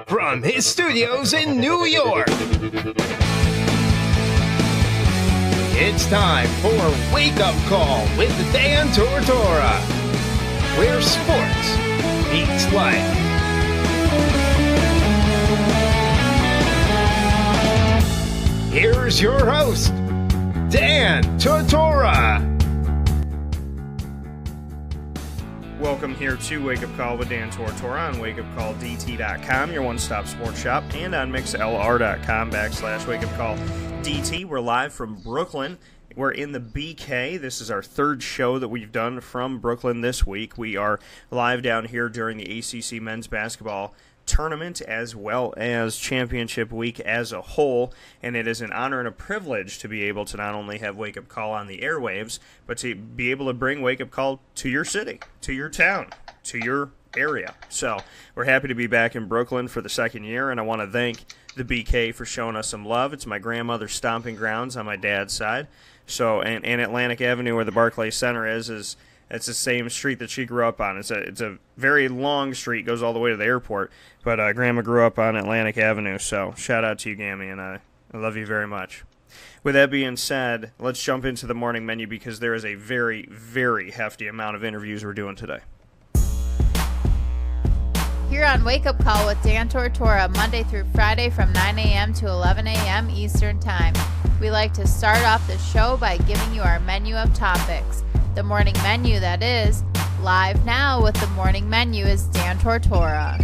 From his studios in New York, it's time for Wake Up Call with Dan Tortora, where sports meets life. Here's your host, Dan Tortora. Welcome here to Wake Up Call with Dan Tortora on wakeupcalldt.com, your one-stop sports shop, and on mixlr.com/wakeupcalldt. We're live from Brooklyn. We're in the BK. This is our third show that we've done from Brooklyn this week. We are live down here during the ACC men's basketball tournament as well as championship week as a whole, and it is an honor and a privilege to be able to not only have Wake Up Call on the airwaves, but to be able to bring Wake Up Call to your city, to your town, to your area. So we're happy to be back in Brooklyn for the second year, and I want to thank the BK for showing us some love. It's my grandmother's stomping grounds on my dad's side. So and Atlantic Avenue, where the Barclays Center is it's the same street that she grew up on. It's a very long street, goes all the way to the airport. But Grandma grew up on Atlantic Avenue, so shout out to you, Gammy, and I love you very much. With that being said, let's jump into the morning menu because there is a very, very hefty amount of interviews we're doing today. Here on Wake Up Call with Dan Tortora, Monday through Friday from 9 a.m. to 11 a.m. Eastern Time. We like to start off the show by giving you our menu of topics. The morning menu, that is. Live now with the morning menu is Dan Tortora.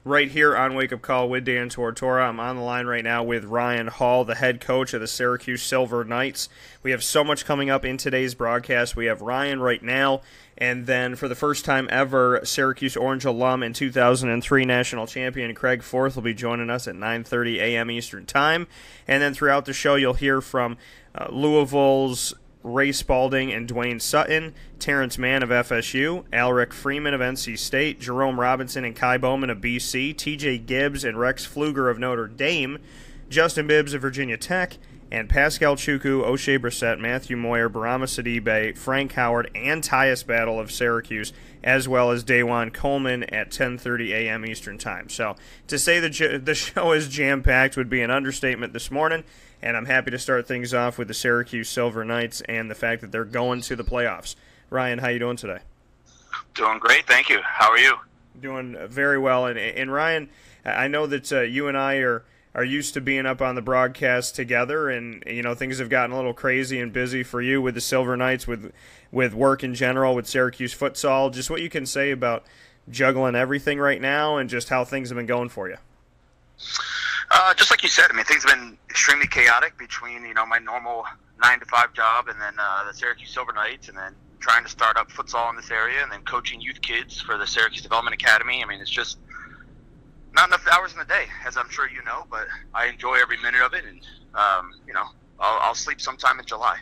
Right here on Wake Up Call with Dan Tortora. I'm on the line right now with Ryan Hall, the head coach of the Syracuse Silver Knights. We have so much coming up in today's broadcast. We have Ryan right now, and then for the first time ever, Syracuse Orange alum and 2003 national champion Craig Forth will be joining us at 9:30 a.m. Eastern Time. And then throughout the show, you'll hear from Louisville's Ray Spalding and Dwayne Sutton, Terance Mann of FSU, Allerik Freeman of NC State, Jerome Robinson and Kai Bowman of BC, TJ Gibbs and Rex Pflueger of Notre Dame, Justin Bibbs of Virginia Tech, and Paschal Chukwu, O'Shea Brissett, Matthew Moyer, Barama Sidibe, Frank Howard, and Tyus Battle of Syracuse, as well as DaJuan Coleman at 10:30 a.m. Eastern Time. So to say the show is jam-packed would be an understatement this morning, and I'm happy to start things off with the Syracuse Silver Knights and the fact that they're going to the playoffs. Ryan, how you doing today? Doing great, thank you. How are you? Doing very well. And Ryan, I know that you and I are used to being up on the broadcast together, and things have gotten a little crazy and busy for you with the Silver Knights, with work in general, with Syracuse futsal. Just what you can say about juggling everything right now and just how things have been going for you. Just like you said, things have been extremely chaotic between my normal 9-to-5 job and then the Syracuse Silver Knights, and then trying to start up futsal in this area, and then coaching youth kids for the Syracuse Development Academy. It's just not enough hours in the day, as I'm sure you know, but I enjoy every minute of it, and I'll sleep sometime in July.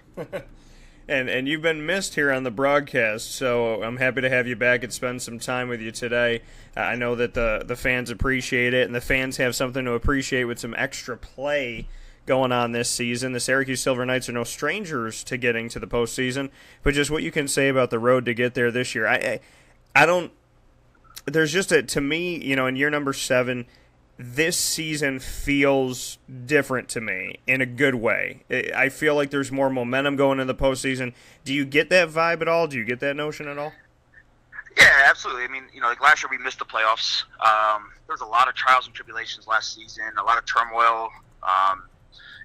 And you've been missed here on the broadcast, so I'm happy to have you back and spend some time with you today. I know that the fans appreciate it, and the fans have something to appreciate with some extra play going on this season. The Syracuse Silver Knights are no strangers to getting to the postseason, but just what you can say about the road to get there this year. I don't – there's just to me, in year number 7 – this season feels different to me in a good way. I feel like there's more momentum going into the postseason. Do you get that vibe at all? Do you get that notion at all? Yeah, absolutely. Like last year we missed the playoffs. There was a lot of trials and tribulations last season, a lot of turmoil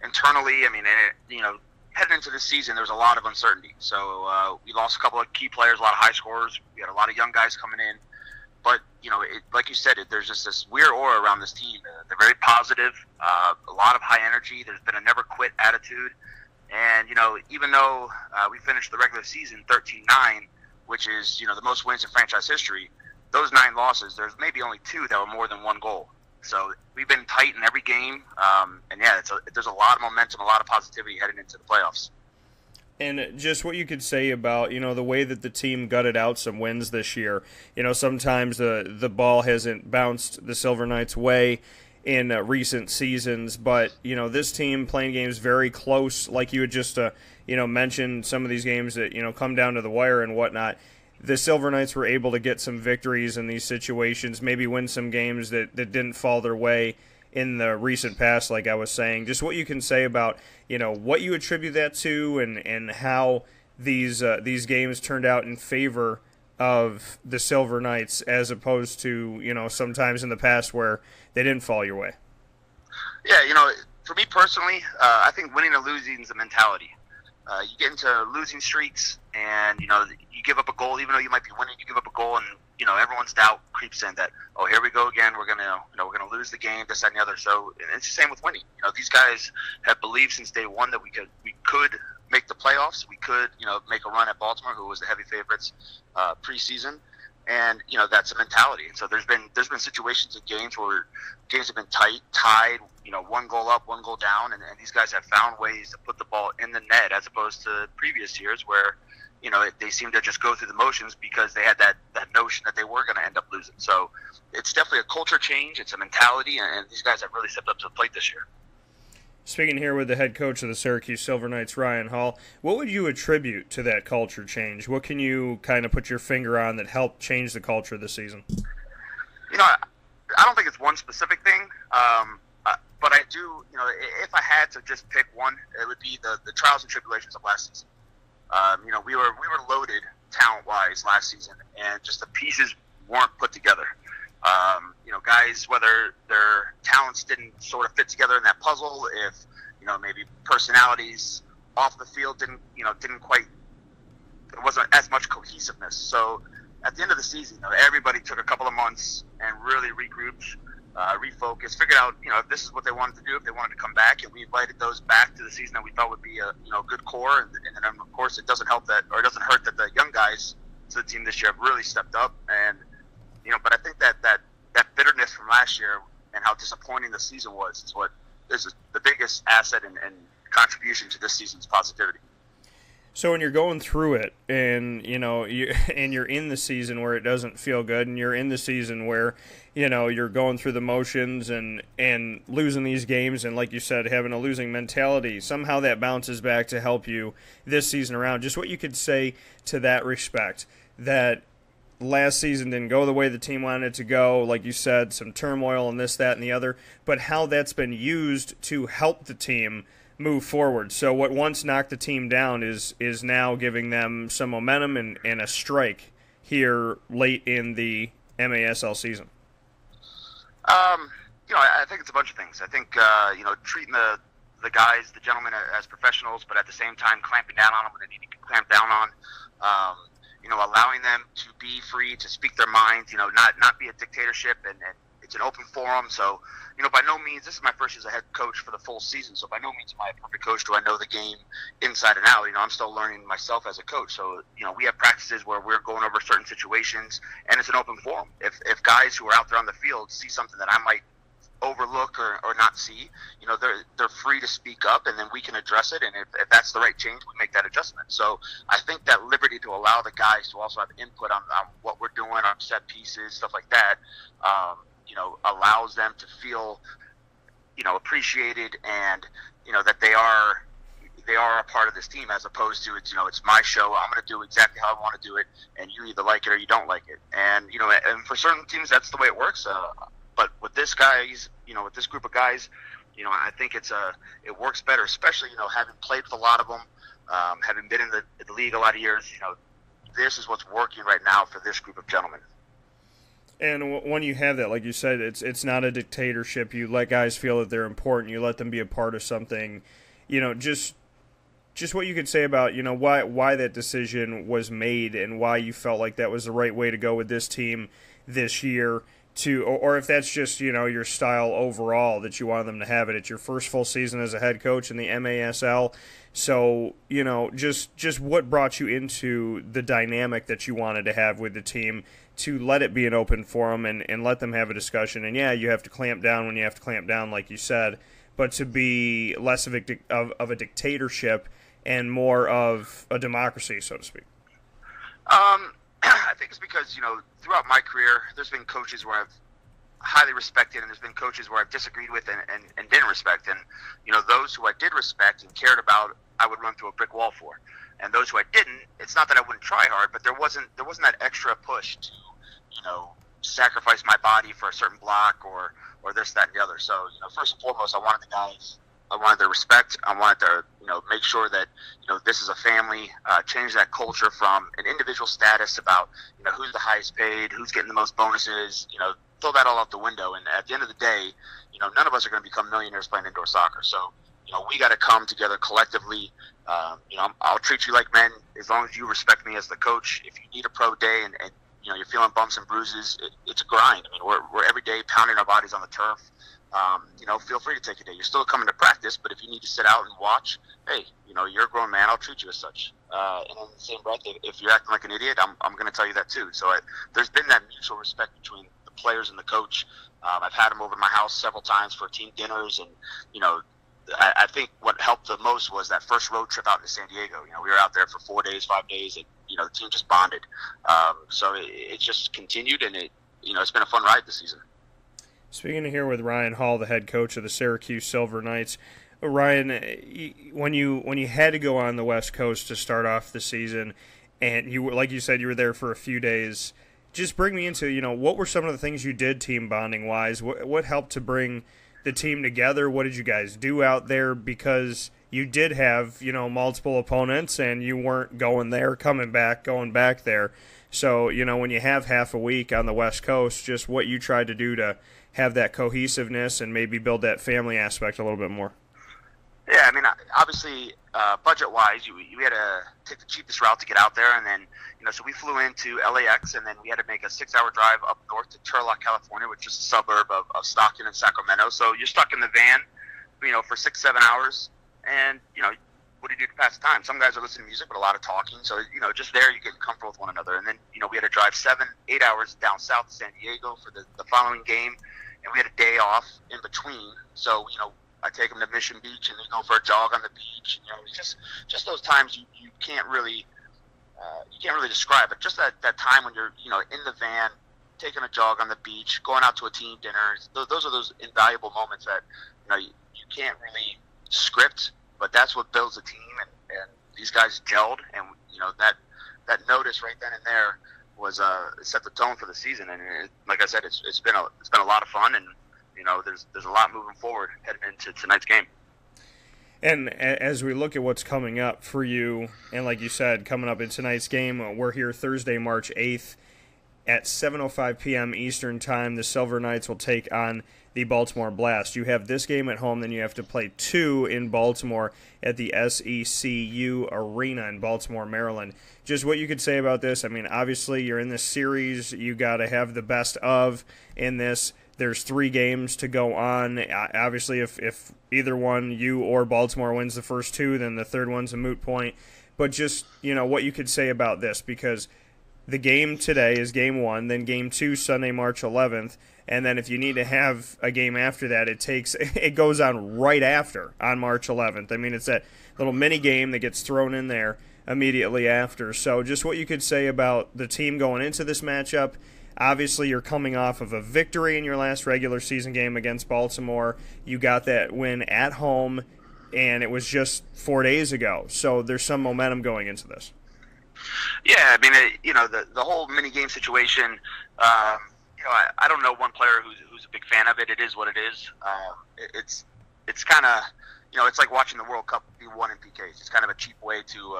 internally. Heading into this season, there was a lot of uncertainty. So we lost a couple of key players, a lot of high scorers. We had a lot of young guys coming in. But, like you said, there's just this weird aura around this team. They're very positive, a lot of high energy. There's been a never-quit attitude. And, even though we finished the regular season 13-9, which is, the most wins in franchise history, those 9 losses, there's maybe only 2 that were more than 1 goal. So we've been tight in every game. There's a lot of momentum, a lot of positivity heading into the playoffs. And just what you could say about, the way that the team gutted out some wins this year. Sometimes the ball hasn't bounced the Silver Knights' way. in recent seasons. But, this team playing games very close, like you had just, mentioned some of these games that, come down to the wire and whatnot. The Silver Knights were able to get some victories in these situations, maybe win some games that didn't fall their way in the recent past, like I was saying. Just what you can say about, what you attribute that to and how these games turned out in favor of the Silver Knights as opposed to, sometimes in the past where they didn't fall your way. Yeah, for me personally, I think winning or losing is a mentality. You get into losing streaks, and you give up a goal, even though you might be winning. You give up a goal, and everyone's doubt creeps in that, oh, here we go again. We're gonna lose the game, this, that, and the other. So it's the same with winning. These guys have believed since day one that we could make the playoffs. We could make a run at Baltimore, who was the heavy favorites preseason, and that's a mentality. And so there's been situations in games where games have been tied. One goal up, one goal down, and these guys have found ways to put the ball in the net as opposed to previous years where, they seem to just go through the motions because they had that notion that they were going to end up losing. So it's definitely a culture change. It's a mentality, and these guys have really stepped up to the plate this year. Speaking here with the head coach of the Syracuse Silver Knights, Ryan Hall, what would you attribute to that culture change? What can you kind of put your finger on that helped change the culture this season? I don't think it's one specific thing. But I do, if I had to just pick one, it would be the trials and tribulations of last season. We were loaded talent-wise last season, and just the pieces weren't put together. Guys, whether their talents didn't sort of fit together in that puzzle, if maybe personalities off the field didn't quite, there wasn't as much cohesiveness. So at the end of the season, everybody took a couple of months and really regrouped. Refocus, figured out, if this is what they wanted to do, if they wanted to come back, and we invited those back to the season that we thought would be a good core, and then of course it doesn't hurt that the young guys to the team this year have really stepped up, and but I think that bitterness from last year and how disappointing the season was is what is the biggest asset and contribution to this season's positivity. So when you're going through it, and you're in the season where it doesn't feel good, and you're in the season where you're going through the motions and losing these games, and like you said, having a losing mentality, somehow that bounces back to help you this season around. Just what you could say to that respect, that last season didn't go the way the team wanted it to go, like you said, some turmoil and this, that, and the other, but how that's been used to help the team move forward. So what once knocked the team down is now giving them some momentum and a strike here late in the MASL season. I think it's a bunch of things. I think treating the guys, the gentlemen, as professionals, but at the same time clamping down on them when they need to be clamped down on. Allowing them to be free to speak their minds. Not be a dictatorship, and it's an open forum. So, by no means, this is my first year as a head coach for the full season. So by no means am I a perfect coach. Do I know the game inside and out? I'm still learning myself as a coach. So, we have practices where we're going over certain situations, and it's an open forum. If guys who are out there on the field see something that I might overlook or not see, they're free to speak up, and then we can address it. And if that's the right change, we make that adjustment. So I think that liberty to allow the guys to also have input on what we're doing, our set pieces, stuff like that, allows them to feel, appreciated, and, that they are a part of this team, as opposed to it's my show. I'm going to do exactly how I want to do it, and you either like it or you don't like it. And, and for certain teams, that's the way it works. But with this group of guys, I think it works better, especially, having played with a lot of them, having been in the league a lot of years, this is what's working right now for this group of gentlemen. And when you have that, like you said, it's not a dictatorship. You let guys feel that they're important. You let them be a part of something. Just what you could say about, why that decision was made and why you felt like that was the right way to go with this team this year. Or if that's just, your style overall that you wanted them to have it. It's your first full season as a head coach in the MASL. So, just what brought you into the dynamic that you wanted to have with the team to let it be an open forum and let them have a discussion. And, yeah, you have to clamp down when you have to clamp down, like you said, but to be less of a dictatorship and more of a democracy, so to speak. I think it's because, throughout my career, there's been coaches where I've highly respected, and there's been coaches where I've disagreed with and didn't respect. And, those who I did respect and cared about, I would run through a brick wall for. And those who I didn't, it's not that I wouldn't try hard, but there wasn't that extra push to, sacrifice my body for a certain block or this, that, and the other. So, first and foremost, I wanted the guys, I wanted their respect. I wanted to, make sure that, this is a family, change that culture from an individual status about, who's the highest paid, who's getting the most bonuses, throw that all out the window. And at the end of the day, none of us are going to become millionaires playing indoor soccer. So, we got to come together collectively. I'll treat you like men as long as you respect me as the coach. If you need a pro day and you're feeling bumps and bruises, it's a grind. I mean, we're every day pounding our bodies on the turf. Feel free to take a day. You're still coming to practice, but if you need to sit out and watch, hey, you're a grown man. I'll treat you as such. And in the same breath, if you're acting like an idiot, I'm going to tell you that too. So there's been that mutual respect between the players and the coach. I've had them over to my house several times for team dinners, and I think what helped the most was that first road trip out to San Diego. We were out there for 4 days, 5 days, and the team just bonded. So it just continued, and it's been a fun ride this season. Speaking here with Ryan Hall, the head coach of the Syracuse Silver Knights. Ryan, when you had to go on the West Coast to start off the season, and like you said, you were there for a few days, just bring me into, what were some of the things you did team bonding wise? What helped to bring the team together? What did you guys do out there? Because you did have, multiple opponents, and you weren't going there, coming back, going back there. So, when you have half a week on the West Coast, just what you tried to do to have that cohesiveness and maybe build that family aspect a little bit more. Yeah, I mean, obviously, budget-wise, we had to take the cheapest route to get out there, and then, so we flew into LAX, and then we had to make a 6-hour drive up north to Turlock, California, which is a suburb of Stockton and Sacramento. So you're stuck in the van, for 6-7 hours, and, what do you do to pass the time? Some guys are listening to music, but a lot of talking. So, just there, you get comfortable with one another. And then, we had to drive 7-8 hours down south to San Diego for the following game, and we had a day off in between. So, I take them to Mission Beach, and they go for a jog on the beach. Just those times you can't really describe it. Just that time when you're in the van, taking a jog on the beach, going out to a team dinner. Those are those invaluable moments that you can't really script, but that's what builds a team. And these guys gelled, and that notice right then and there was set the tone for the season. And like I said, it's been a lot of fun, and there's a lot moving forward heading into tonight's game. And as we look at what's coming up for you, and like you said, coming up in tonight's game, we're here Thursday, March 8th at 7:05 p.m. Eastern Time. The Silver Knights will take on the Baltimore Blast. You have this game at home, then you have to play 2 in Baltimore at the SECU Arena in Baltimore, Maryland. Just what you could say about this. I mean, obviously you're in this series. You got to have the best of in this. There's 3 games to go on. Obviously, if either one, you or Baltimore, wins the first 2, then the third one's a moot point. But just, what you could say about this, because the game today is game 1, then game 2 Sunday, March 11th, and then if you need to have a game after that, it goes on right after on March 11th. I mean, it's that little mini game that gets thrown in there immediately after. So just what you could say about the team going into this matchup. Obviously, you're coming off of a victory in your last regular season game against Baltimore. You got that win at home, and it was just 4 days ago. So there's some momentum going into this. Yeah, I mean, the whole mini game situation. I don't know one player who's a big fan of it. It is what it is. It's kind of, it's like watching the World Cup be won in PKs. It's kind of a cheap way to,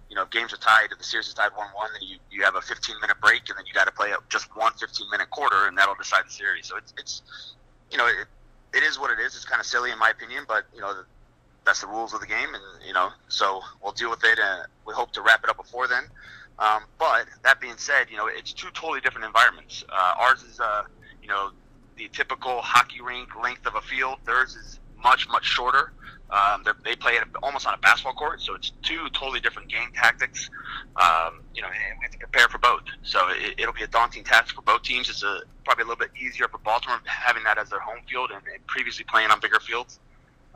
if games are tied, if the series is tied 1-1, then you have a 15-minute break, and then you got to play just one 15-minute quarter, and that'll decide the series. So it's it is what it is. It's kind of silly in my opinion, but that's the rules of the game, and so we'll deal with it. And we hope to wrap it up before then. But that being said, it's 2 totally different environments. Ours is the typical hockey rink length of a field. Theirs is much shorter. They play it almost on a basketball court, so it's 2 totally different game tactics. And we have to prepare for both. So it'll be a daunting task for both teams. It's probably a little bit easier for Baltimore having that as their home field and previously playing on bigger fields.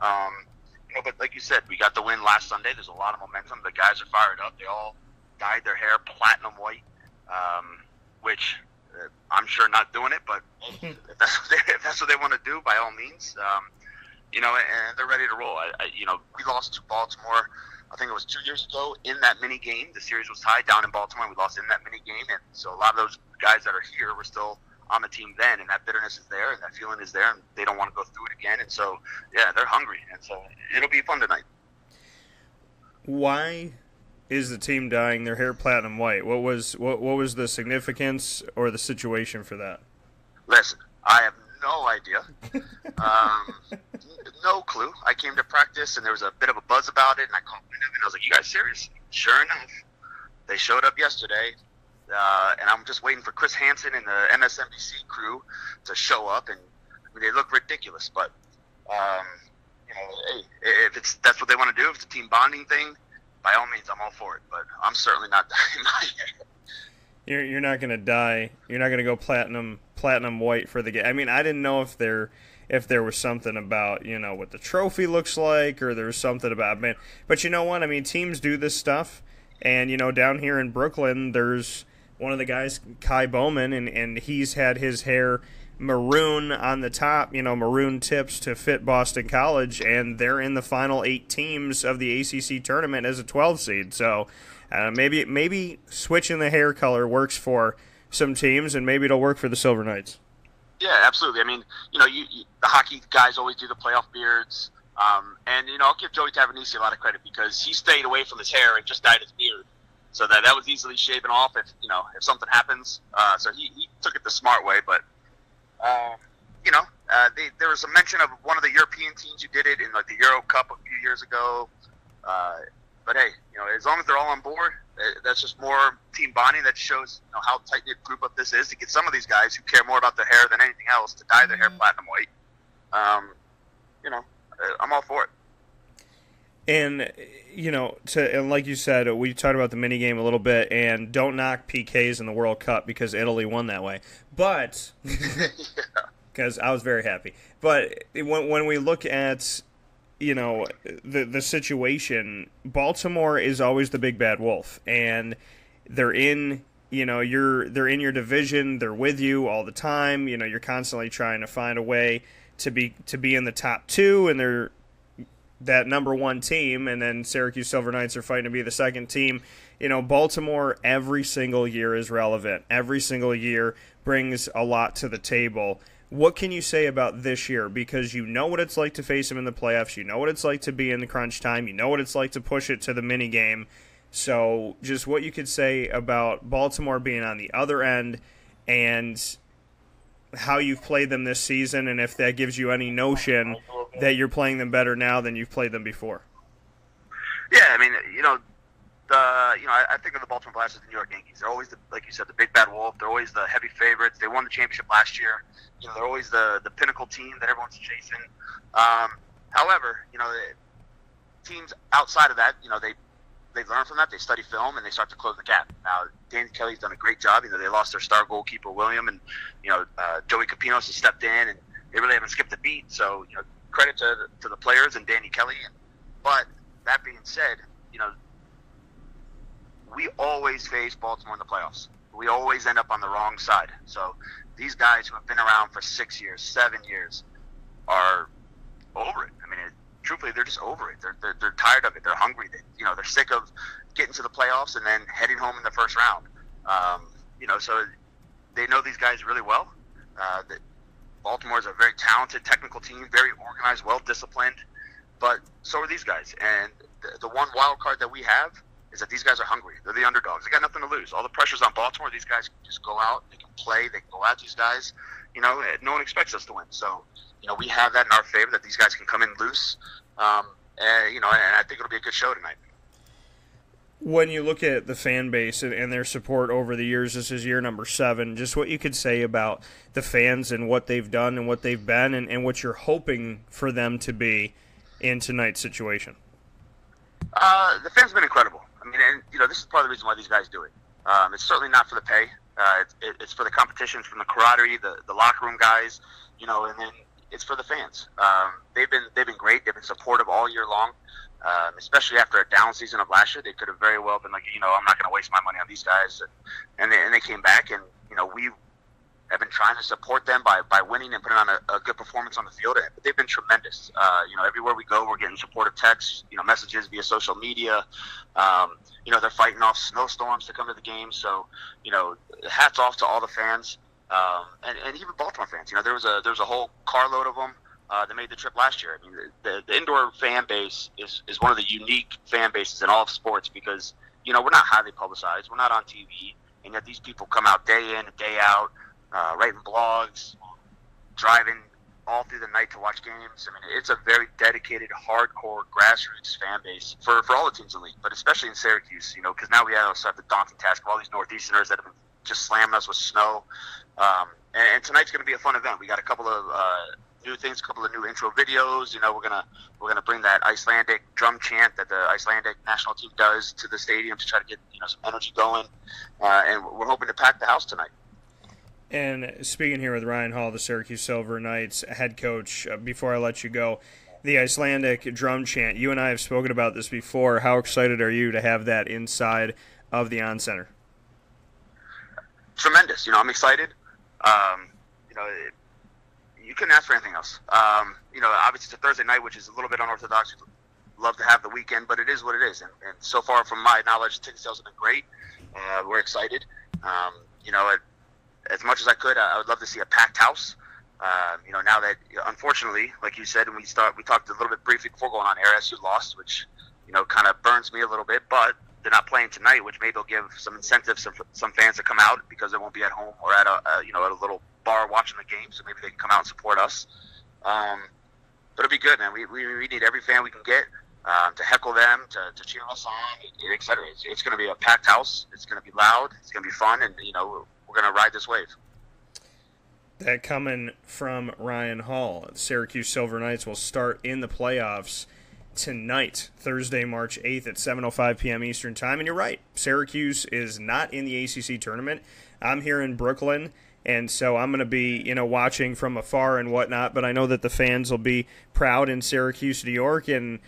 But like you said, we got the win last Sunday. There's a lot of momentum. The guys are fired up. They all dyed their hair platinum white, which I'm sure not doing it, but if that's what they want to do, by all means, and they're ready to roll. We lost to Baltimore, I think it was 2 years ago, in that mini game. The series was tied down in Baltimore, and we lost in that mini game, and so a lot of those guys that are here were still on the team then, and that bitterness is there, and that feeling is there, and they don't want to go through it again, and so, yeah, they're hungry, and so it'll be fun tonight. Why is the team dyeing their hair platinum white? What was the significance or the situation for that? Listen, I have no idea. No clue. I came to practice, and there was a bit of a buzz about it, and I called them, and I was like, you guys serious? Sure enough, they showed up yesterday, and I'm just waiting for Chris Hansen and the MSNBC crew to show up, and they look ridiculous, but hey, if that's what they want to do, if it's a team bonding thing, by all means, I'm all for it. But I'm certainly not dyeing my hair. You're not going to dye. You're not going to go platinum white for the game. I mean, I didn't know if there was something about what the trophy looks like, or there's something about man. But you know what? I mean, teams do this stuff, and down here in Brooklyn, there's one of the guys, Kai Bowman, and he's had his hair maroon on the top, maroon tips to fit Boston College, and they're in the final 8 teams of the ACC Tournament as a 12 seed. So maybe switching the hair color works for some teams, and maybe it'll work for the Silver Knights. Yeah, absolutely. I mean, the hockey guys always do the playoff beards, and I'll give Joey Tavanese a lot of credit because he stayed away from his hair and just dyed his beard, so that was easily shaven off if something happens. So he took it the smart way, but. There was a mention of one of the European teams who did it in like the Euro Cup a few years ago. But hey, as long as they're all on board, that's just more team bonding. That shows how tight knit group up this is to get some of these guys who care more about their hair than anything else to dye their hair platinum white. I'm all for it. And and like you said, we talked about the mini game a little bit, and don't knock PKs in the World Cup because Italy won that way. But because I was very happy. But when we look at the situation, Baltimore is always the big bad wolf, and they're in they're in your division, they're with you all the time. You're constantly trying to find a way to be in the top 2, and they're that number 1 team, and then Syracuse Silver Knights are fighting to be the second team. Baltimore every single year is relevant. Every single year brings a lot to the table. What can you say about this year? Because you know what it's like to face them in the playoffs. You know what it's like to be in the crunch time. You know what it's like to push it to the mini game. So just what you could say about Baltimore being on the other end and how you've played them this season, and if that gives you any notion that you're playing them better now than you've played them before. Yeah, I mean, I think of the Baltimore Blasters and the New York Yankees. They're always, like you said, the big bad wolf. They're always the heavy favorites. They won the championship last year. They're always the pinnacle team that everyone's chasing. However, teams outside of that, they learn from that. They study film, and they start to close the gap. Now, Danny Kelly's done a great job. They lost their star goalkeeper, William, and, Joey Capinos has stepped in, and they really haven't skipped a beat. So, credit to the players and Danny Kelly. But that being said, we always face Baltimore in the playoffs. We always end up on the wrong side. So these guys who have been around for 6 years, 7 years are over it. I mean, truthfully, they're just over it. They're tired of it. They're hungry. They're sick of getting to the playoffs and then heading home in the first round. So they know these guys really well. Baltimore is a very talented technical team, very organized, well-disciplined, but so are these guys. And the one wild card that we have is that these guys are hungry. They're the underdogs. They got nothing to lose. All the pressure's on Baltimore. These guys can just go out. They can play. They can go at these guys. No one expects us to win. So, we have that in our favor, that these guys can come in loose. And I think it'll be a good show tonight. When you look at the fan base and their support over the years, this is year number 7, just what you could say about the fans and what they've done and what they've been and what you're hoping for them to be in tonight's situation. The fans have been incredible. I mean, and this is part of the reason why these guys do it. It's certainly not for the pay. It's for the competition, it's from the camaraderie, the locker room guys, and then it's for the fans. They've been great. They've been supportive all year long, especially after a down season of last year. They could have very well been like, I'm not going to waste my money on these guys, and they came back, and we have been trying to support them by winning and putting on a good performance on the field. But they've been tremendous. Everywhere we go, we're getting supportive texts, messages via social media. They're fighting off snowstorms to come to the game. So, hats off to all the fans, and even Baltimore fans. There was a whole carload of them that made the trip last year. I mean, the indoor fan base is one of the unique fan bases in all of sports because, we're not highly publicized. We're not on TV. And yet these people come out day in and day out, writing blogs, driving all through the night to watch games. I mean, it's a very dedicated, hardcore, grassroots fan base for all the teams in the league, but especially in Syracuse, because now we also have the daunting task of all these Northeasterners that have been just slamming us with snow. And tonight's going to be a fun event. We got a couple of new things, a couple of new intro videos. We're gonna bring that Icelandic drum chant that the Icelandic national team does to the stadium to try to get some energy going. And we're hoping to pack the house tonight. And speaking here with Ryan Hall, the Syracuse Silver Knights head coach, before I let you go, the Icelandic drum chant, you and I have spoken about this before. How excited are you to have that inside of the On Center? Tremendous. I'm excited. You couldn't ask for anything else. Obviously it's a Thursday night, which is a little bit unorthodox. We'd love to have the weekend, but it is what it is. And so far, from my knowledge, ticket sales have been great. We're excited. As much as I could, I would love to see a packed house. Now that, unfortunately, like you said, we talked a little bit briefly before going on air, SU lost, which, kind of burns me a little bit, but they're not playing tonight, which maybe they'll give some incentives to some fans to come out because they won't be at home or at a little bar watching the game, so maybe they can come out and support us. But it'll be good, man. We need every fan we can get to heckle them, to cheer us on, etc. It's going to be a packed house. It's going to be loud. It's going to be fun, and we're going to ride this wave. That coming from Ryan Hall. The Syracuse Silver Knights will start in the playoffs tonight, Thursday, March 8th at 7:05 p.m. Eastern Time. And you're right, Syracuse is not in the ACC Tournament. I'm here in Brooklyn, and so I'm going to be, watching from afar and whatnot, but I know that the fans will be proud in Syracuse, New York, and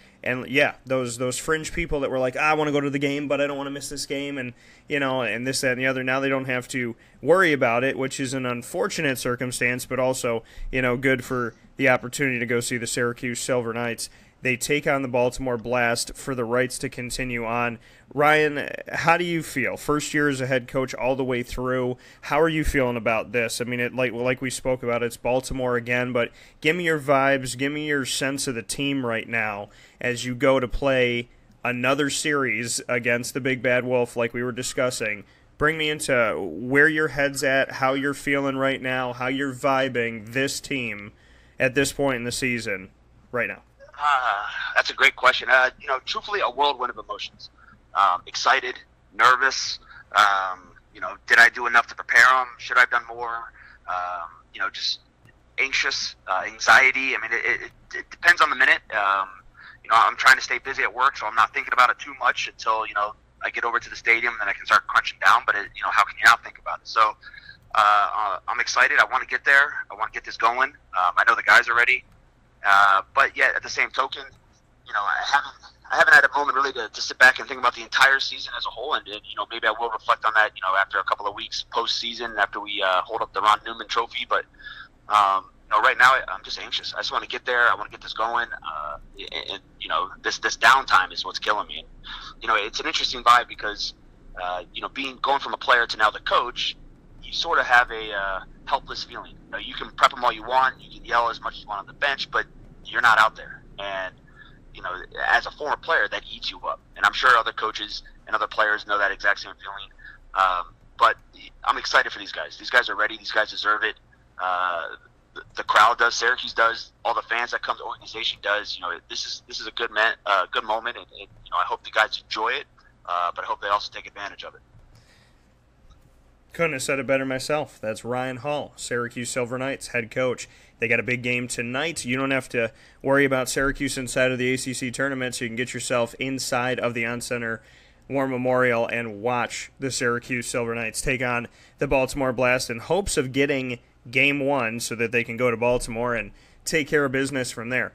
yeah, those fringe people that were like, I want to go to the game, but I don't want to miss this game, and, and this, that, and the other. Now they don't have to worry about it, which is an unfortunate circumstance, but also, good for the opportunity to go see the Syracuse Silver Knights. They take on the Baltimore Blast for the rights to continue on. Ryan, how do you feel? First year as a head coach all the way through. How are you feeling about this? I mean, like we spoke about, it's Baltimore again, but give me your vibes, give me your sense of the team right now as you go to play another series against the Big Bad Wolf like we were discussing. Bring me into where your head's at, how you're feeling right now, how you're vibing this team at this point in the season right now. That's a great question. Truthfully, a whirlwind of emotions. Excited, nervous. Did I do enough to prepare them? Should I have done more? Just anxious, anxiety. I mean, it depends on the minute. I'm trying to stay busy at work, so I'm not thinking about it too much until, I get over to the stadium and then I can start crunching down. But, how can you not think about it? So I'm excited. I want to get there. I want to get this going. I know the guys are ready. But yet, at the same token, I haven't had a moment really to sit back and think about the entire season as a whole, and maybe I will reflect on that, after a couple of weeks postseason after we hold up the Ron Newman Trophy. But right now I'm just anxious. I just want to get there. I want to get this going, and this downtime is what's killing me. And, it's an interesting vibe because going from a player to now the coach, you sort of have a helpless feeling. You can prep them all you want, you can yell as much as you want on the bench, but you're not out there. And as a former player, that eats you up. And I'm sure other coaches and other players know that exact same feeling. But I'm excited for these guys. These guys are ready. These guys deserve it. The crowd does. Syracuse does. All the fans that come. The organization does. This is a good moment, and I hope the guys enjoy it. But I hope they also take advantage of it. Couldn't have said it better myself. That's Ryan Hall, Syracuse Silver Knights head coach. They got a big game tonight. You don't have to worry about Syracuse inside of the ACC tournament, so you can get yourself inside of the On-Center War Memorial and watch the Syracuse Silver Knights take on the Baltimore Blast in hopes of getting Game 1 so that they can go to Baltimore and take care of business from there.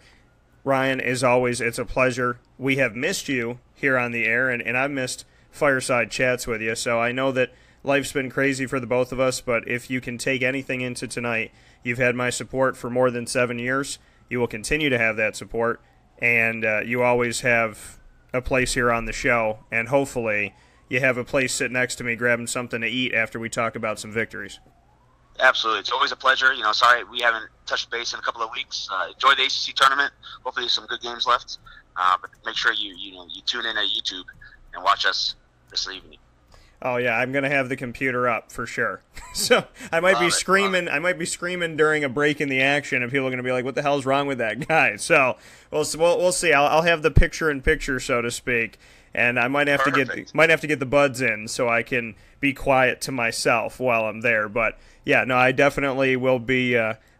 Ryan, as always, it's a pleasure. We have missed you here on the air, and I've missed fireside chats with you, so I know that life's been crazy for the both of us, but if you can take anything into tonight, you've had my support for more than 7 years. You will continue to have that support, and you always have a place here on the show, and hopefully you have a place sit next to me grabbing something to eat after we talk about some victories. Absolutely. It's always a pleasure. Sorry we haven't touched base in a couple of weeks. Enjoy the ACC tournament. Hopefully there's some good games left. But make sure you tune in at YouTube and watch us this evening. Oh yeah, I'm gonna have the computer up for sure. So I might be screaming. I might be screaming during a break in the action, and people are gonna be like, "What the hell's wrong with that guy?" So we'll see. I'll have the picture-in-picture, so to speak, and I might have to get the buds in so I can be quiet to myself while I'm there. But yeah, no, I definitely will be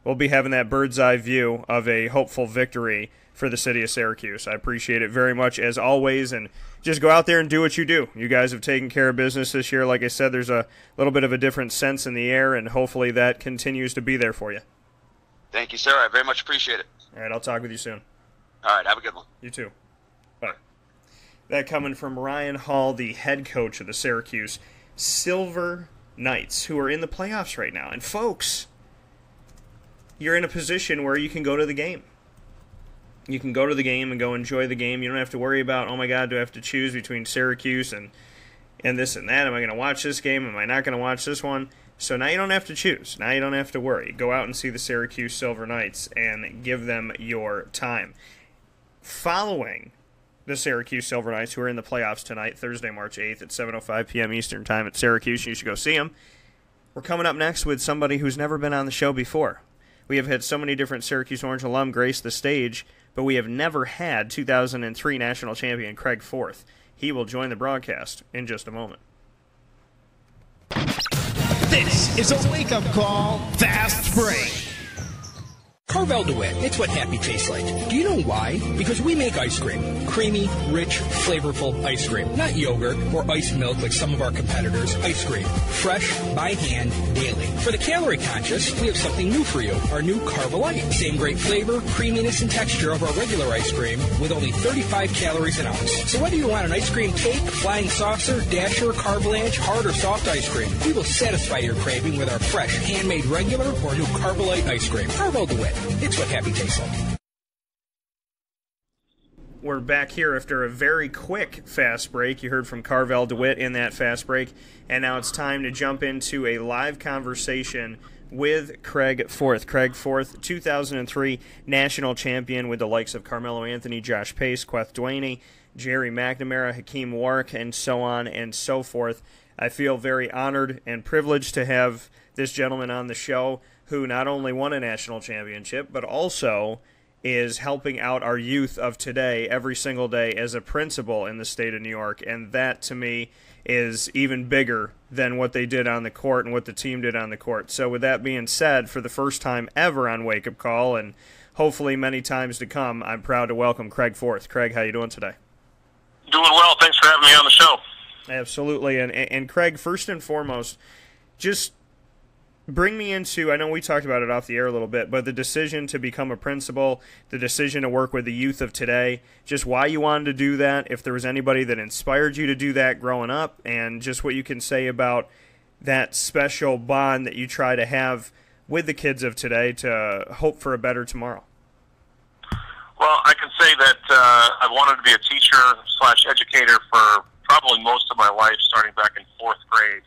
having that bird's eye view of a hopeful victory for the city of Syracuse. I appreciate it very much as always, and just go out there and do what you do. You guys have taken care of business this year. Like I said, there's a little bit of a different sense in the air, and hopefully that continues to be there for you. Thank you, sir. I very much appreciate it. All right, I'll talk with you soon. All right, have a good one. You too. Bye. That coming from Ryan Hall, the head coach of the Syracuse Silver Knights, who are in the playoffs right now. And folks, you're in a position where you can go to the game. You can go to the game and go enjoy the game. You don't have to worry about, oh my God, do I have to choose between Syracuse and this and that? Am I going to watch this game? Am I not going to watch this one? So now you don't have to choose. Now you don't have to worry. Go out and see the Syracuse Silver Knights and give them your time. Following the Syracuse Silver Knights, who are in the playoffs tonight, Thursday, March 8th at 7:05 p.m. Eastern Time at Syracuse. You should go see them. We're coming up next with somebody who's never been on the show before. We have had so many different Syracuse Orange alum grace the stage, but we have never had 2003 national champion Craig Forth. He will join the broadcast in just a moment. This is a wake-up call, fast break. Carvel DeWitt, it's what happy tastes like. Do you know why? Because we make ice cream. Creamy, rich, flavorful ice cream. Not yogurt or ice milk like some of our competitors. Ice cream. Fresh, by hand, daily. For the calorie conscious, we have something new for you. Our new Carvelite. Same great flavor, creaminess, and texture of our regular ice cream with only 35 calories an ounce. So whether you want an ice cream cake, flying saucer, dasher, carvalanche, hard or soft ice cream, we will satisfy your craving with our fresh, handmade regular or new Carvelite ice cream. Carvel DeWitt. It's what happy tastes like. We're back here after a very quick fast break. You heard from Carvel DeWitt in that fast break, and now it's time to jump into a live conversation with Craig Forth. Craig Forth, 2003 national champion with the likes of Carmelo Anthony, Josh Pace, Queth Duaney, Jerry McNamara, Hakeem Warwick, and so on and so forth. I feel very honored and privileged to have this gentleman on the show who not only won a national championship, but also is helping out our youth of today every single day as a principal in the state of New York. And that, to me, is even bigger than what they did on the court and what the team did on the court. So with that being said, for the first time ever on Wake Up Call, and hopefully many times to come, I'm proud to welcome Craig Forth. Craig, how you doing today? Doing well. Thanks for having me on the show. Absolutely. And Craig, first and foremost, just bring me into, I know we talked about it off the air a little bit, but the decision to become a principal, the decision to work with the youth of today, just why you wanted to do that, if there was anybody that inspired you to do that growing up, and just what you can say about that special bond that you try to have with the kids of today to hope for a better tomorrow. Well, I can say that I wanted to be a teacher/educator for probably most of my life, starting back in 4th grade.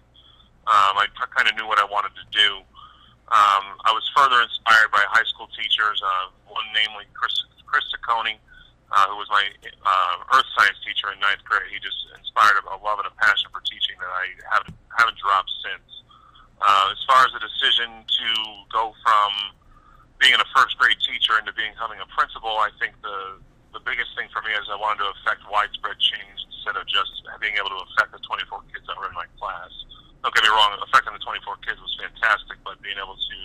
I kind of knew what I wanted to do. I was further inspired by high school teachers, one namely Chris Ciccone, who was my earth science teacher in 9th grade. He just inspired a love and a passion for teaching that I haven't dropped since. As far as the decision to go from being a 1st grade teacher into becoming a principal, I think the biggest thing for me is I wanted to affect widespread change instead of just being able to affect the 24 kids that were in my class. Don't get me wrong, affecting the 24 kids was fantastic, but being able to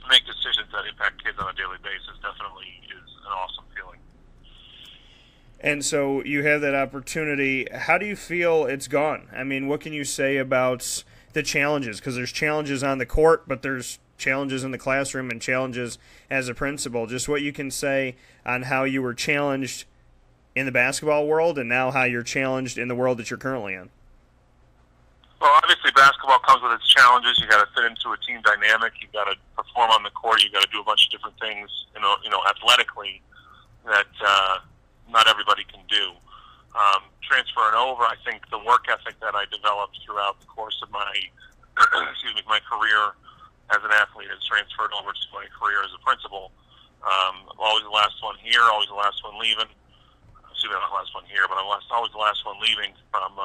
make decisions that impact kids on a daily basis definitely is an awesome feeling. And so you have that opportunity. How do you feel it's gone? I mean, what can you say about the challenges? Because there's challenges on the court, but there's challenges in the classroom and challenges as a principal. Just what you can say on how you were challenged in the basketball world and now how you're challenged in the world that you're currently in. Well, obviously basketball comes with its challenges. You got to fit into a team dynamic. You got to perform on the court. You got to do a bunch of different things, athletically that not everybody can do. Transferring over, I think the work ethic that I developed throughout the course of my my career as an athlete has transferred over to my career as a principal. Always the last one here, always the last one leaving. Not the last one here, but I'm always the last one leaving from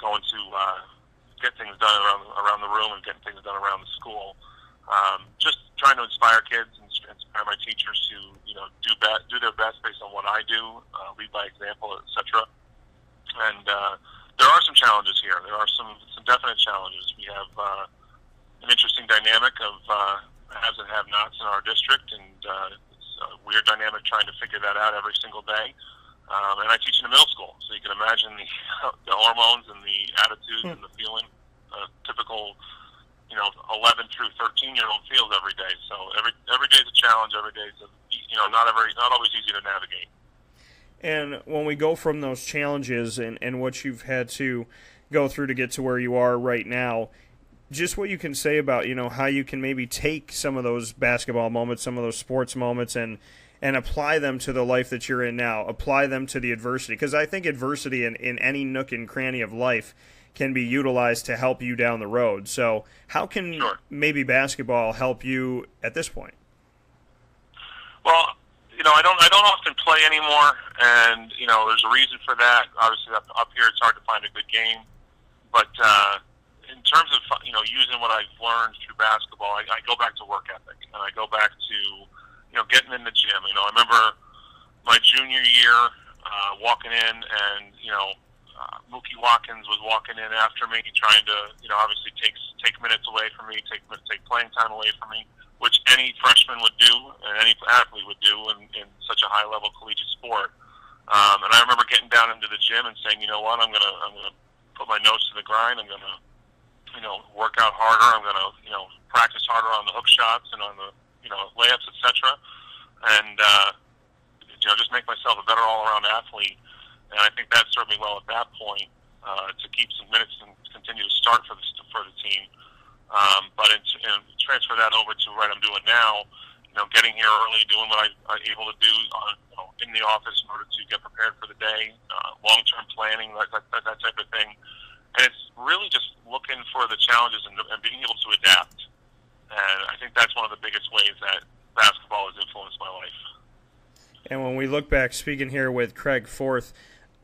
going to get things done around the room and getting things done around the school. Just trying to inspire kids and inspire my teachers to do their best based on what I do, lead by example, etc. And there are some challenges here. There are some definite challenges. We have an interesting dynamic of haves and have-nots in our district, and it's a weird dynamic trying to figure that out every single day. And I teach in a middle school, so you can imagine the hormones and the attitudes and the feeling, typical 11 through 13-year-old feels every day. So every day is a challenge. Every day is not always easy to navigate. And when we go from those challenges and what you've had to go through to get to where you are right now, just what you can say about how you can maybe take some of those basketball moments, some of those sports moments, and apply them to the life that you're in now, apply them to the adversity. Because I think adversity in any nook and cranny of life can be utilized to help you down the road. So how can maybe basketball help you at this point? Well, I don't often play anymore, and there's a reason for that. Obviously, up here it's hard to find a good game, but in terms of using what I've learned through basketball, I go back to work ethic, and I go back to getting in the gym. I remember my junior year walking in, and Mookie Watkins was walking in after me, trying to obviously take minutes away from me, take playing time away from me, which any freshman would do and any athlete would do in such a high level collegiate sport. And I remember getting down into the gym and saying, you know what, I'm gonna put my nose to the grind. I'm gonna work out harder. I'm gonna practice harder on the hook shots and on the layups, etc. And just make myself a better all-around athlete. And I think that served me well at that point to keep some minutes and continue to start for the team. But transfer that over to what I'm doing now. Getting here early, doing what I'm able to do in the office in order to get prepared for the day, long-term planning, that type of thing. And it's really just looking for the challenges and being able to adapt. And I think that's one of the biggest ways that basketball has influenced my life. And when we look back, speaking here with Craig Forth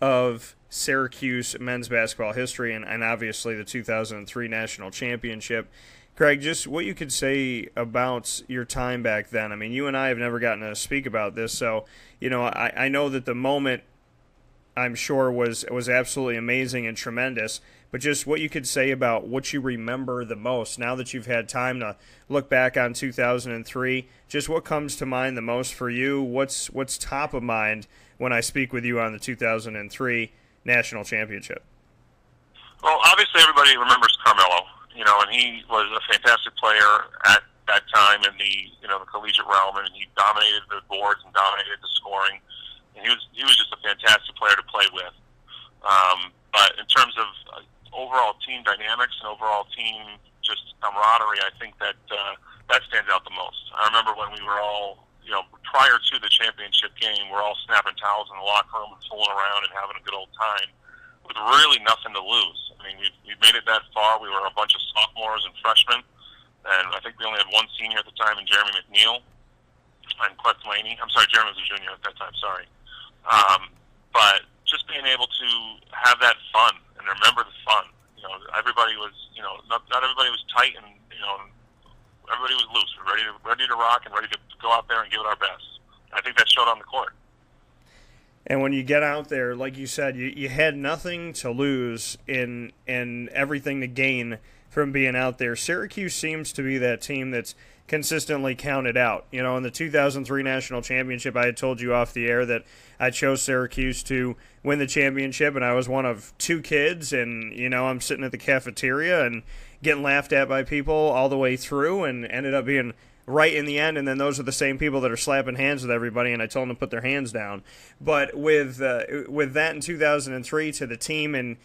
of Syracuse men's basketball history and obviously the 2003 national championship, Craig, just what you could say about your time back then. I mean, you and I have never gotten to speak about this, so I know that the moment, I'm sure, was absolutely amazing and tremendous, but just what you could say about what you remember the most now that you've had time to look back on 2003. Just what comes to mind the most for you? What's top of mind when I speak with you on the 2003 national championship? Well, obviously everybody remembers Carmelo, and he was a fantastic player at that time in the the collegiate realm, and he dominated the boards and dominated the scoring. And he was just a fantastic player to play with. But in terms of overall team dynamics and overall team just camaraderie, I think that that stands out the most. I remember when we were all, prior to the championship game, we're all snapping towels in the locker room and fooling around and having a good old time with really nothing to lose. I mean, we've made it that far. We were a bunch of sophomores and freshmen, and I think we only had one senior at the time, and Jeremy McNeil and Quet Laney. I'm sorry, Jeremy was a junior at that time. Sorry. But just being able to have that fun and remember the fun. Everybody was, not everybody was tight, and everybody was loose. We're ready to rock and ready to go out there and give it our best. I think that showed on the court. And when you get out there, like you said, you had nothing to lose and everything to gain from being out there. Syracuse seems to be that team that's consistently counted out. In the 2003 national championship, I had told you off the air that I chose Syracuse to win the championship, and I was one of two kids, and, I'm sitting at the cafeteria and getting laughed at by people all the way through, and ended up being right in the end, and then those are the same people that are slapping hands with everybody, and I told them to put their hands down. But with that in 2003 to the team in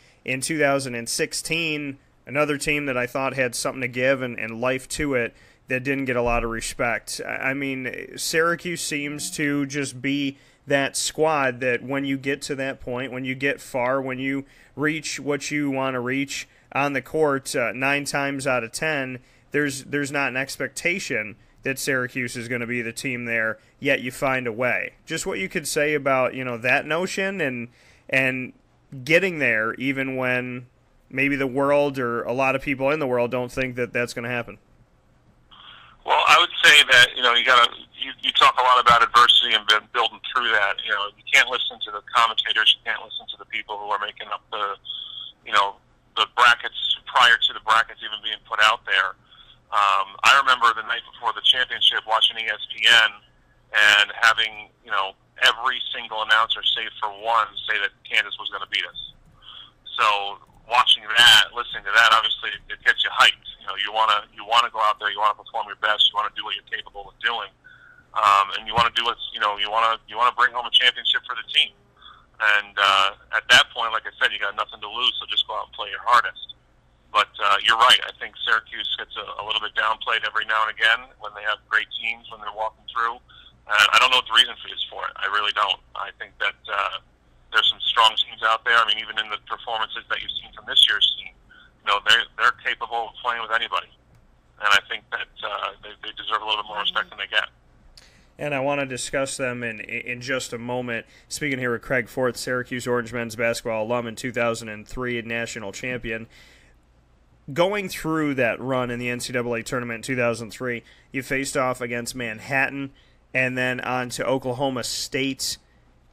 2016, another team that I thought had something to give and life to it that didn't get a lot of respect. I mean, Syracuse seems to just be that squad that when you get to that point, when you get far, when you reach what you want to reach on the court 9 times out of 10, there's not an expectation that Syracuse is going to be the team there, yet you find a way. Just what you could say about, that notion and getting there even when maybe the world or a lot of people in the world don't think that that's going to happen. Well, I would say that, you talk a lot about adversity and building through that. You can't listen to the commentators, you can't listen to the people who are making up the brackets prior to the brackets even being put out there. I remember the night before the championship watching ESPN and having, every single announcer, save for one, say that Kansas was going to beat us. So watching that, listening to that, obviously it gets you hyped. You want to go out there, you want to perform your best, you want to do what you're capable of doing, and you want to do what's, you want to bring home a championship for the team. And at that point, like I said, you got nothing to lose, so just go out and play your hardest. But you're right. I think Syracuse gets a little bit downplayed every now and again when they have great teams, when they're walking through. And I don't know what the reason is for it. I really don't. I think that there's some strong teams out there. I mean, even in the performances that you've seen from this year's team, they're capable of playing with anybody. And I think that they deserve a little bit more respect than they get. And I want to discuss them in just a moment. Speaking here with Craig Forth, Syracuse Orange men's basketball alum and 2003 national champion. Going through that run in the NCAA tournament in 2003, you faced off against Manhattan and then on to Oklahoma State,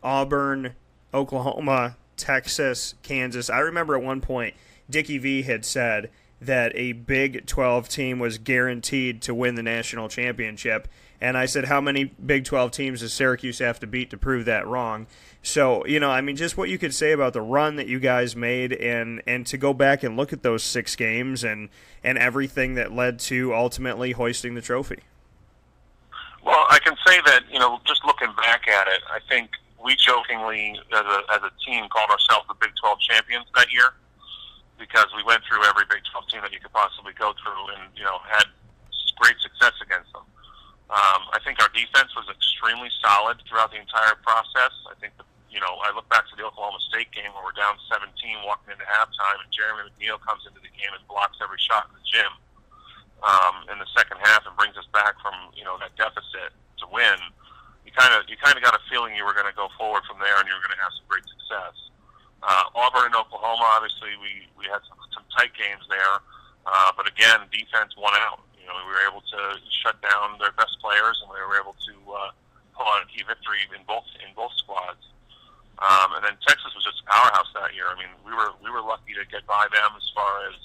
Auburn, Oklahoma, Texas, Kansas. I remember at one point Dickie V had said that a Big 12 team was guaranteed to win the national championship. And I said, how many Big 12 teams does Syracuse have to beat to prove that wrong? So, just what you could say about the run that you guys made and to go back and look at those 6 games and everything that led to ultimately hoisting the trophy. Well, I can say that, just looking back at it, I think we jokingly, as a team, called ourselves the Big 12 champions that year because we went through every Big 12 team that you could possibly go through and, had great success against them. I think our defense was extremely solid throughout the entire process. I think, I look back to the Oklahoma State game where we're down 17 walking into halftime, and Jeremy McNeil comes into the game and blocks every shot in the gym in the second half and brings us back from, that deficit to win. You kind of got a feeling you were going to go forward from there and you were going to have some great success. Auburn and Oklahoma, obviously, we had some tight games there, but again, defense won out. We were able to shut down their best players, and we were able to pull out a key victory in both squads. And then Texas was just a powerhouse that year. I mean, we were lucky to get by them as far as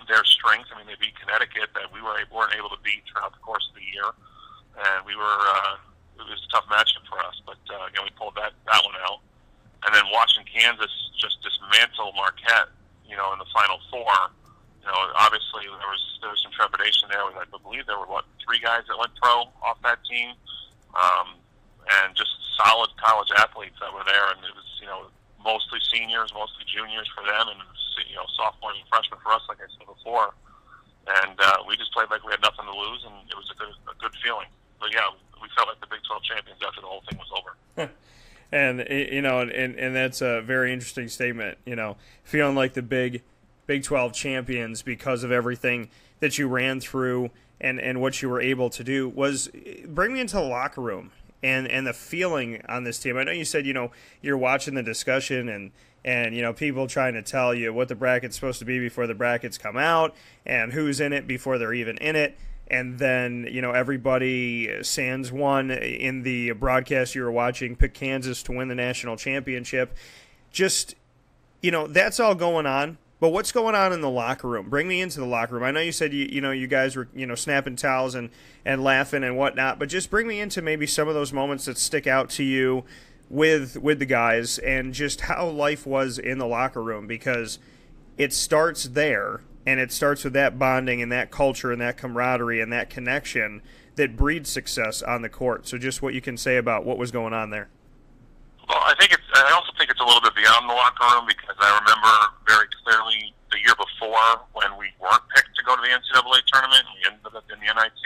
their strength. I mean, they beat Connecticut that we weren't able to beat throughout the course of the year, and it was a tough matchup for us. But again, we pulled that one out. And then watching Kansas just dismantle Marquette, in the Final Four. Obviously there was some trepidation there. I believe there were 3 guys that went pro off that team, and just solid college athletes that were there. And it was mostly seniors, mostly juniors for them, and sophomores and freshmen for us, like I said before. And we just played like we had nothing to lose, and it was a good feeling. But yeah, we felt like the Big 12 champions after the whole thing was over. And and that's a very interesting statement. Feeling like the Big 12 champions because of everything that you ran through and what you were able to do. Bring me into the locker room and the feeling on this team. I know you said, you're watching the discussion and people trying to tell you what the bracket's supposed to be before the brackets come out and who's in it before they're even in it. And then, everybody, sans one in the broadcast you were watching, picked Kansas to win the national championship. Just, that's all going on. But what's going on in the locker room? Bring me into the locker room. I know you said you guys were snapping towels and laughing and whatnot, but just bring me into maybe some of those moments that stick out to you with the guys and just how life was in the locker room, because it starts there And it starts with that bonding and that culture and that camaraderie and that connection that breeds success on the court. So just what you can say about what was going on there. Well, I also think it's a little bit beyond the locker room, because I remember very clearly the year before when we weren't picked to go to the NCAA tournament, and we ended up in the NIT,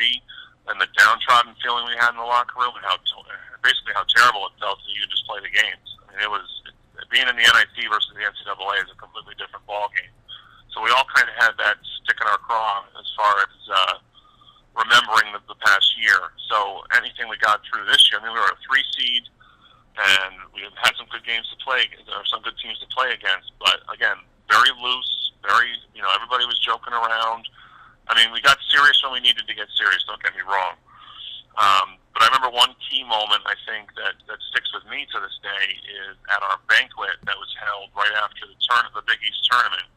and the downtrodden feeling we had in the locker room, and basically how terrible it felt that you just play the games. I mean, being in the NIT versus the NCAA is a completely different ball game. So we all kind of had that stick in our craw as far as remembering the past year. So anything we got through this year, I mean, we were a 3 seed, and we had some good games to play, or some good teams to play against. But again, very loose, everybody was joking around. I mean, we got serious when we needed to get serious. Don't get me wrong. But I remember one key moment, I think, that sticks with me to this day is at our banquet that was held right after the Big East tournament.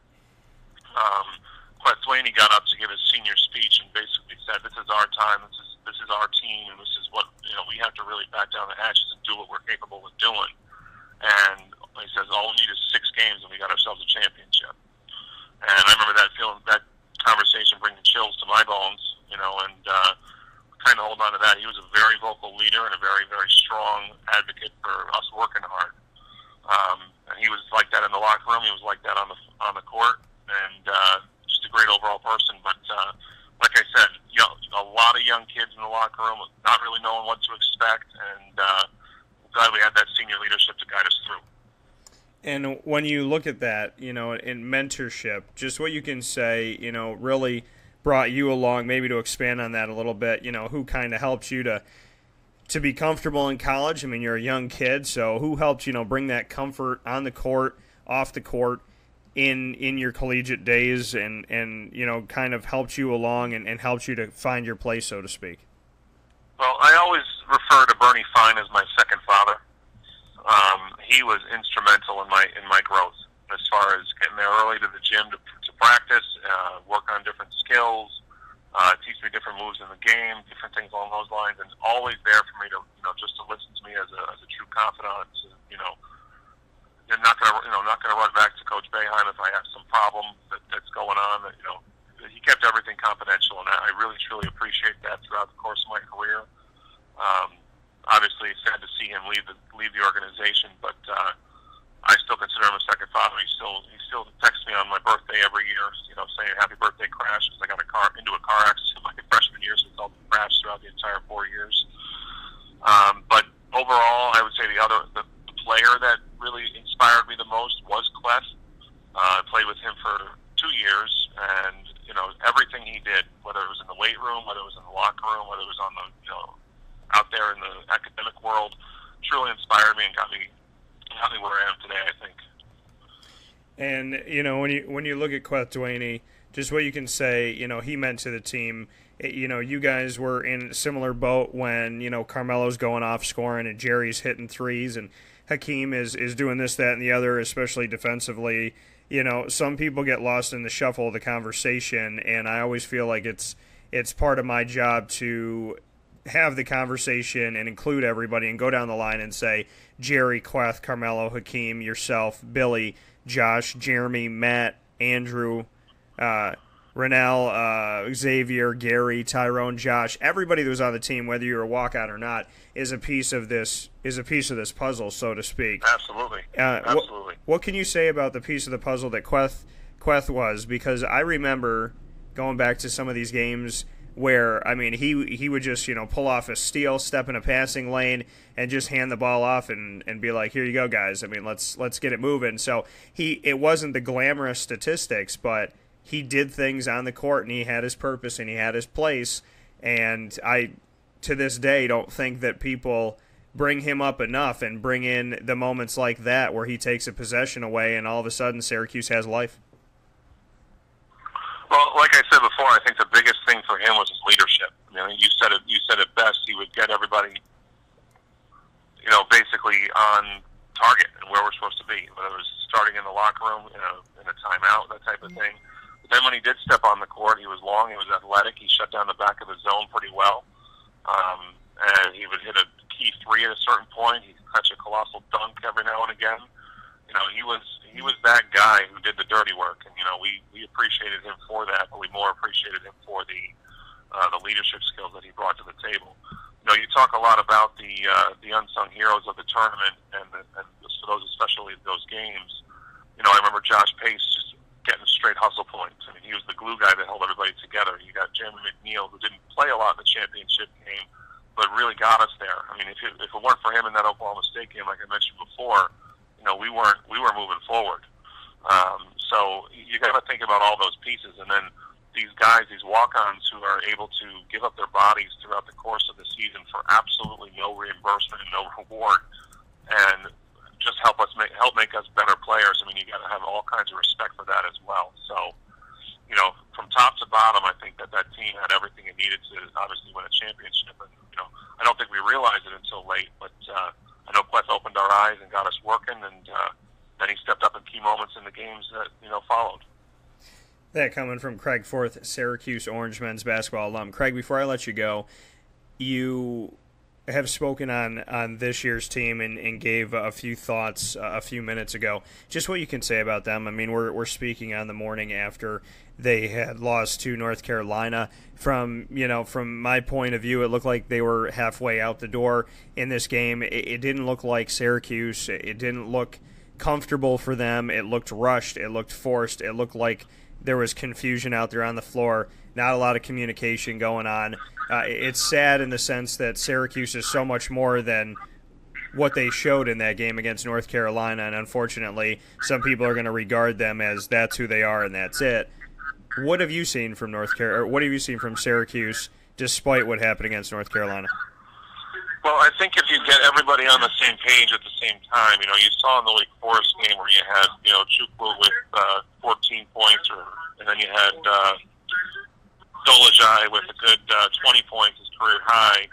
Queth got up to give his senior speech and basically said, "This is our time. This is our team, and this is what we have to really back down the hatches and do what we're capable of doing." And he says, "All we need is 6 games, and we got ourselves a championship." And I remember that conversation bringing chills to my bones, and kind of hold on to that. He was a very vocal leader and a very, very strong advocate for us working hard. And he was like that in the locker room. He was like that on the court, and just a great overall person. But like I said, a lot of young kids in the locker room, not really knowing what to expect, and glad we had that senior leadership to guide us through. And when you look at that, in mentorship, just what you can say, really brought you along, maybe to expand on that a little bit, who kind of helped you to be comfortable in college? I mean, you're a young kid, so who helped, bring that comfort on the court, off the court, in your collegiate days, and kind of helped you along and helped you to find your place, so to speak? Well, I always refer to Bernie Fine as my second father. He was instrumental in my growth, as far as getting there early to the gym to practice, work on different skills, teach me different moves in the game, different things along those lines, and always there for me to just to listen to me as a true confidant. And not gonna run back to Coach Boeheim if I have some problem that's going on. He kept everything confidential, and I really truly appreciate that throughout the course of my career. Obviously, it's sad to see him leave the organization, but I still consider him a second father. He still texts me on my birthday every year, saying "Happy birthday, Crash," because I got into a car accident my freshman year, so it's all Crash throughout the entire 4 years. But overall, I would say the player that really inspired me the most was Queth. I played with him for 2 years, and everything he did, whether it was in the weight room, whether it was in the locker room, whether it was on the out there in the academic world, truly inspired me and got me where I am today, I think. And when you look at Queth Duaney, just what you can say, he meant to the team. You guys were in a similar boat when Carmelo's going off scoring and Jerry's hitting threes and Hakeem is doing this, that, and the other, especially defensively. Some people get lost in the shuffle of the conversation, and I always feel like it's part of my job to have the conversation and include everybody and go down the line and say Jerry, Queth, Carmelo, Hakeem, yourself, Billy, Josh, Jeremy, Matt, Andrew, Rennell, Xavier, Gary, Tyrone, Josh, everybody that was on the team, whether you're a walkout or not, is a piece of this puzzle, so to speak. Absolutely. Absolutely. What can you say about the piece of the puzzle that Queth was? Because I remember going back to some of these games where, he would just, pull off a steal, step in a passing lane, and just hand the ball off and be like, "Here you go, guys. Let's get it moving." So it wasn't the glamorous statistics, but he did things on the court, and he had his purpose, and he had his place. And I, to this day, don't think that people bring him up enough and bring in the moments like that where he takes a possession away, and all of a sudden Syracuse has life. Well, like I said before, I think the biggest thing for him was his leadership. You said it best. He would get everybody, basically on target and where we're supposed to be, whether it was starting in the locker room, in a timeout, that type of thing. But then when he did step on the court, he was long, he was athletic, he shut down the back of the zone pretty well, and he would hit a key three at a certain point. He'd catch a colossal dunk every now and again. He he was that guy who did the dirty work, and we appreciated him for that, but we more appreciated him for the leadership skills that he brought to the table. You talk a lot about the unsung heroes of the tournament, and for those, especially those games. I remember Josh Pace just getting straight hustle points. I mean, he was the glue guy that held everybody together. You got Jeremy McNeil, who didn't play a lot in the championship game, but really got us there. I mean, if it weren't for him in that Oklahoma State game, like I mentioned before, we were moving forward. So you got to think about all those pieces, and then these guys, these walk-ons who are able to give up their bodies throughout the course of the season for absolutely no reimbursement and no reward, and just help make us better players. I mean, you got to have all kinds of respect for that as well. So, from top to bottom, I think that team had everything it needed to obviously win a championship. And I don't think we realized it until late, but I know Clef opened our eyes and got us working, and then he stepped up in key moments in the games that followed. That coming from Craig Forth, Syracuse Orange men's basketball alum. Craig, before I let you go, you have spoken on this year's team and gave a few thoughts a few minutes ago. Just what you can say about them. I mean, we're speaking on the morning after they had lost to North Carolina. From my point of view, it looked like they were halfway out the door in this game. It didn't look like Syracuse. It didn't look comfortable for them. It looked rushed. It looked forced. It looked like there was confusion out there on the floor. Not a lot of communication going on. It's sad in the sense that Syracuse is so much more than what they showed in that game against North Carolina, and unfortunately, some people are going to regard them as that's who they are and that's it. What have you seen from what have you seen from Syracuse, despite what happened against North Carolina? Well, I think if you get everybody on the same page at the same time, you saw in the Wake Forest game where you had, Chukwu with 14 points, and then you had Dolajai with a good 20 points, his career high.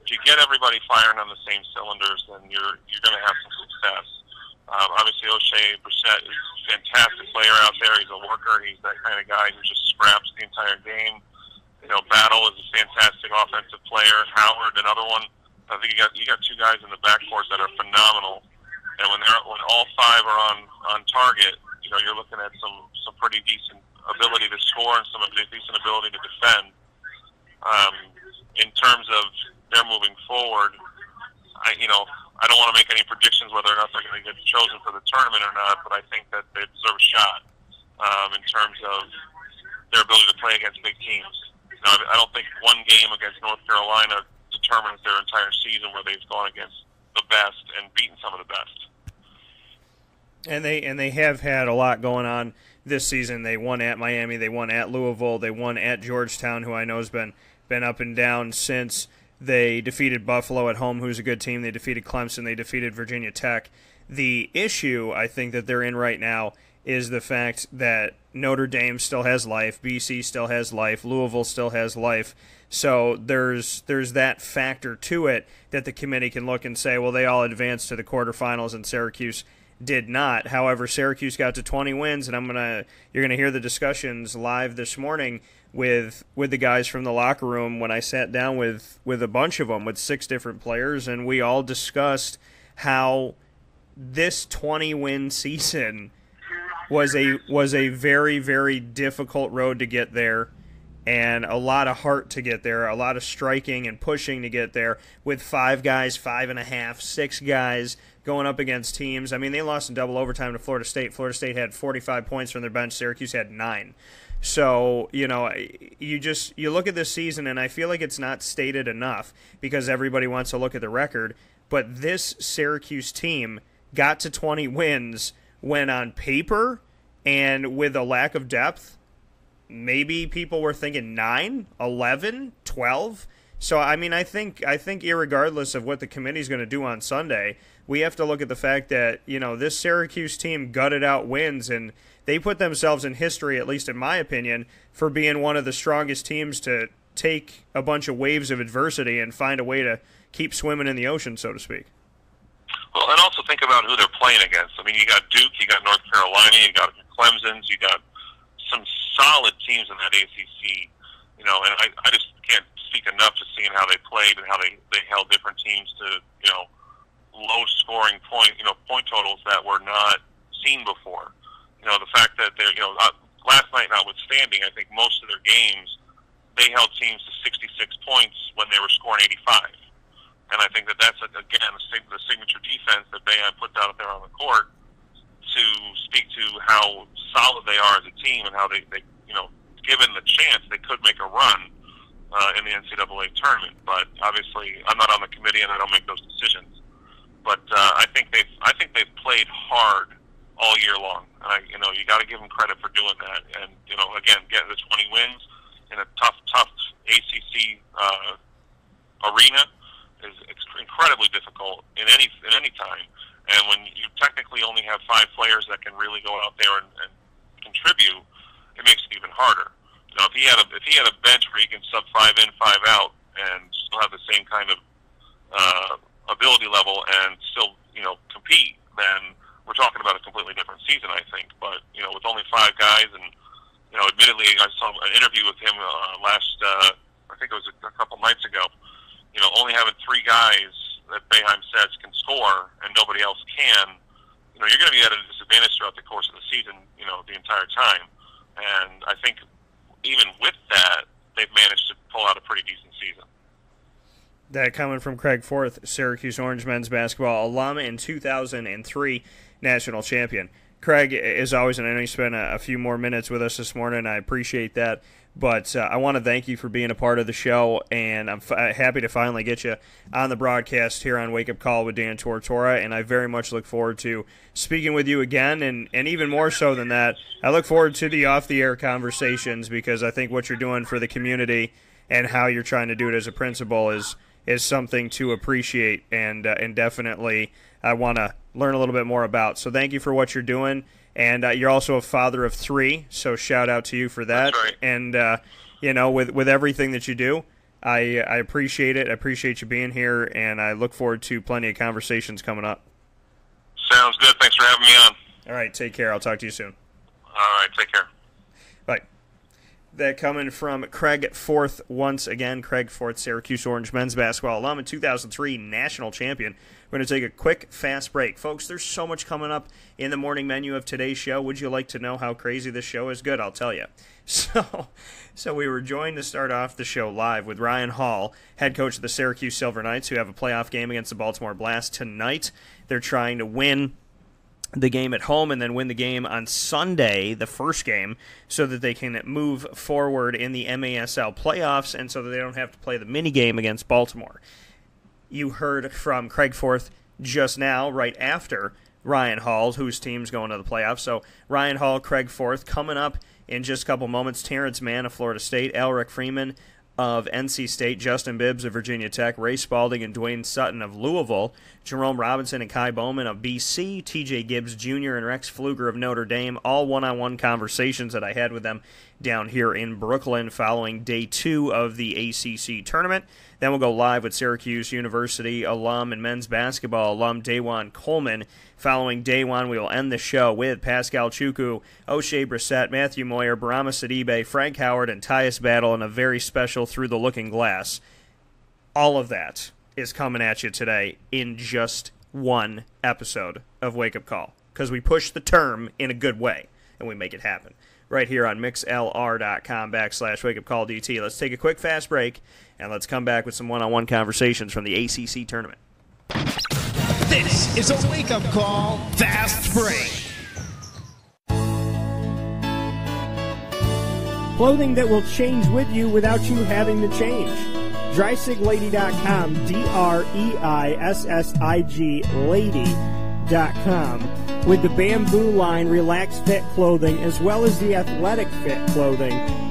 If you get everybody firing on the same cylinders, then you're going to have some success. Obviously, O'Shea Brissett is a fantastic player out there. He's a worker. He's that kind of guy who just scraps the entire game. Battle is a fantastic offensive player. Howard, another one. I think you got two guys in the backcourt that are phenomenal. And when all five are on target, you're looking at some pretty decent ability to score and some decent ability to defend. In terms of their moving forward, I don't want to make any predictions whether or not they're going to get chosen for the tournament or not, but I think that they deserve a shot in terms of their ability to play against big teams. I don't think one game against North Carolina determines their entire season where they've gone against the best and beaten some of the best. And they have had a lot going on this season. They won at Miami, they won at Louisville, they won at Georgetown, who I know has been up and down since they defeated Buffalo at home, who's a good team. They defeated Clemson, they defeated Virginia Tech. The issue I think that they're in right now is the fact that Notre Dame still has life, BC still has life, Louisville still has life. So there's that factor to it that the committee can look and say, well, they all advanced to the quarterfinals and Syracuse did not. However, Syracuse got to 20 wins, and you're gonna hear the discussions live this morning with the guys from the locker room when I sat down with a bunch of them, with 6 different players, and we all discussed how this 20-win season was a very, very difficult road to get there, and a lot of heart to get there, a lot of striking and pushing to get there, with 5 guys, 5.5, 6 guys going up against teams. I mean, they lost in double overtime to Florida State. Florida State had 45 points from their bench. Syracuse had 9. So, you look at this season, and I feel like it's not stated enough because everybody wants to look at the record, but this Syracuse team got to 20 wins when on paper and with a lack of depth, maybe people were thinking 9, 11, 12. So, I mean, I think irregardless of what the committee's going to do on Sunday, we have to look at the fact that, this Syracuse team gutted out wins, and they put themselves in history, at least in my opinion, for being one of the strongest teams to take a bunch of waves of adversity and find a way to keep swimming in the ocean, so to speak. Well, and also think about who they're playing against. I mean, you got Duke, you got North Carolina, you got Clemson, you got some solid teams in that ACC, and I just can't speak enough to seeing how they played and how they held different teams to, low-scoring point totals that were not seen before. You know, the fact that they're, last night notwithstanding, I think most of their games, they held teams to 66 points when they were scoring 85. And I think that that's, again, the signature defense that Bayheim put out there on the court to speak to how solid they are as a team and how they given the chance, they could make a run in the NCAA tournament. But obviously, I'm not on the committee and I don't make those decisions. But I think they've played hard all year long. And you got to give them credit for doing that. And again, getting the 20 wins in a tough ACC arena is incredibly difficult in any time. And when you technically only have 5 players that can really go out there and contribute, it makes it even harder. If he had a bench where he can sub 5 in, 5 out, and still have the same kind of ability level and still compete, then we're talking about a completely different season, I think. But with only 5 guys, and admittedly, I saw an interview with him I think it was a couple nights ago. Only having 3 guys that Bayheim says can score and nobody else can, you're going to be at a disadvantage throughout the course of the season, the entire time. And I think even with that, they've managed to pull out a pretty decent season. That coming from Craig Forth, Syracuse Orange men's basketball alum and 2003 national champion. Craig, as always, and I know you spent a few more minutes with us this morning, I appreciate that. But I want to thank you for being a part of the show, and I'm happy to finally get you on the broadcast here on Wake Up Call with Dan Tortora, and I very much look forward to speaking with you again, and even more so than that, I look forward to the off-the-air conversations, because I think what you're doing for the community and how you're trying to do it as a principal is something to appreciate, and definitely I want to learn a little bit more about. So thank you for what you're doing. And you're also a father of 3, so shout out to you for that. That's right. And, with everything that you do, I appreciate it. I appreciate you being here, and I look forward to plenty of conversations coming up. Sounds good. Thanks for having me on. All right, take care. I'll talk to you soon. All right, take care. Bye. That coming from Craig Forth once again. Craig Forth, Syracuse Orange men's basketball alum and 2003 national champion. We're going to take a quick, fast break. Folks, there's so much coming up in the morning menu of today's show. Would you like to know how crazy this show is? Good, I'll tell you. So we were joined to start off the show live with Ryan Hall, head coach of the Syracuse Silver Knights, who have a playoff game against the Baltimore Blast tonight. They're trying to win the game at home and then win the game on Sunday, the first game, so that they can move forward in the MASL playoffs and so that they don't have to play the mini game against Baltimore. You heard from Craig Forth just now, right after Ryan Hall, whose team's going to the playoffs. So Ryan Hall, Craig Forth, coming up in just a couple moments. Terance Mann of Florida State, Allerik Freeman of NC State, Justin Bibbs of Virginia Tech, Ray Spalding and Dwayne Sutton of Louisville, Jerome Robinson and Kai Bowman of BC, TJ Gibbs Jr. and Rex Pflueger of Notre Dame, all one-on-one conversations that I had with them down here in Brooklyn following day 2 of the ACC Tournament. Then we'll go live with Syracuse University alum and men's basketball alum DaJuan Coleman. Following day 1, we will end the show with Paschal Chukwu, O'Shea Brissett, Matthew Moyer, Barama Sidibe, Frank Howard, and Tyus Battle in a very special Through the Looking Glass. All of that is coming at you today in just one episode of Wake Up Call, because we push the term in a good way, and we make it happen. Right here on mixlr.com/wakeupcalldt. Let's take a quick, fast break, and let's come back with some one-on-one conversations from the ACC Tournament. This is a wake-up call fast break. Clothing that will change with you without you having to change. DreisigLady.com, DREISSIG Lady.com. With the Bamboo line Relax Fit clothing as well as the Athletic Fit clothing,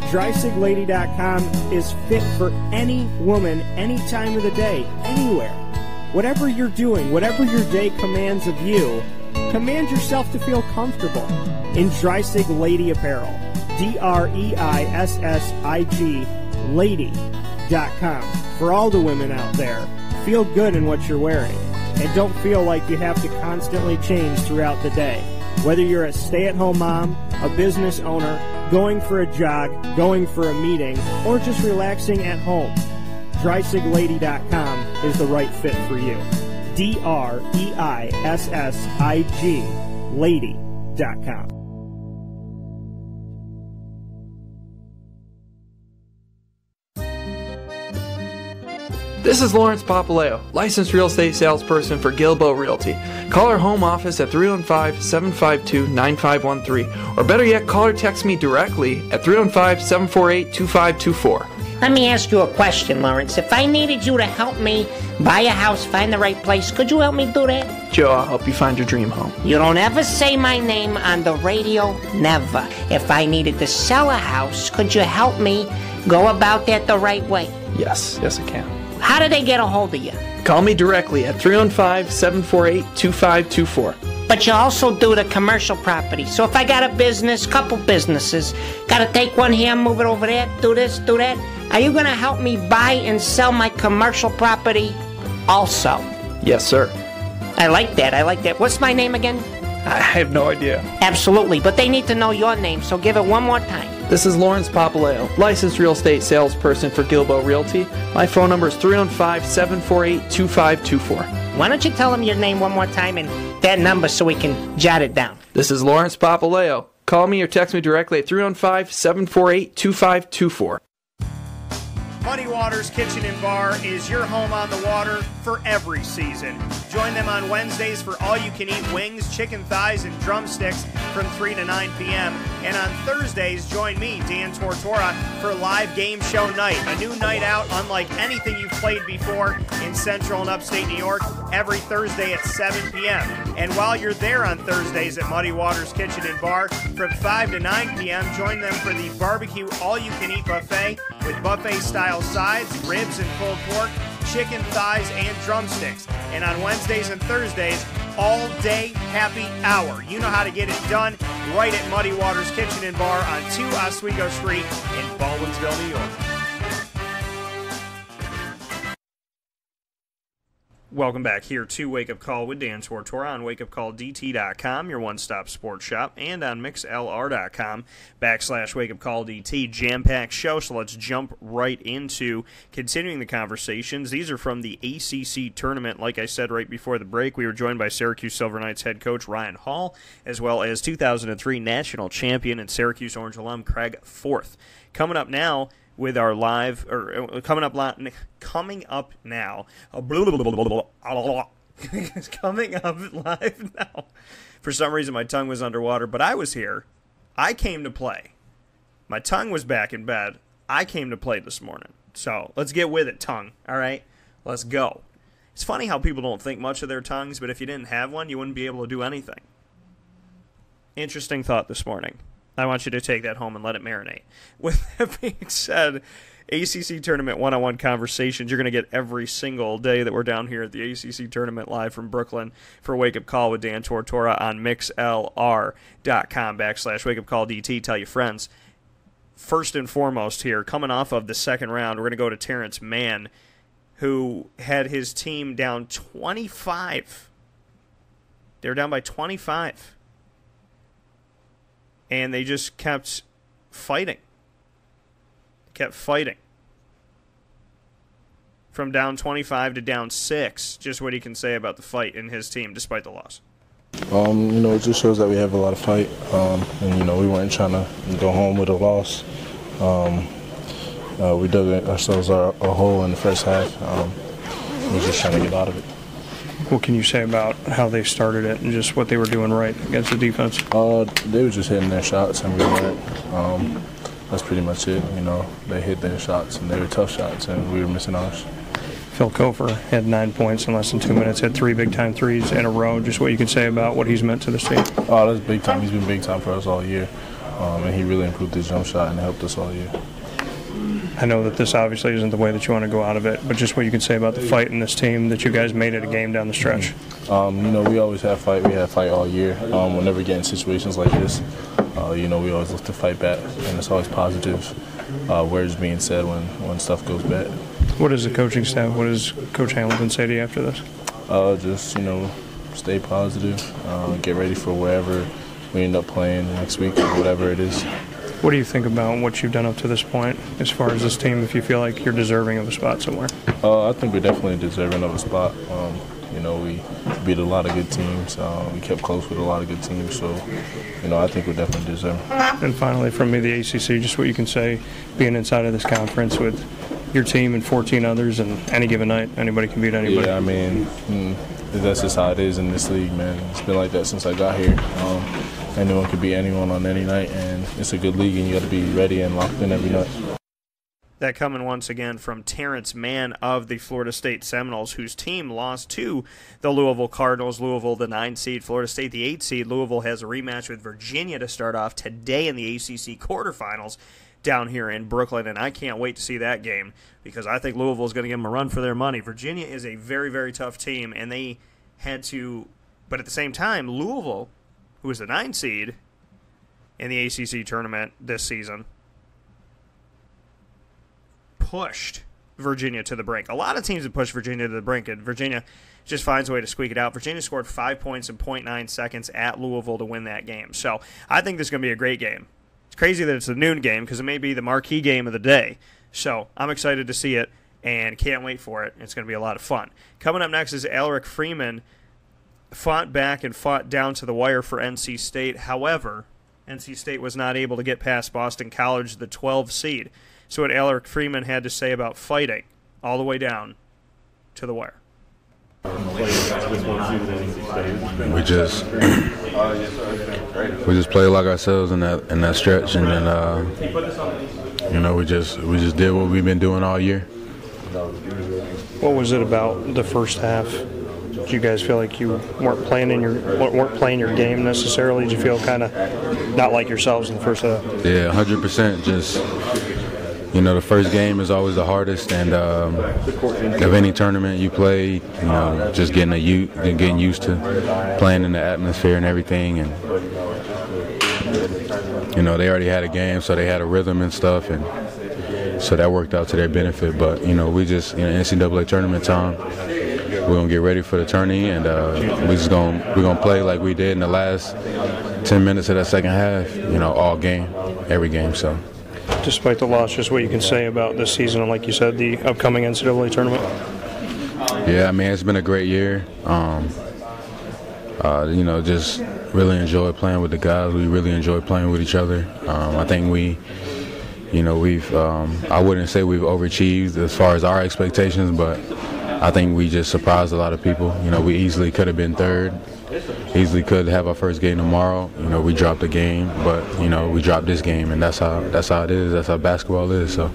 DreisigLady.com is fit for any woman, any time of the day, anywhere. Whatever you're doing, whatever your day commands of you, command yourself to feel comfortable in Dreisig Lady Apparel. DREISSIG Lady.com. For all the women out there, feel good in what you're wearing. And don't feel like you have to constantly change throughout the day. Whether you're a stay-at-home mom, a business owner, going for a jog, going for a meeting, or just relaxing at home, DreisigLady.com is the right fit for you. DREISSIG Lady.com. Syracusesoccer.com. This is Lawrence Papaleo, licensed real estate salesperson for Gilbo Realty. Call our home office at 315-752-9513, or better yet, call or text me directly at 315-748-2524. Let me ask you a question, Lawrence. If I needed you to help me buy a house, find the right place, could you help me do that? Joe, I'll help you find your dream home. You don't ever say my name on the radio, never. If I needed to sell a house, could you help me go about that the right way? Yes, I can. How do they get a hold of you? Call me directly at 315-748-2524. But you also do the commercial property. So if I got a business, couple businesses, got to take one here, move it over there, do this, do that, are you going to help me buy and sell my commercial property also? Yes, sir. I like that. What's my name again? I have no idea. Absolutely, but they need to know your name, so give it one more time. This is Lawrence Papaleo, licensed real estate salesperson for Gilbo Realty. My phone number is 315-748-2524. Why don't you tell them your name one more time and that number so we can jot it down? This is Lawrence Papaleo. Call me or text me directly at 315-748-2524. Muddy Waters Kitchen and Bar is your home on the water for every season. Join them on Wednesdays for all-you-can-eat wings, chicken thighs, and drumsticks from 3 to 9 p.m. And on Thursdays, join me, Dan Tortora, for live game show night, a new night out unlike anything you've played before in Central and Upstate New York, every Thursday at 7 p.m. And while you're there on Thursdays at Muddy Waters Kitchen and Bar, from 5 to 9 p.m., join them for the barbecue all-you-can-eat buffet with buffet-style sides, ribs and pulled pork, chicken thighs, and drumsticks. And on Wednesdays and Thursdays, all-day happy hour. You know how to get it done right at Muddy Waters Kitchen and Bar on 2 Oswego Street in Baldwinsville, New York. Welcome back here to Wake Up Call with Dan Tortora on wakeupcalldt.com, your one-stop sports shop, and on mixlr.com/wakeupcalldt. Jam-packed show, so let's jump right into continuing the conversations. These are from the ACC Tournament. Like I said right before the break, we were joined by Syracuse Silver Knights head coach Ryan Hall, as well as 2003 national champion and Syracuse Orange alum Craig Forth. Coming up now with our live, coming up now, coming up live now. For some reason, my tongue was underwater, but I was here. I came to play. My tongue was back in bed. I came to play this morning. So let's get with it, tongue. All right, let's go. It's funny how people don't think much of their tongues, but if you didn't have one, you wouldn't be able to do anything. Interesting thought this morning. I want you to take that home and let it marinate. With that being said, ACC Tournament one-on-one conversations you're going to get every single day that we're down here at the ACC Tournament live from Brooklyn for Wake Up Call with Dan Tortora on mixlr.com/wakeupcalldt. Tell your friends. First and foremost here, coming off of the second round, we're going to go to Terance Mann, who had his team down 25. They were down by 25. And they just kept fighting. From down 25 to down 6. Just what he can say about the fight in his team, despite the loss. It just shows that we have a lot of fight. We weren't trying to go home with a loss. We dug ourselves a hole in the first half. We were just trying to get out of it. What can you say about how they started it and just what they were doing right against the defense? They were just hitting their shots and we weren't. That's pretty much it. They hit their shots and they were tough shots and we were missing ours. Phil Kofer had 9 points in less than 2 minutes, had 3 big-time threes in a row. Just what you can say about what he's meant to this team. Oh, that's big time. He's been big time for us all year. And he really improved his jump shot and helped us all year. I know that this obviously isn't the way that you want to go out of it, but just what you can say about the fight in this team, that you guys made it a game down the stretch. We always have fight. We have fight all year. Whenever we get in situations like this, we always look to fight back, and it's always positive words being said when stuff goes bad. What is the coaching staff? What does Coach Hamilton say to you after this? Stay positive, get ready for wherever we end up playing next week, whatever it is. What do you think about what you've done up to this point as far as this team, if you feel like you're deserving of a spot somewhere? I think we're definitely deserving of a spot. You know, we beat a lot of good teams. We kept close with a lot of good teams. So, you know, I think we're definitely deserving. And finally, from me, the ACC, just what you can say, being inside of this conference with your team and 14 others, and any given night, anybody can beat anybody. Yeah, I mean, that's just how it is in this league, man. It's been like that since I got here. Anyone can beat anyone on any night, and it's a good league, and you got to be ready and locked in every night. That coming once again from Terance Mann of the Florida State Seminoles, whose team lost to the Louisville Cardinals. Louisville, the 9 seed, Florida State, the 8 seed. Louisville has a rematch with Virginia to start off today in the ACC quarterfinals down here in Brooklyn, and I can't wait to see that game because I think Louisville is going to give them a run for their money. Virginia is a very, very tough team, and they had to, but at the same time, Louisville, who is the 9 seed in the ACC tournament this season, pushed Virginia to the brink. A lot of teams have pushed Virginia to the brink, and Virginia just finds a way to squeak it out. Virginia scored 5 points in 0.9 seconds at Louisville to win that game. So I think this is going to be a great game. It's crazy that it's a noon game because it may be the marquee game of the day. So I'm excited to see it and can't wait for it. It's going to be a lot of fun. Coming up next is Allerik Freeman. Fought back and fought down to the wire for NC State. However, NC State was not able to get past Boston College, the 12 seed. So what Allerik Freeman had to say about fighting all the way down to the wire. We just played like ourselves in that stretch, and then you know, we just did what we've been doing all year. What was it about the first half? Did you guys feel like you weren't playing your game necessarily? Did you feel kind of not like yourselves in the first half? Yeah, 100%. Just, you know, the first game is always the hardest, and of any tournament you play, you know, just getting used to playing in the atmosphere and everything, and you know, they already had a game, so they had a rhythm and stuff, and so that worked out to their benefit. But you know, we just, you know, NCAA tournament time, we're gonna get ready for the tourney, and we're gonna play like we did in the last 10 minutes of that second half. You know, all game, every game. So. Despite the loss, just what you can say about this season and, like you said, the upcoming NCAA tournament? Yeah, I mean, it's been a great year. You know, just really enjoy playing with the guys. We really enjoy playing with each other. I think we've I wouldn't say we've overachieved as far as our expectations, but I think we just surprised a lot of people. You know, we easily could have been third. Easily could have our first game tomorrow. You know, we dropped a game, but you know, we dropped this game, and that's how it is. That's how basketball is. So.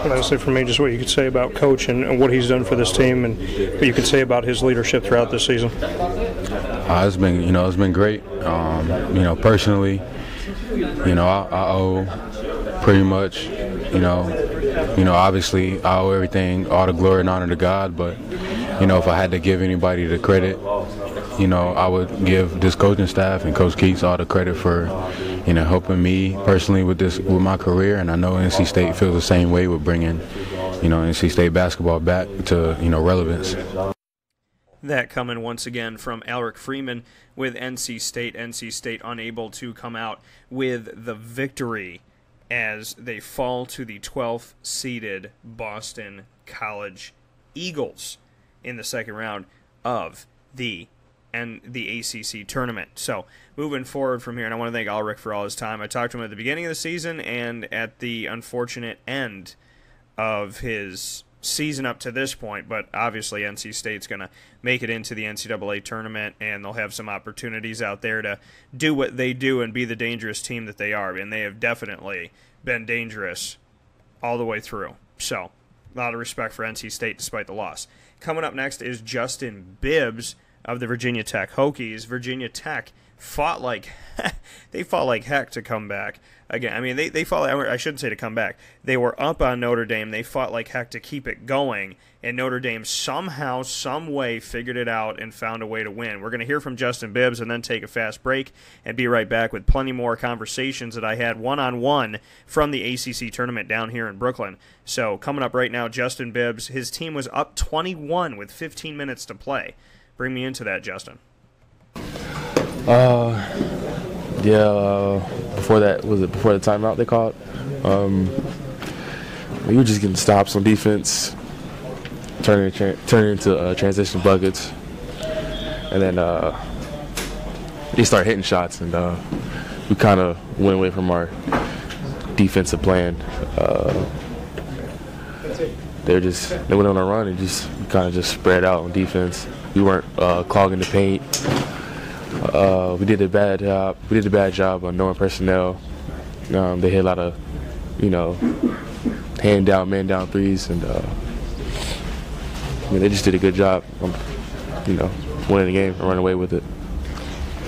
Lastly, for me, just what you could say about Coach and what he's done for this team, and what you could say about his leadership throughout this season. It's been great. You know, personally, you know, I owe pretty much, you know, obviously I owe everything, all the glory and honor to God. But you know, if I had to give anybody the credit, you know, I would give this coaching staff and Coach Keats all the credit for, you know, helping me personally with my career. And I know NC State feels the same way with bringing, you know, NC State basketball back to, you know, relevance. That coming once again from Allerik Freeman with NC State. NC State unable to come out with the victory as they fall to the 12th seeded Boston College Eagles in the second round of the ACC tournament. So moving forward from here, and I want to thank Allerik for all his time. I talked to him at the beginning of the season and at the unfortunate end of his season up to this point, but obviously NC State's going to make it into the NCAA tournament, and they'll have some opportunities out there to do what they do and be the dangerous team that they are, and they have definitely been dangerous all the way through. So a lot of respect for NC State despite the loss. Coming up next is Justin Bibbs of the Virginia Tech Hokies. Virginia Tech fought like heck to come back. Again, I mean, they fought, I shouldn't say to come back. They were up on Notre Dame. They fought like heck to keep it going, and Notre Dame somehow, some way figured it out and found a way to win. We're going to hear from Justin Bibbs and then take a fast break and be right back with plenty more conversations that I had one-on-one from the ACC tournament down here in Brooklyn. So coming up right now, Justin Bibbs. His team was up 21 with 15 minutes to play. Bring me into that, Justin. Before the timeout they called? We were just getting stops on defense. turn it into transition buckets, and then they start hitting shots, and we kind of went away from our defensive plan. They went on a run and we kind of just spread out on defense. We weren't clogging the paint. We did a bad job on knowing personnel. They hit a lot of, hand down, man down threes, and they just did a good job, winning the game and running away with it.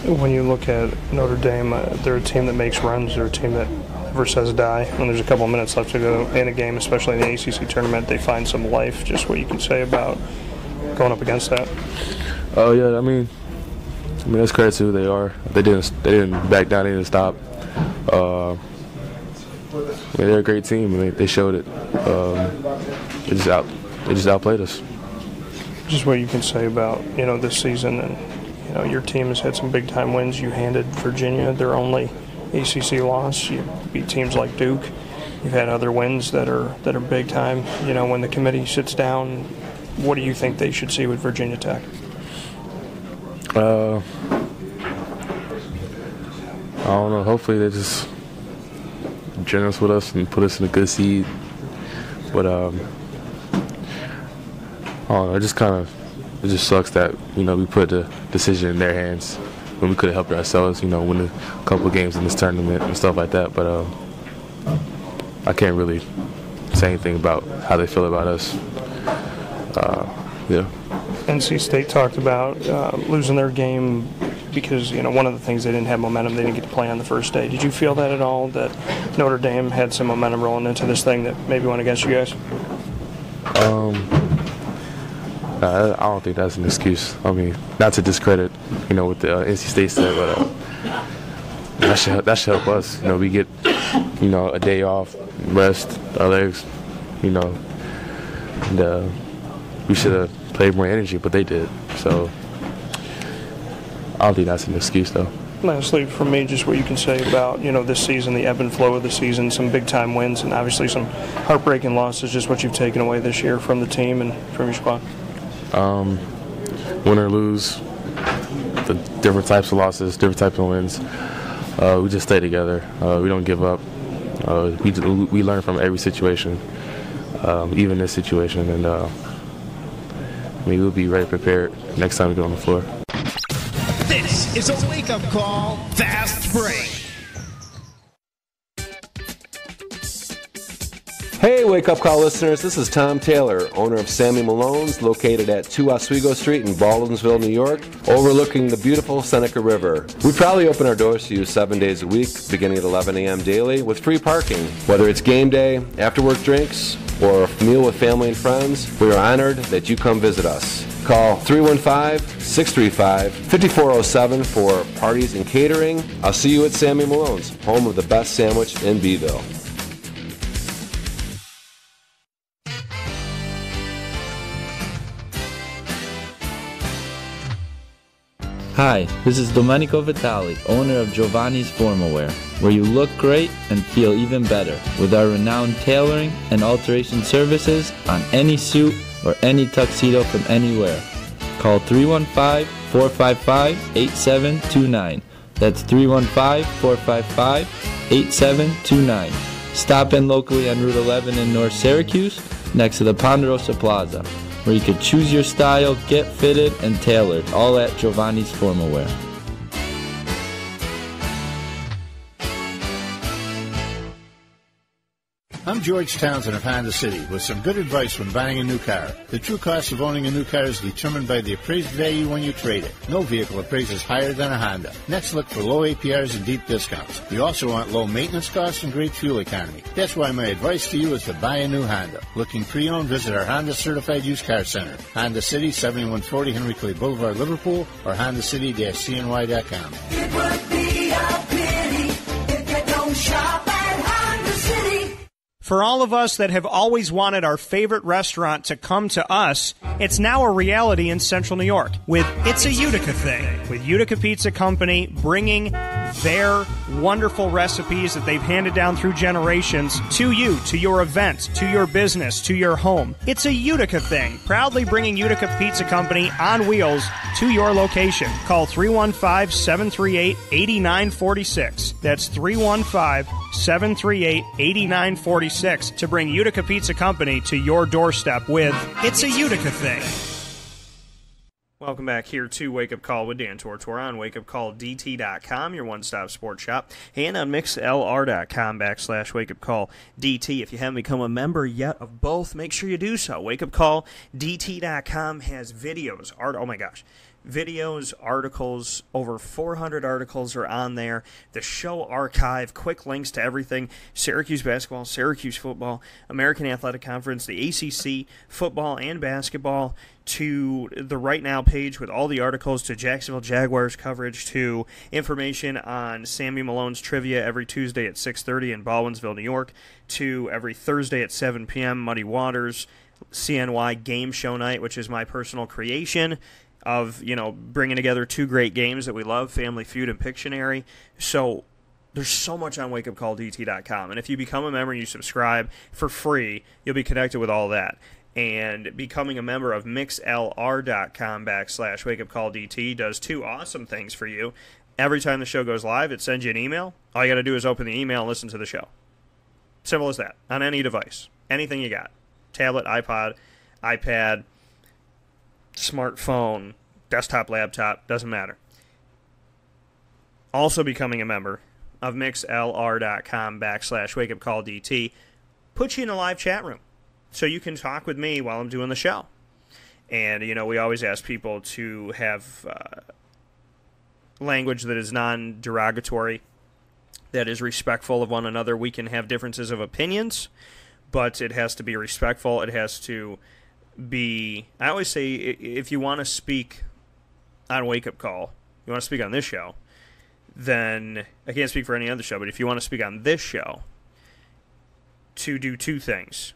When you look at Notre Dame, they're a team that makes runs. They're a team that never says die. When there's a couple of minutes left to go in a game, especially in the ACC Tournament, they find some life. Just what you can say about going up against that. Oh yeah, I mean that's credit to who they are. They didn't back down. They didn't stop. They're a great team. They showed it. They just outplayed us. Just what you can say about this season, and your team has had some big time wins. You handed Virginia their only ACC loss. You beat teams like Duke. You've had other wins that are big time. When the committee sits down, what do you think they should see with Virginia Tech? I don't know. Hopefully they just generous with us and put us in a good seed. But I don't know. It just sucks that we put the decision in their hands when we could have helped ourselves. Win a couple of games in this tournament and stuff like that. But I can't really say anything about how they feel about us. Yeah. NC State talked about losing their game because, one of the things, they didn't have momentum. They didn't get to play on the first day. Did you feel that at all, that Notre Dame had some momentum rolling into this thing that maybe went against you guys? I don't think that's an excuse. I mean, not to discredit, what the NC State said, but that should help us. We get, a day off, rest our legs, and we should have played more energy, but they did. So I don't think that's an excuse, though. Lastly, from me, just what you can say about, this season, the ebb and flow of the season, some big-time wins, and obviously some heartbreaking losses, just what you've taken away this year from the team and from your squad. Win or lose, the different types of losses, different types of wins. We just stay together. We don't give up. We learn from every situation, even this situation, and we'll be ready prepared next time we get on the floor. This is a wake-up call, fast break. Hey, Wake Up Call listeners, this is Tom Taylor, owner of Sammy Malone's, located at 2 Oswego Street in Baldwinsville, New York, overlooking the beautiful Seneca River. We proudly open our doors to you 7 days a week, beginning at 11 a.m. daily, with free parking. Whether it's game day, after-work drinks, or a meal with family and friends, we are honored that you come visit us. Call 315-635-5407 for parties and catering. I'll see you at Sammy Malone's, home of the best sandwich in Beeville. Hi, this is Domenico Vitali, owner of Giovanni's Formal Wear, where you look great and feel even better with our renowned tailoring and alteration services on any suit or any tuxedo from anywhere. Call 315-455-8729. That's 315-455-8729. Stop in locally on Route 11 in North Syracuse, next to the Ponderosa Plaza, where you can choose your style, get fitted, and tailored, all at Giovanni's Formal Wear. I'm George Townsend of Honda City with some good advice when buying a new car. The true cost of owning a new car is determined by the appraised value when you trade it. No vehicle appraises higher than a Honda. Next, look for low APRs and deep discounts. You also want low maintenance costs and great fuel economy. That's why my advice to you is to buy a new Honda. Looking pre-owned, visit our Honda Certified Used Car Center. Honda City, 7140 Henry Clay Boulevard, Liverpool, or HondaCity-CNY.com. It would be a pity if you don't shop at Honda City. For all of us that have always wanted our favorite restaurant to come to us, it's now a reality in Central New York with It's a Utica Thing, with Utica Pizza Company bringing their wonderful recipes that they've handed down through generations to you, to your event, to your business, to your home. It's a Utica thing, proudly bringing Utica Pizza Company on wheels to your location. Call 315-738-8946. That's 315-738-8946 to bring Utica Pizza Company to your doorstep with It's a Utica thing. Welcome back here to Wake Up Call with Dan Tortora on wakeupcalldt.com, your one-stop sports shop, and on mixlr.com/wakeupcalldt. If you haven't become a member yet of both, make sure you do so. Wakeupcalldt.com has videos, videos, articles, over 400 articles are on there. The show archive, quick links to everything, Syracuse basketball, Syracuse football, American Athletic Conference, the ACC, football and basketball, to the Right Now page with all the articles, to Jacksonville Jaguars coverage, to information on Sammy Malone's trivia every Tuesday at 6:30 in Baldwinsville, New York, to every Thursday at 7 p.m. Muddy Waters, CNY Game Show Night, which is my personal creation of, bringing together two great games that we love, Family Feud and Pictionary. So there's so much on wakeupcalldt.com. And if you become a member and you subscribe for free, you'll be connected with all that. And becoming a member of mixlr.com/wakeupcalldt does two awesome things for you. Every time the show goes live, it sends you an email. All you got to do is open the email and listen to the show. Simple as that. On any device. Anything you got. Tablet, iPod, iPad, smartphone, desktop, laptop, doesn't matter. Also becoming a member of mixlr.com/wakeupcalldt puts you in a live chat room so you can talk with me while I'm doing the show. And, we always ask people to have language that is non-derogatory, that is respectful of one another. We can have differences of opinions, but it has to be respectful. It has to be, I always say, if you want to speak on Wake Up Call, you want to speak on this show, then, I can't speak for any other show, but if you want to speak on this show, to do two things: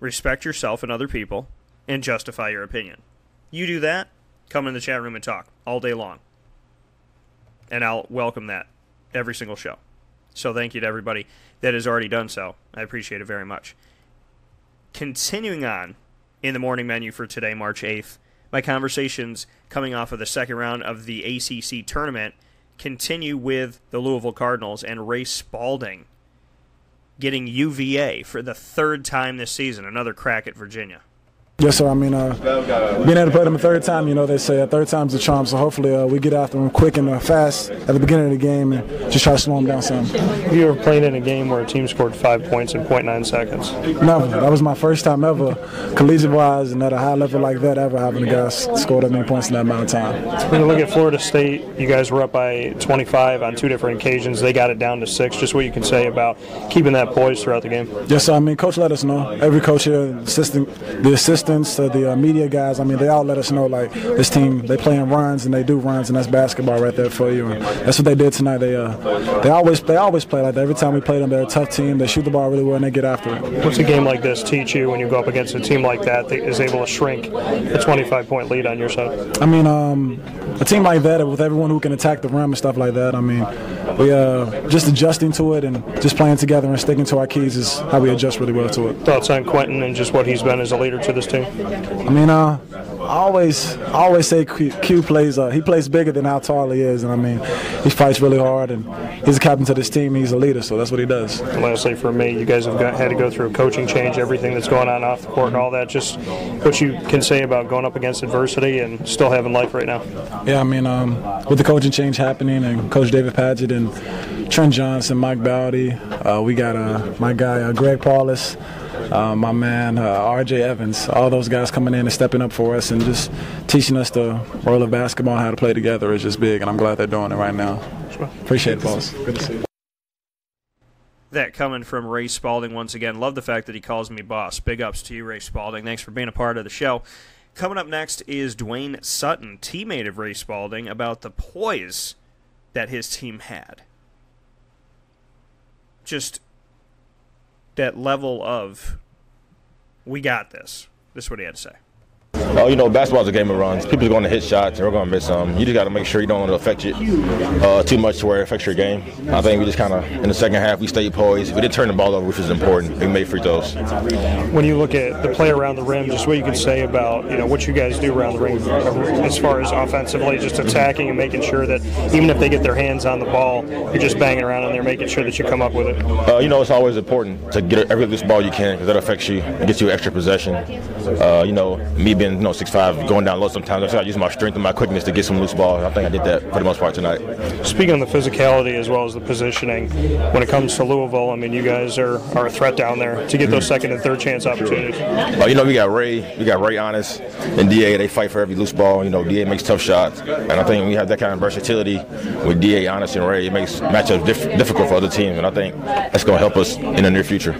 respect yourself and other people, and justify your opinion. You do that, come in the chat room and talk all day long. And I'll welcome that every single show. So thank you to everybody that has already done so. I appreciate it very much. Continuing on in the morning menu for today, March 8th, my conversations coming off of the second round of the ACC Tournament continue with the Louisville Cardinals and Ray Spalding getting UVA for the third time this season, another crack at Virginia. Yes, sir. Being able to play them a third time, they say a third time's the charm. So hopefully we get after them quick and fast at the beginning of the game and just try to slow them down some. Have you ever played in a game where a team scored 5 points in 0.9 seconds? Never. That was my first time ever, collegiate-wise, and at a high level like that, ever having a guy score that many points in that amount of time. When you look at Florida State, you guys were up by 25 on two different occasions. They got it down to 6. Just what you can say about keeping that poise throughout the game. Yes, sir. Coach let us know. Every coach here, the assistants, the media guys, they all let us know, like, this team, they play in runs, and they do runs, and that's basketball right there for you. And that's what they did tonight. They always play like that. Every time we play them, they're a tough team. They shoot the ball really well, and they get after it. What's a game like this teach you when you go up against a team like that is able to shrink a 25-point lead on your side? A team like that, with everyone who can attack the rim and stuff like that, we just adjusting to it and just playing together and sticking to our keys is how we adjust really well to it. Thoughts on Quentin and just what he's been as a leader to this team? I always say Q plays. He plays bigger than how tall he is, and he fights really hard, and he's a captain to this team. He's a leader, so that's what he does. And lastly, for me, you guys have had to go through a coaching change, everything that's going on off the court and all that. Just what you can say about going up against adversity and still having life right now. Yeah, with the coaching change happening and Coach David Padgett and Trent Johnson, Mike Bowdy, we got my guy Greg Paulus. My man, R.J. Evans, all those guys coming in and stepping up for us and just teaching us the world of basketball and how to play together is just big, and I'm glad they're doing it right now. Appreciate it, boss. Good to see you. That coming from Ray Spalding once again. Love the fact that he calls me boss. Big ups to you, Ray Spalding. Thanks for being a part of the show. Coming up next is Dwayne Sutton, teammate of Ray Spalding, about the poise that his team had. Just that level of, we got this. This is what he had to say. You know, basketball's a game of runs. People are going to hit shots, and we're going to miss some. You just got to make sure you don't want to affect it too much to where it affects your game. I think we just kind of, in the second half, we stayed poised. We didn't turn the ball over, which is important. We made free throws. When you look at the play around the rim, just what you can say about, you know, what you guys do around the ring as far as offensively, just attacking and making sure that even if they get their hands on the ball, you're just banging around in there, making sure that you come up with it. You know, it's always important to get every loose ball you can because that affects you and gets you extra possession. You know, me being 6'5", going down low sometimes, I feel like using my strength and my quickness to get some loose balls. I think I did that for the most part tonight. Speaking of the physicality as well as the positioning, when it comes to Louisville, I mean, you guys are a threat down there to get those second and third chance opportunities. You know, we got Ray Honest and DA. They fight for every loose ball. You know, DA makes tough shots, and I think we have that kind of versatility with DA, Honest, and Ray. It makes matchups difficult for other teams, and I think that's going to help us in the near future.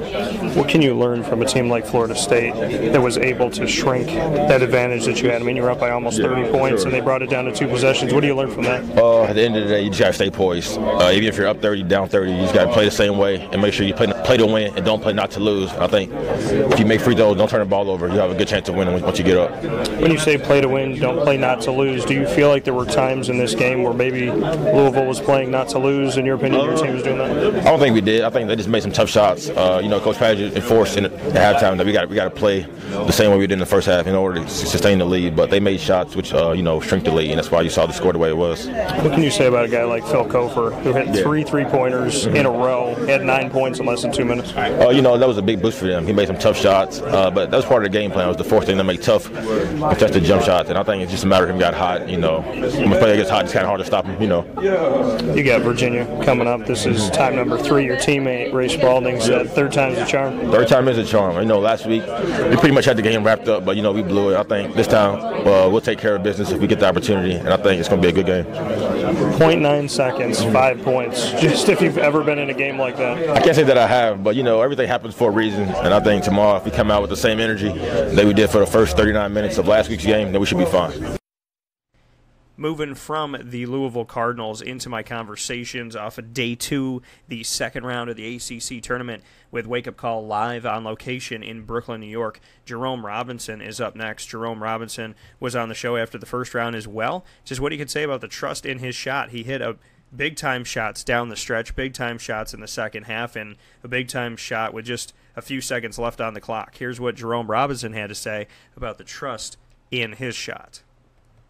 What can you learn from a team like Florida State that was able to shrink that advantage that you had? I mean, you were up by almost 30 points, and they brought it down to 2 possessions. What do you learn from that? At the end of the day, you just got to stay poised. Even if you're up 30, down 30, you just got to play the same way and make sure you play to win and don't play not to lose. I think if you make free throws, don't turn the ball over, you have a good chance of winning once you get up. When you say play to win, don't play not to lose, do you feel like there were times in this game where maybe Louisville was playing not to lose? In your opinion, your team was doing that? I don't think we did. I think they just made some tough shots. You know, Coach Paschal enforced at halftime that we got to play the same way we did in the first half in order to sustain the lead. But they made shots which shrink the lead, and that's why you saw the score the way it was. What can you say about a guy like Phil Kofer, who hit 3 3-pointers in a row, had 9 points in less than 2 minutes? You know, that was a big boost for them. He made some tough shots, but that was part of the game plan. It was to force them to make tough, contested jump shots, and I think it's just a matter of him got hot. You know, when a player gets hot, it's kind of hard to stop him. You know. You got Virginia coming up. This is time number 3. Your teammate Ray Spalding said third time's a charm. Third time is a charm. You know, last week we pretty much had the game wrapped up, but you know we blew it. I think this time we'll take care of business if we get the opportunity, and I think it's going to be a good game. 0.9 seconds, 5 points. Just if you've ever been in a game like that. I can't say that I have, but you know everything happens for a reason, and I think tomorrow if we come out with the same energy that we did for the first 39 minutes of last week's game, then we should be fine. Moving from the Louisville Cardinals into my conversations off of day 2, the second round of the ACC Tournament with Wake Up Call live on location in Brooklyn, New York. Jerome Robinson is up next. Jerome Robinson was on the show after the first round as well. Just what he could say about the trust in his shot. He hit a big-time shots down the stretch, big-time shots in the second half, and a big-time shot with just a few seconds left on the clock. Here's what Jerome Robinson had to say about the trust in his shot.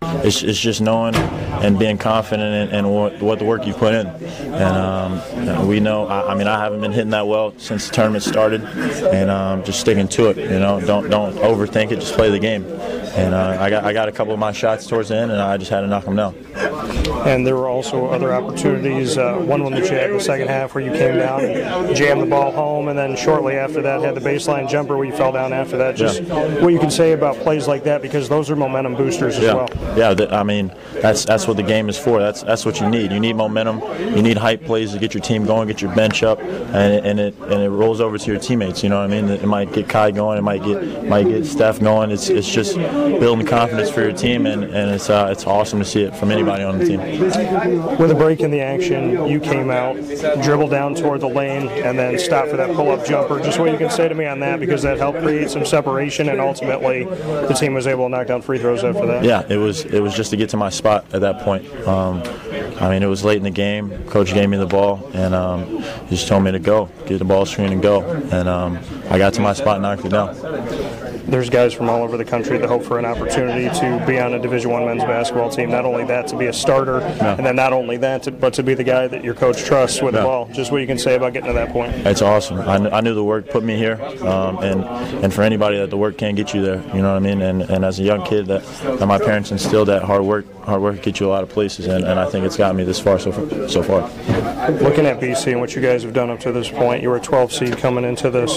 It's just knowing and being confident in what the work you put in. And we know, I mean, I haven't been hitting that well since the tournament started, and just sticking to it. You know, don't overthink it, just play the game. And I got a couple of my shots towards the end, and I just had to knock them down. And there were also other opportunities. One that you had in the second half where you came down and jammed the ball home, and then shortly after that had the baseline jumper where you fell down after that. Just what you can say about plays like that, because those are momentum boosters as well. Yeah, I mean, that's what the game is for. That's what you need. You need momentum. You need hype plays to get your team going, get your bench up, and it rolls over to your teammates. You know what I mean? It might get Kai going. It might get Steph going. It's just building confidence for your team, and it's awesome to see it from anybody on the team. With a break in the action, you came out, dribbled down toward the lane, and then stopped for that pull-up jumper. Just what you can say to me on that, because that helped create some separation, and ultimately the team was able to knock down free throws after that. Yeah, it was just to get to my spot at that point. I mean, it was late in the game. Coach gave me the ball, and he just told me to go, get the ball screen and go. And I got to my spot and knocked it down. There's guys from all over the country that hope for an opportunity to be on a Division I men's basketball team. Not only that, to be a starter, and then not only that, but to be the guy that your coach trusts with the ball. Just what you can say about getting to that point. It's awesome. I knew the work put me here, and for anybody that the work can't get you there, you know what I mean? And as a young kid, that my parents instilled that hard work gets you a lot of places, and I think it's gotten me this far so far. Looking at BC and what you guys have done up to this point, you were a 12 seed coming into this.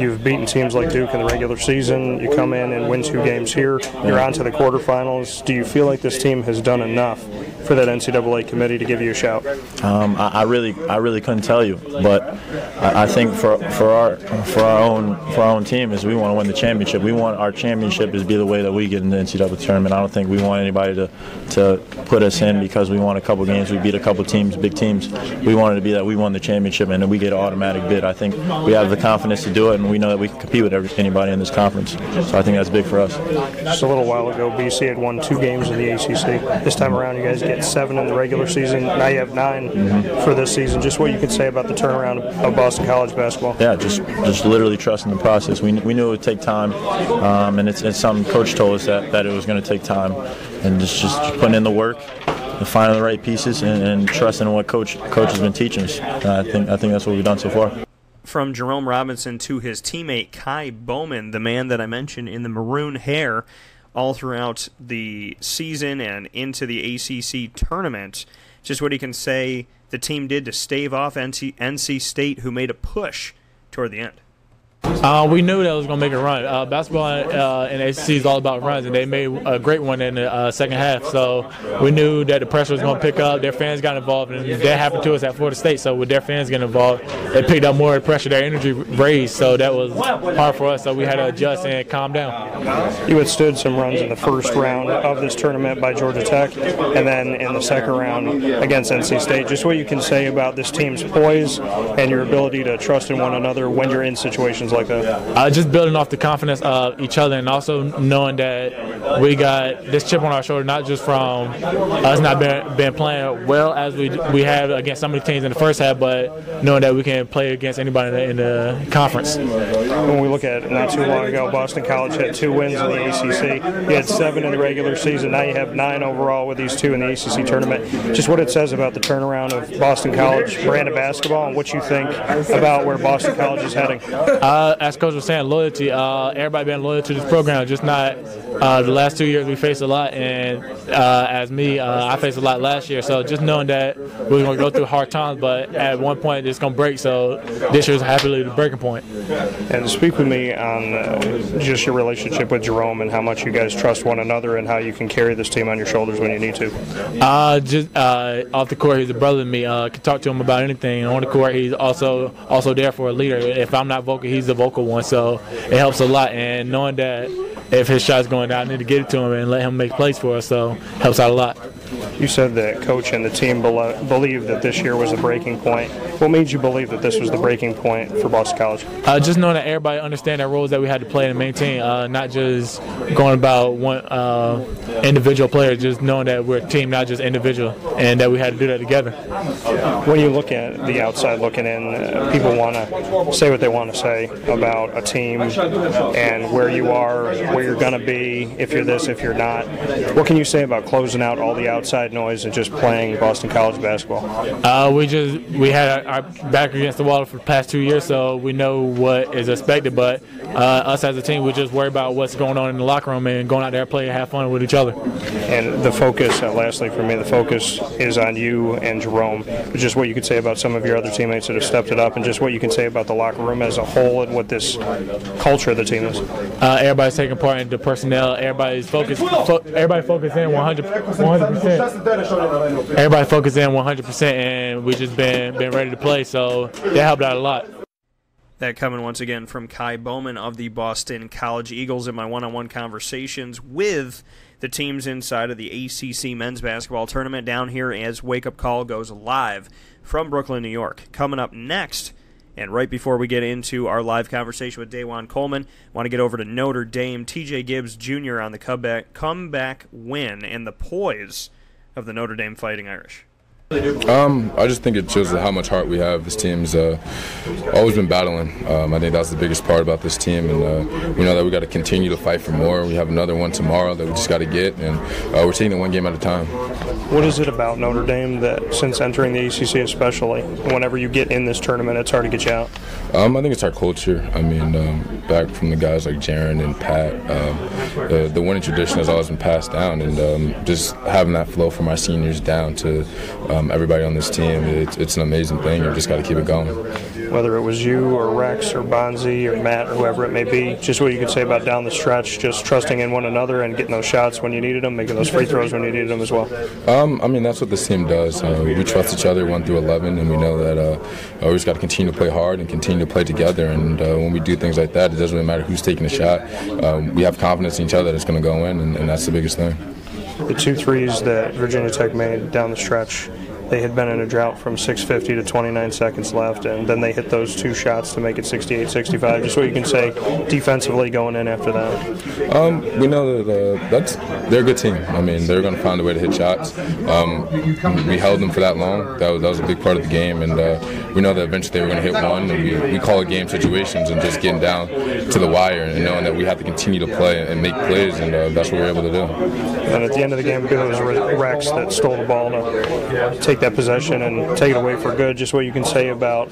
You've beaten teams like Duke in the regular season. You come in and win 2 games here. You're on to the quarterfinals. Do you feel like this team has done enough for that NCAA committee to give you a shout? I really couldn't tell you, but I think for our own team is we want to win the championship. We want our championship to be the way that we get in the NCAA tournament. I don't think we want anybody to to put us in because we won a couple games, we beat a couple teams, big teams. We wanted to be that we won the championship and then we get an automatic bid. I think we have the confidence to do it, and we know that we can compete with anybody in this conference. So I think that's big for us. Just a little while ago, BC had won 2 games in the ACC. This time around, you guys get 7 in the regular season. Now you have 9 for this season. Just what you could say about the turnaround of Boston College basketball. Yeah, just literally trusting the process. We knew it would take time, and it's something Coach told us that it was going to take time, and just putting in the work and finding the right pieces and trusting in what Coach has been teaching us. I think that's what we've done so far. From Jerome Robinson to his teammate Kai Bowman, the man that I mentioned in the maroon hair all throughout the season and into the ACC tournament, just what he can say the team did to stave off NC State, who made a push toward the end. We knew that was going to make a run. Basketball in ACC is all about runs, and they made a great one in the second half. So we knew that the pressure was going to pick up. Their fans got involved, and that happened to us at Florida State. So with their fans getting involved, they picked up more of the pressure. Their energy raised, so that was hard for us. So we had to adjust and calm down. You withstood some runs in the first round of this tournament by Georgia Tech, and then in the second round against NC State. Just what you can say about this team's poise and your ability to trust in one another when you're in situations like that? Just building off the confidence of each other, and also knowing that we got this chip on our shoulder, not just from us not been playing well as we have against some of the teams in the first half, but knowing that we can play against anybody in the conference. When we look at not too long ago, Boston College had 2 wins in the ACC. You had 7 in the regular season. Now you have 9 overall with these 2 in the ACC tournament. Just what it says about the turnaround of Boston College brand of basketball, and what you think about where Boston College is heading. As Coach was saying, loyalty. Everybody been loyal to this program. Just not the last 2 years we faced a lot, and as me, I faced a lot last year. So just knowing that we're going to go through hard times, but at one point it's going to break. So this year's happily the breaking point. And speak with me on just your relationship with Jerome and how much you guys trust one another and how you can carry this team on your shoulders when you need to. Just off the court, he's a brother to me. Can talk to him about anything. On the court, he's also there for a leader. If I'm not vocal, he's the vocal one. So it helps a lot. And knowing that if his shot's going down, I need to get it to him and let him make plays for us. So helps out a lot. You said that Coach and the team believed that this year was the breaking point. What made you believe that this was the breaking point for Boston College? Just knowing that everybody understand our roles that we had to play and maintain, not just going about one individual player, just knowing that we're a team, not just individual, and that we had to do that together. When you look at the outside looking in, people want to say what they want to say about a team and where you are, where you're going to be, if you're this, if you're not. What can you say about closing out all the outside noise and just playing Boston College basketball? We had our back against the wall for the past 2 years, so we know what is expected, but us as a team, we just worry about what's going on in the locker room and going out there and play and have fun with each other. And the focus, lastly for me, the focus is on you and Jerome. Just what you could say about some of your other teammates that have stepped it up, and just what you can say about the locker room as a whole and what this culture of the team is. Everybody's taking part in the personnel. Everybody's focused. Everybody focused in 100%. Everybody focused in 100%, and we just been ready to play. So that helped out a lot. That coming once again from Kai Bowman of the Boston College Eagles in my one-on-one conversations with the teams inside of the ACC men's basketball tournament down here as Wake Up Call goes live from Brooklyn, New York. Coming up next, and right before we get into our live conversation with DaJuan Coleman, I want to get over to Notre Dame. TJ Gibbs Jr. on the comeback win and the poise of the Notre Dame Fighting Irish. I just think it shows how much heart we have. This team's always been battling. I think that's the biggest part about this team, and we know that we got to continue to fight for more. We have another one tomorrow that we just got to get, and we're taking it one game at a time. What is it about Notre Dame that, since entering the ACC especially, whenever you get in this tournament, it's hard to get you out? I think it's our culture. I mean, back from the guys like Jerome and Pat, the winning tradition has always been passed down, and just having that flow from our seniors down to everybody on this team, it's an amazing thing. You just got to keep it going. Whether it was you or Rex or Bonzi or Matt or whoever it may be, just what you could say about down the stretch, just trusting in one another and getting those shots when you needed them, making those free throws when you needed them as well. I mean, that's what this team does. We trust each other 1 through 11, and we know that we just got to continue to play hard and continue to play together. And when we do things like that, it doesn't really matter who's taking a shot. We have confidence in each other that it's going to go in, and that's the biggest thing. the 2 threes that Virginia Tech made down the stretch, they had been in a drought from 6:50 to 29 seconds left, and then they hit those 2 shots to make it 68-65. Just what you can say defensively going in after that. We know that they're a good team. I mean, they're going to find a way to hit shots. We held them for that long. That was a big part of the game, and we know that eventually they were going to hit one. And we call it game situations and just getting down to the wire and knowing that we have to continue to play and make plays, and that's what we were able to do. And at the end of the game, it was Rex that stole the ball to take that possession and take it away for good. Just what you can say about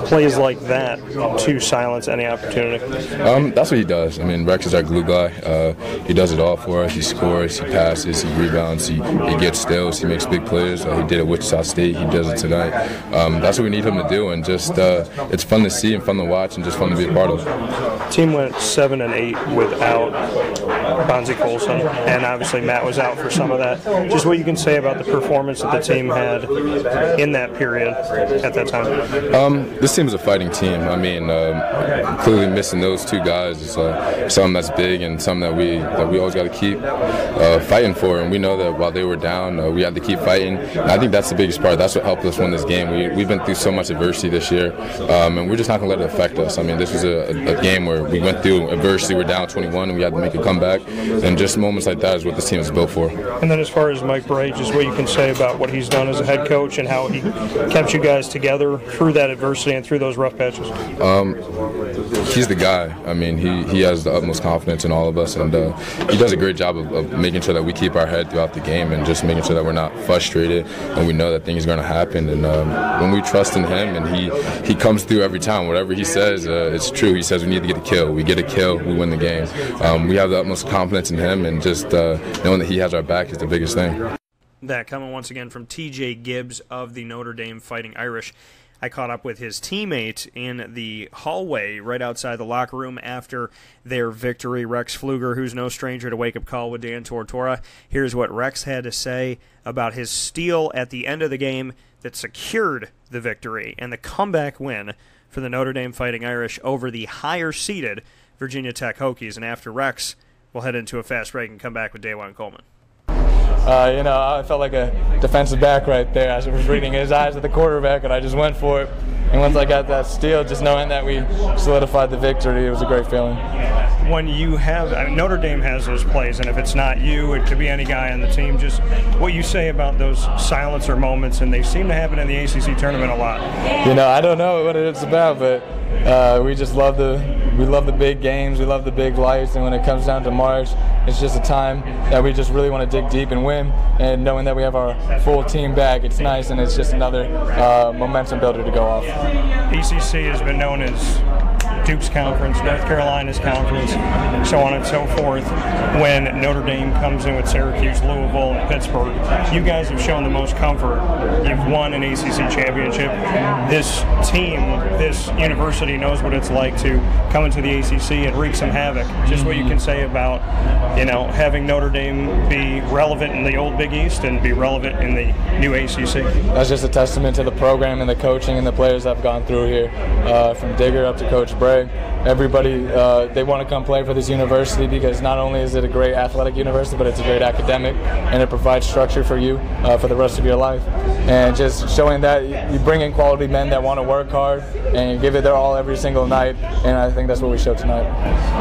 plays like that to silence any opportunity. That's what he does. I mean, Rex is our glue guy. He does it all for us. He scores, he passes, he rebounds, he gets steals, he makes big plays. He did it at Wichita State. He does it tonight. That's what we need him to do, and just it's fun to see and fun to watch and just fun to be a part of. The team went 7-8 without Bonzie Colson, and obviously Matt was out for some of that. Just what you can say about the performance that the team had in that period at that time. This team is a fighting team. I mean, clearly missing those 2 guys is something that's big and something that we always got to keep fighting for. And we know that while they were down, we had to keep fighting. And I think that's the biggest part. That's what helped us win this game. We've been through so much adversity this year, and we're just not going to let it affect us. I mean, this was a game where we went through adversity. We're down 21, and we had to make a comeback. And just moments like that is what this team is built for. And then as far as Mike Bray, just what you can say about what he's done as a head coach and how he kept you guys together through that adversity and through those rough patches. He's the guy. I mean, he has the utmost confidence in all of us, and he does a great job of making sure that we keep our head throughout the game and just making sure that we're not frustrated and we know that things are going to happen. And when we trust in him, and he comes through every time. Whatever he says, it's true. He says we need to get a kill. We get a kill, we win the game. We have the utmost confidence in him, and just knowing that he has our back is the biggest thing. That coming once again from TJ Gibbs of the Notre Dame Fighting Irish. I caught up with his teammate in the hallway right outside the locker room after their victory, Rex Pflueger, who's no stranger to Wake Up Call with Dan Tortora. Here's what Rex had to say about his steal at the end of the game that secured the victory and the comeback win for the Notre Dame Fighting Irish over the higher-seeded Virginia Tech Hokies. And after Rex, we'll head into a fast break and come back with DaJuan Coleman. I felt like a defensive back right there. I was reading his eyes at the quarterback, and I just went for it. And once I got that steal, just knowing that we solidified the victory, it was a great feeling. When you have, Notre Dame has those plays, and if it's not you, it could be any guy on the team. Just what you say about those silencer moments, and they seem to happen in the ACC tournament a lot. I don't know what it's about, but we just love the big games, we love the big lights, and when it comes down to March, it's just a time that we just really want to dig deep and win, and knowing that we have our full team back, it's nice, and it's just another momentum builder to go off. ACC has been known as Duke's conference, North Carolina's conference, so on and so forth. When Notre Dame comes in with Syracuse, Louisville, and Pittsburgh, you guys have shown the most comfort. You've won an ACC championship. This team, this university knows what it's like to come into the ACC and wreak some havoc. Just what you can say about, having Notre Dame be relevant in the old Big East and be relevant in the new ACC. That's just a testament to the program and the coaching and the players that have gone through here, from Digger up to Coach Bray. Everybody, they want to come play for this university because not only is it a great athletic university, but it's a great academic, and it provides structure for you for the rest of your life. And just showing that you bring in quality men that want to work hard and give it their all every single night, and I think that's what we showed tonight.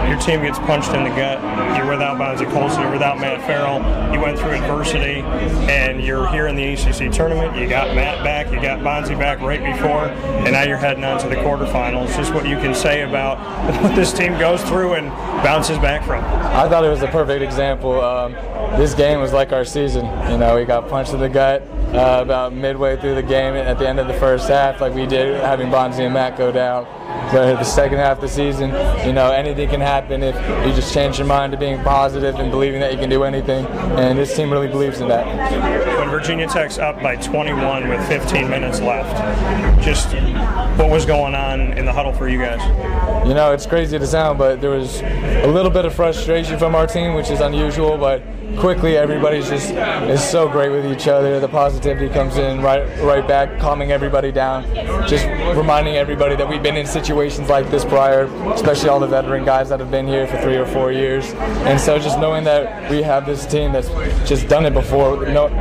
Your team gets punched in the gut. You're without Bonzie Colson, you're without Matt Farrell. You went through adversity, and you're here in the ACC tournament. You got Matt back, you got Bonzie back right before, and now you're heading on to the quarterfinals. Just what you can say about what this team goes through and bounces back from. I thought it was a perfect example. This game was like our season. We got punched in the gut about midway through the game at the end of the first half, like we did having Bonzie and Matt go down. But the second half of the season, anything can happen if you just change your mind to being positive and believing that you can do anything. And this team really believes in that. When Virginia Tech's up by 21 with 15 minutes left, just what was going on in the huddle for you guys? It's crazy to sound, but there was a little bit of frustration from our team, which is unusual, but quickly everybody's just is so great with each other. The positivity comes in right back, calming everybody down, just reminding everybody that we've been in situations like this prior, especially all the veteran guys that have been here for 3 or 4 years. And so just knowing that we have this team that's just done it before,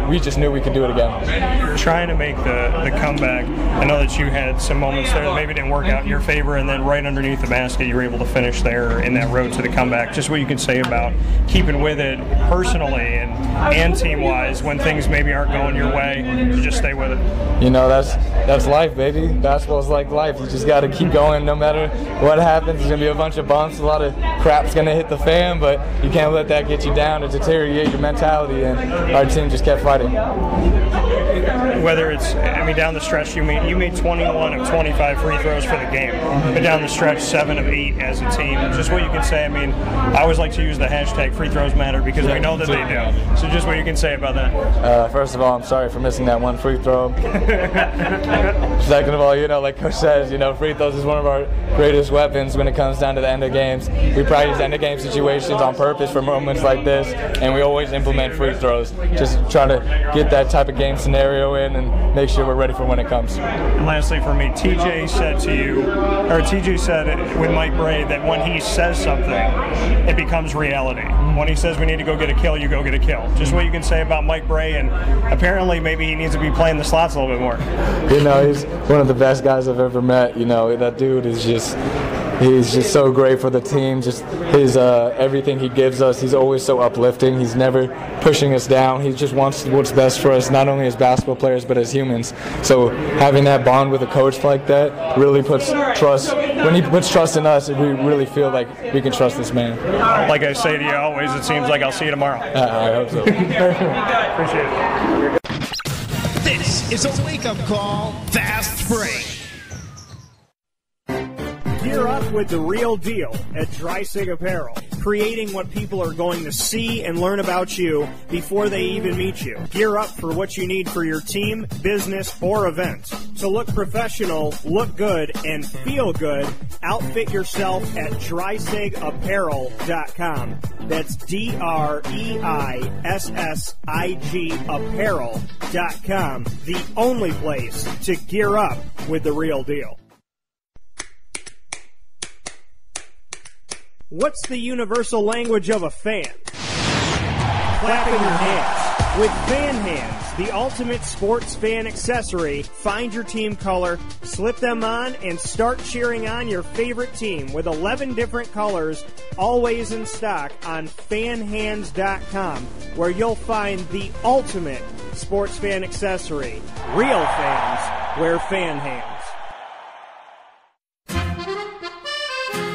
we just knew we could do it again. Trying to make the comeback. I know that you had some moments there that maybe didn't work out in your favor, and then right underneath the basket you were able to finish there in that road to the comeback. Just what you can say about keeping with it personally and team-wise when things maybe aren't going your way, to just stay with it. You know, that's life, baby. Basketball's like life. You just got to keep going no matter what happens. There's going to be a bunch of bumps, a lot of crap's going to hit the fan, but you can't let that get you down or deteriorate your mentality, and our team just kept fighting. Whether it's, down the stretch you made 21 of 25 free throws for the game, but down the stretch 7 of 8 as a team. Just what you can say. I always like to use the hashtag free throws matter because we know that they do. So just what you can say about that. First of all, I'm sorry for missing that one free throw. Second of all, like Coach says, free throws is one of our greatest weapons when it comes down to the end of games. We practice end of game situations on purpose for moments like this, and we always implement free throws. Just trying to get that type of game scenario in and make sure we're ready for when it comes. And lastly for me, TJ said with Mike Bray that when he says something, it becomes reality. When he says we need to go get a kill, you go get a kill. Just what you can say about Mike Bray, and apparently maybe he needs to be playing the slots a little bit more. He's one of the best guys I've ever met. That dude is he's just so great for the team. Just his everything he gives us, he's always so uplifting. He's never pushing us down. He just wants what's best for us, not only as basketball players but as humans. So having that bond with a coach like that really puts trust. When he puts trust in us, we really feel like we can trust this man. Like I say to you always, it seems like I'll see you tomorrow. I hope so. Appreciate it. This is a wake-up call, Fast Break. Gear up with the real deal at Dreisig Apparel, creating what people are going to see and learn about you before they even meet you. Gear up for what you need for your team, business, or event. To look professional, look good, and feel good, outfit yourself at DreisigApparel.com. That's DREISSIG Apparel.com. The only place to gear up with the real deal. What's the universal language of a fan? Clapping your hands. With Fan Hands, the ultimate sports fan accessory, find your team color, slip them on, and start cheering on your favorite team with 11 different colors, always in stock on fanhands.com, where you'll find the ultimate sports fan accessory. Real fans wear Fan Hands.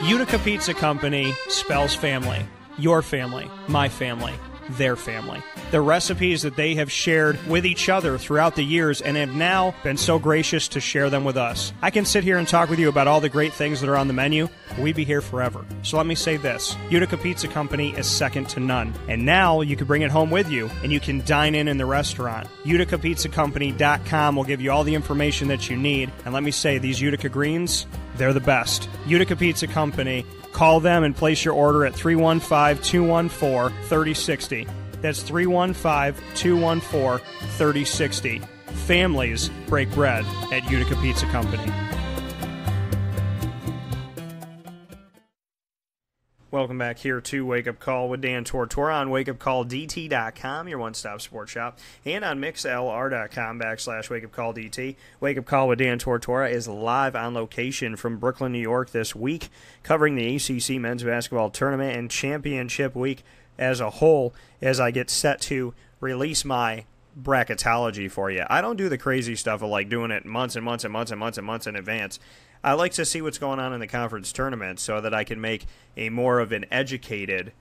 Utica Pizza Company spells family. Your family, my family, their family. The recipes that they have shared with each other throughout the years and have now been so gracious to share them with us. I can sit here and talk with you about all the great things that are on the menu, but we'd be here forever. So let me say this. Utica Pizza Company is second to none. And now you can bring it home with you and you can dine in the restaurant. UticaPizzaCompany.com will give you all the information that you need. And let me say, these Utica greens, they're the best. Utica Pizza Company. Call them and place your order at 315-214-3060. That's 315-214-3060. Families break bread at Utica Pizza Company. Welcome back here to Wake Up Call with Dan Tortora on wakeupcalldt.com, your one-stop sports shop, and on mixlr.com/wakeupcalldt. Wake Up Call with Dan Tortora is live on location from Brooklyn, New York this week, covering the ACC Men's Basketball Tournament and Championship Week as a whole, as I get set to release my bracketology for you. I don't do the crazy stuff of like doing it months and months and months and months and months in advance. I like to see what's going on in the conference tournament so that I can make a more of an educated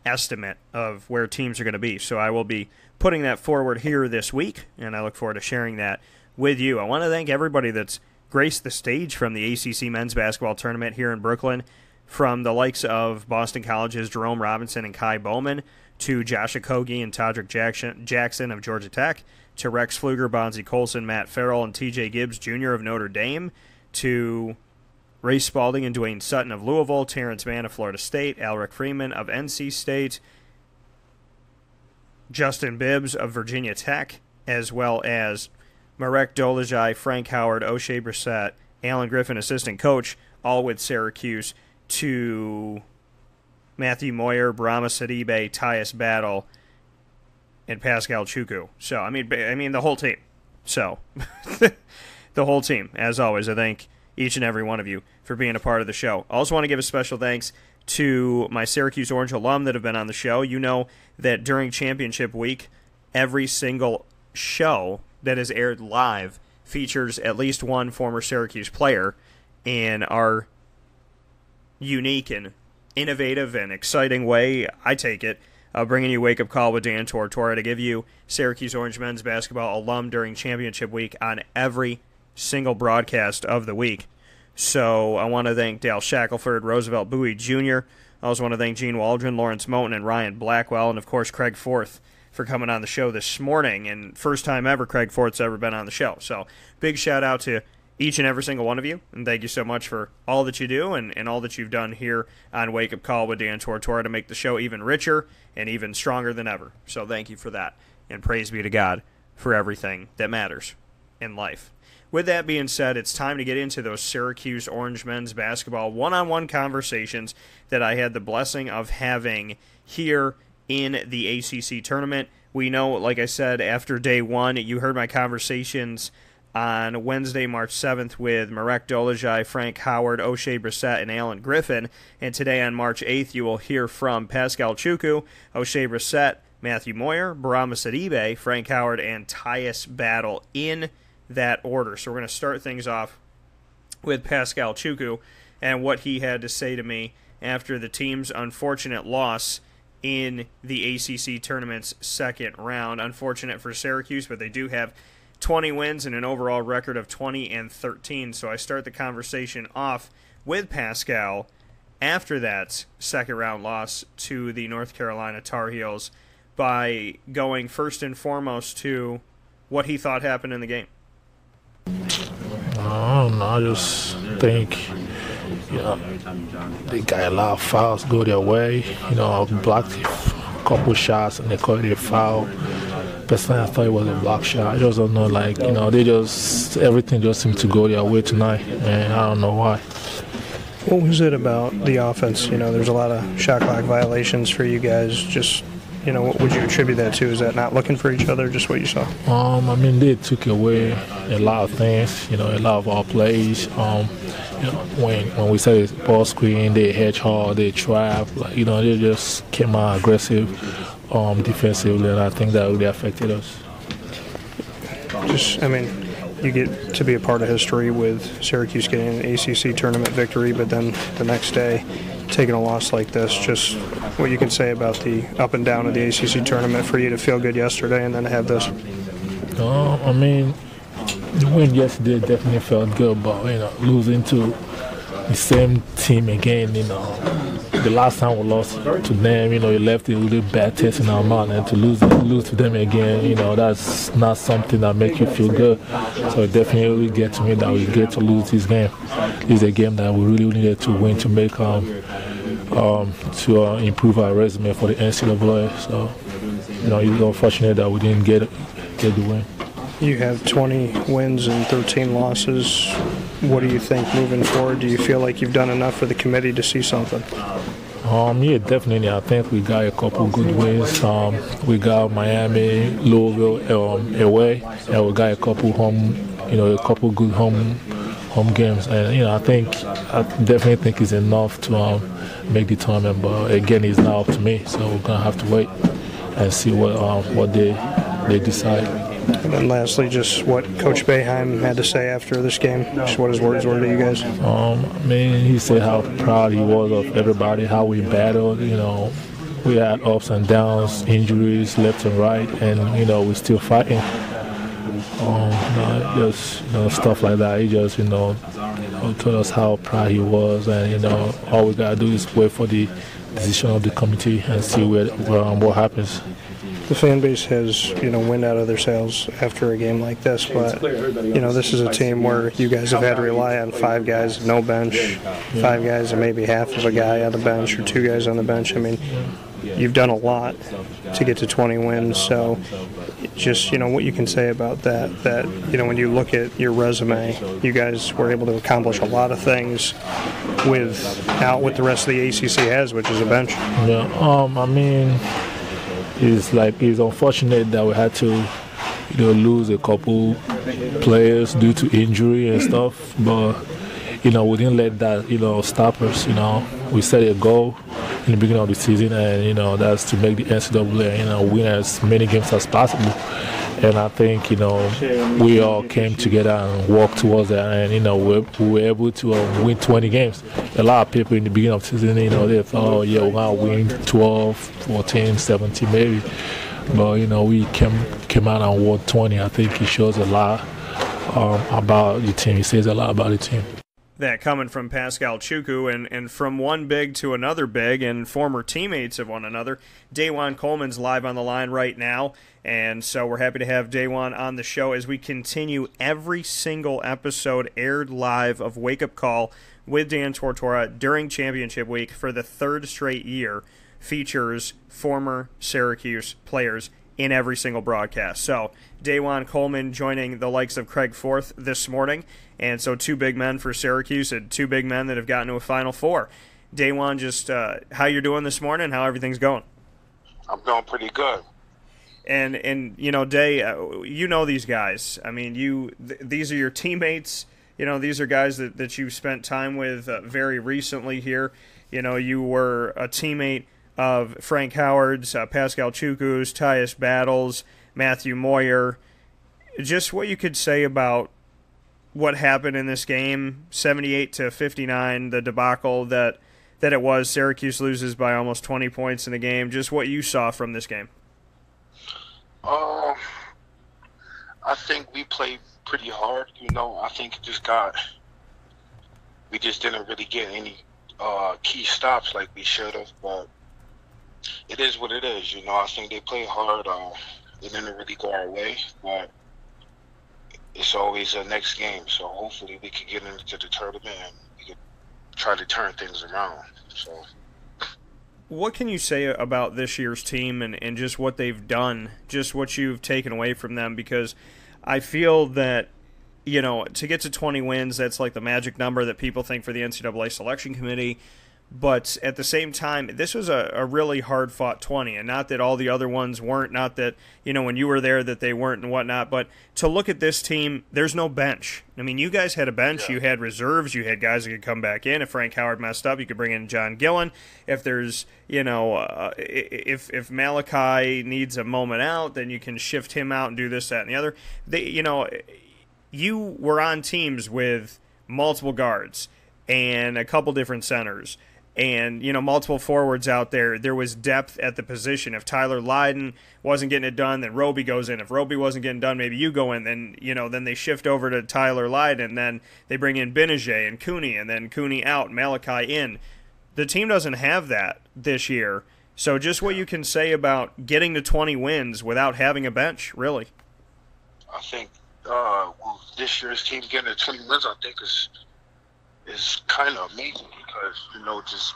estimate of where teams are going to be. So I will be putting that forward here this week, and I look forward to sharing that with you. I want to thank everybody that's graced the stage from the ACC Men's Basketball Tournament here in Brooklyn, from the likes of Boston College's Jerome Robinson and Kai Bowman, to Josh Okogie and Todrick Jackson of Georgia Tech, to Rex Pflueger, Bonzie Colson, Matt Farrell, and TJ Gibbs Jr. of Notre Dame, to Ray Spalding and Dwayne Sutton of Louisville, Terance Mann of Florida State, Allerik Freeman of NC State, Justin Bibbs of Virginia Tech, as well as Marek Dolezaj, Frank Howard, O'Shea Brissett, Alan Griffin, assistant coach, all with Syracuse, to Matthew Moyer, Brahma Sidibe, Tyus Battle, and Paschal Chukwu. So, I mean, the whole team. So, the whole team. As always, I thank each and every one of you for being a part of the show. I also want to give a special thanks to my Syracuse Orange alum that have been on the show. You know that during championship week, every single show that is aired live features at least one former Syracuse player, and our unique and innovative and exciting way, I take it, bringing you Wake Up Call with Dan Tortora to give you Syracuse Orange men's basketball alum during championship week on every single broadcast of the week. So I want to thank Dale Shackelford, Roosevelt Bowie Jr. I also want to thank Gene Waldron, Lawrence Moten, and Ryan Blackwell, and of course Craig Forth for coming on the show this morning, and first time ever Craig Forth's ever been on the show. So big shout out to each and every single one of you, and thank you so much for all that you do and all that you've done here on Wake Up Call with Dan Tortora to make the show even richer and even stronger than ever. So thank you for that, and praise be to God for everything that matters in life. With that being said, it's time to get into those Syracuse Orange men's basketball one-on-one conversations that I had the blessing of having here in the ACC Tournament. We know, like I said, after day one, you heard my conversations on Wednesday, March 7th with Marek Dolezaj, Frank Howard, O'Shea Brissett, and Alan Griffin. And today on March 8th, you will hear from Paschal Chukwu, O'Shea Brissett, Matthew Moyer, Brahma Sidibe, Frank Howard, and Tyus Battle in that order. So we're going to start things off with Paschal Chukwu and what he had to say to me after the team's unfortunate loss in the ACC Tournament's second round. Unfortunate for Syracuse, but they do have 20 wins and an overall record of 20-13. So I start the conversation off with Paschal after that second round loss to the North Carolina Tar Heels by going first and foremost to what he thought happened in the game. I don't know. I just think, they got a lot of fouls go their way. I blocked a couple shots and they called it a foul. Personally, I thought it was a block shot. I just don't know, everything just seemed to go their way tonight, and I don't know why. What was it about the offense? There's a lot of shot clock violations for you guys. Just, what would you attribute that to? Is that not looking for each other, just what you saw? They took away a lot of things, a lot of our plays. When we say ball screen, they hedge hard, they trap, they just came out aggressive defensively, and I think that really affected us. You get to be a part of history with Syracuse getting an ACC tournament victory, but then the next day taking a loss like this. Just what you can say about the up and down of the ACC tournament for you to feel good yesterday and then to have this. The win yesterday definitely felt good, but losing to the same team again, the last time we lost to them, it left a little bad taste in our mouth, and to lose to them again, that's not something that makes you feel good. So it definitely gets to me that we get to lose this game. This is a game that we really needed to win to make to improve our resume for the NCAA. So it's unfortunate that we didn't get the win. You have 20 wins and 13 losses. What do you think moving forward? Do you feel like you've done enough for the committee to see something? Yeah, definitely. I think we got a couple good wins. We got Miami, Louisville away, and we got a couple good home games. And I definitely think it's enough to make the tournament. But again, it's not up to me, so we're gonna have to wait and see what they decide. And then lastly, just what Coach Boeheim had to say after this game, just what his words were to you guys. He said how proud he was of everybody, how we battled. We had ups and downs, injuries left and right, and we're still fighting. Stuff like that. He just told us how proud he was, and all we gotta do is wait for the decision of the committee and see what happens. The fan base has, wind out of their sails after a game like this, but, this is a team where you guys have had to rely on 5 guys, no bench, 5 guys and maybe half of a guy on the bench or 2 guys on the bench. you've done a lot to get to 20 wins. So just, what you can say about that, when you look at your resume, you guys were able to accomplish a lot of things without what the rest of the ACC has, which is a bench. Yeah, it's unfortunate that we had to lose a couple players due to injury and stuff, but we didn't let that stop us. We set a goal in the beginning of the season, and that's to make the NCAA win as many games as possible. And I think we all came together and worked towards that, and we were able to win 20 games. A lot of people in the beginning of the season, they thought, oh yeah, we're gonna win 12, 14, 17 maybe. But we came out and won 20. I think it shows a lot about the team. It says a lot about the team. That coming from Paschal Chukwu, and from one big to another big, and former teammates of one another. DaJuan Coleman's live on the line right now, and so we're happy to have DaJuan on the show as we continue every single episode aired live of Wake Up Call with Dan Tortora during championship week for the third straight year. Features former Syracuse players in every single broadcast. So DaJuan Coleman joining the likes of Craig Forth this morning, and so two big men for Syracuse and two big men that have gotten to a Final Four. DaJuan, just how you're doing this morning, how everything's going? I'm doing pretty good. And Day, these guys. I mean, these are your teammates. These are guys that you've spent time with very recently here. You were a teammate of Frank Howard's, Paschal Chukwu's, Tyus Battle's, Matthew Moyer. Just what you could say about what happened in this game, 78-59, the debacle that it was. Syracuse loses by almost 20 points in the game. Just what you saw from this game. I think we played pretty hard. I think we just didn't really get any key stops like we should have, but it is what it is. I think they played hard. It didn't really go our way, but it's always a next game. So hopefully we can get into the tournament and we can try to turn things around. So, what can you say about this year's team and just what they've done, just what you've taken away from them? Because I feel that, to get to 20 wins, that's like the magic number that people think for the NCAA selection committee. But at the same time, this was a really hard-fought 20, and not that all the other ones weren't, not that, when you were there that they weren't and whatnot, but to look at this team, there's no bench. I mean, you guys had a bench, you had reserves, you had guys that could come back in. If Frank Howard messed up, you could bring in John Gillen. If there's, if Malachi needs a moment out, then you can shift him out and do this, that, and the other. You were on teams with multiple guards and a couple different centers. And, multiple forwards out there. There was depth at the position. If Tyler Lydon wasn't getting it done, then Roby goes in. If Roby wasn't getting done, maybe you go in. Then, then they shift over to Tyler Lydon. Then they bring in Benajay and Cooney, and then Cooney out, Malachi in. The team doesn't have that this year. So just what you can say about getting to 20 wins without having a bench, really. I think this year's team getting to 20 wins, I think, is kind of amazing because, just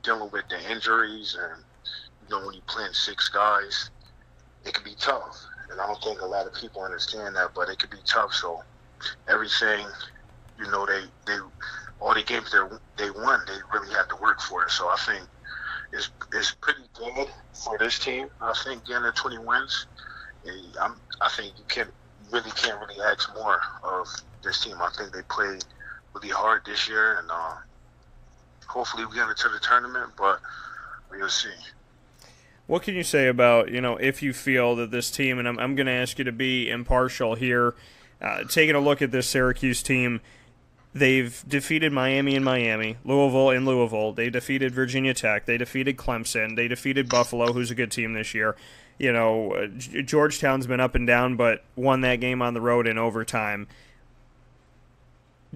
dealing with the injuries and, when you playing six guys, it can be tough. And I don't think a lot of people understand that, but it can be tough. So everything, they all the games they won, they really had to work for it. So I think it's pretty good for this team. I think getting to 20 wins, I think you can't really ask more of this team. I think they played really hard this year, and hopefully we get into the tournament, but we'll see. What can you say about, if you feel that this team, and I'm going to ask you to be impartial here, taking a look at this Syracuse team, they've defeated Miami in Miami, Louisville in Louisville, they defeated Virginia Tech, they defeated Clemson, they defeated Buffalo, who's a good team this year. Georgetown's been up and down, but won that game on the road in overtime.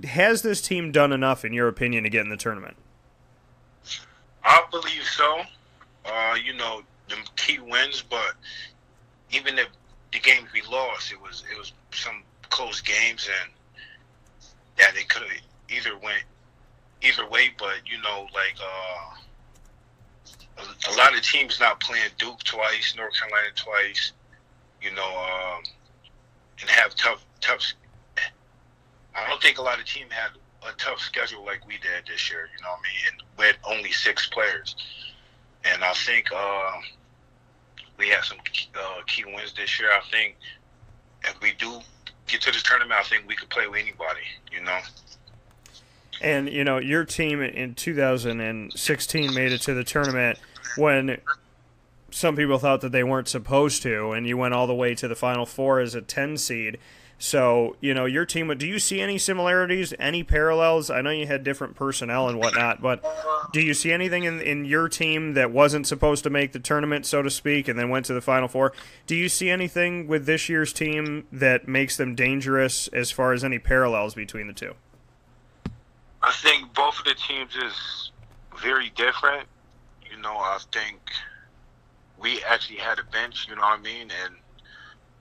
Has this team done enough, in your opinion, to get in the tournament? I believe so. The key wins, but even if the games we lost, it was some close games, and that it could have either went either way. But a lot of teams not playing Duke twice, North Carolina twice, and have tough. I don't think a lot of teams had a tough schedule like we did this year, and with only 6 players. And I think we had some key wins this year. I think if we do get to this tournament, I think we could play with anybody, And, your team in 2016 made it to the tournament when some people thought that they weren't supposed to, and you went all the way to the Final Four as a 10 seed. So, your team, do you see any similarities, any parallels? I know you had different personnel and whatnot, but do you see anything in your team that wasn't supposed to make the tournament, so to speak, and then went to the Final Four? Do you see anything with this year's team that makes them dangerous as far as any parallels between the two? I think both of the teams is very different. I think we actually had a bench, and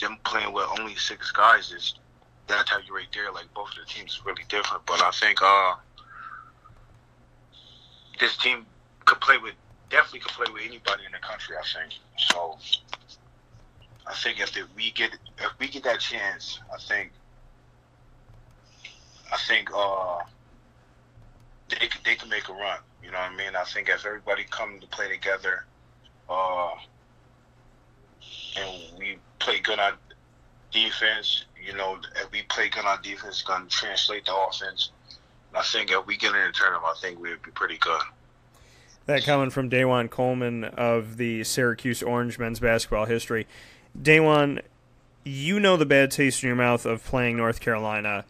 them playing with only 6 guys that tell you right there, like both of the teams is really different. But I think this team definitely could play with anybody in the country. I think so. I think if we get that chance, I think they can make a run. I think if everybody come to play together, and we play good on defense, if we play good on defense, it's going to translate to offense. And I think if we get in the tournament, I think we'd be pretty good. That coming from DaJuan Coleman of the Syracuse Orange men's basketball history. DaJuan, the bad taste in your mouth of playing North Carolina.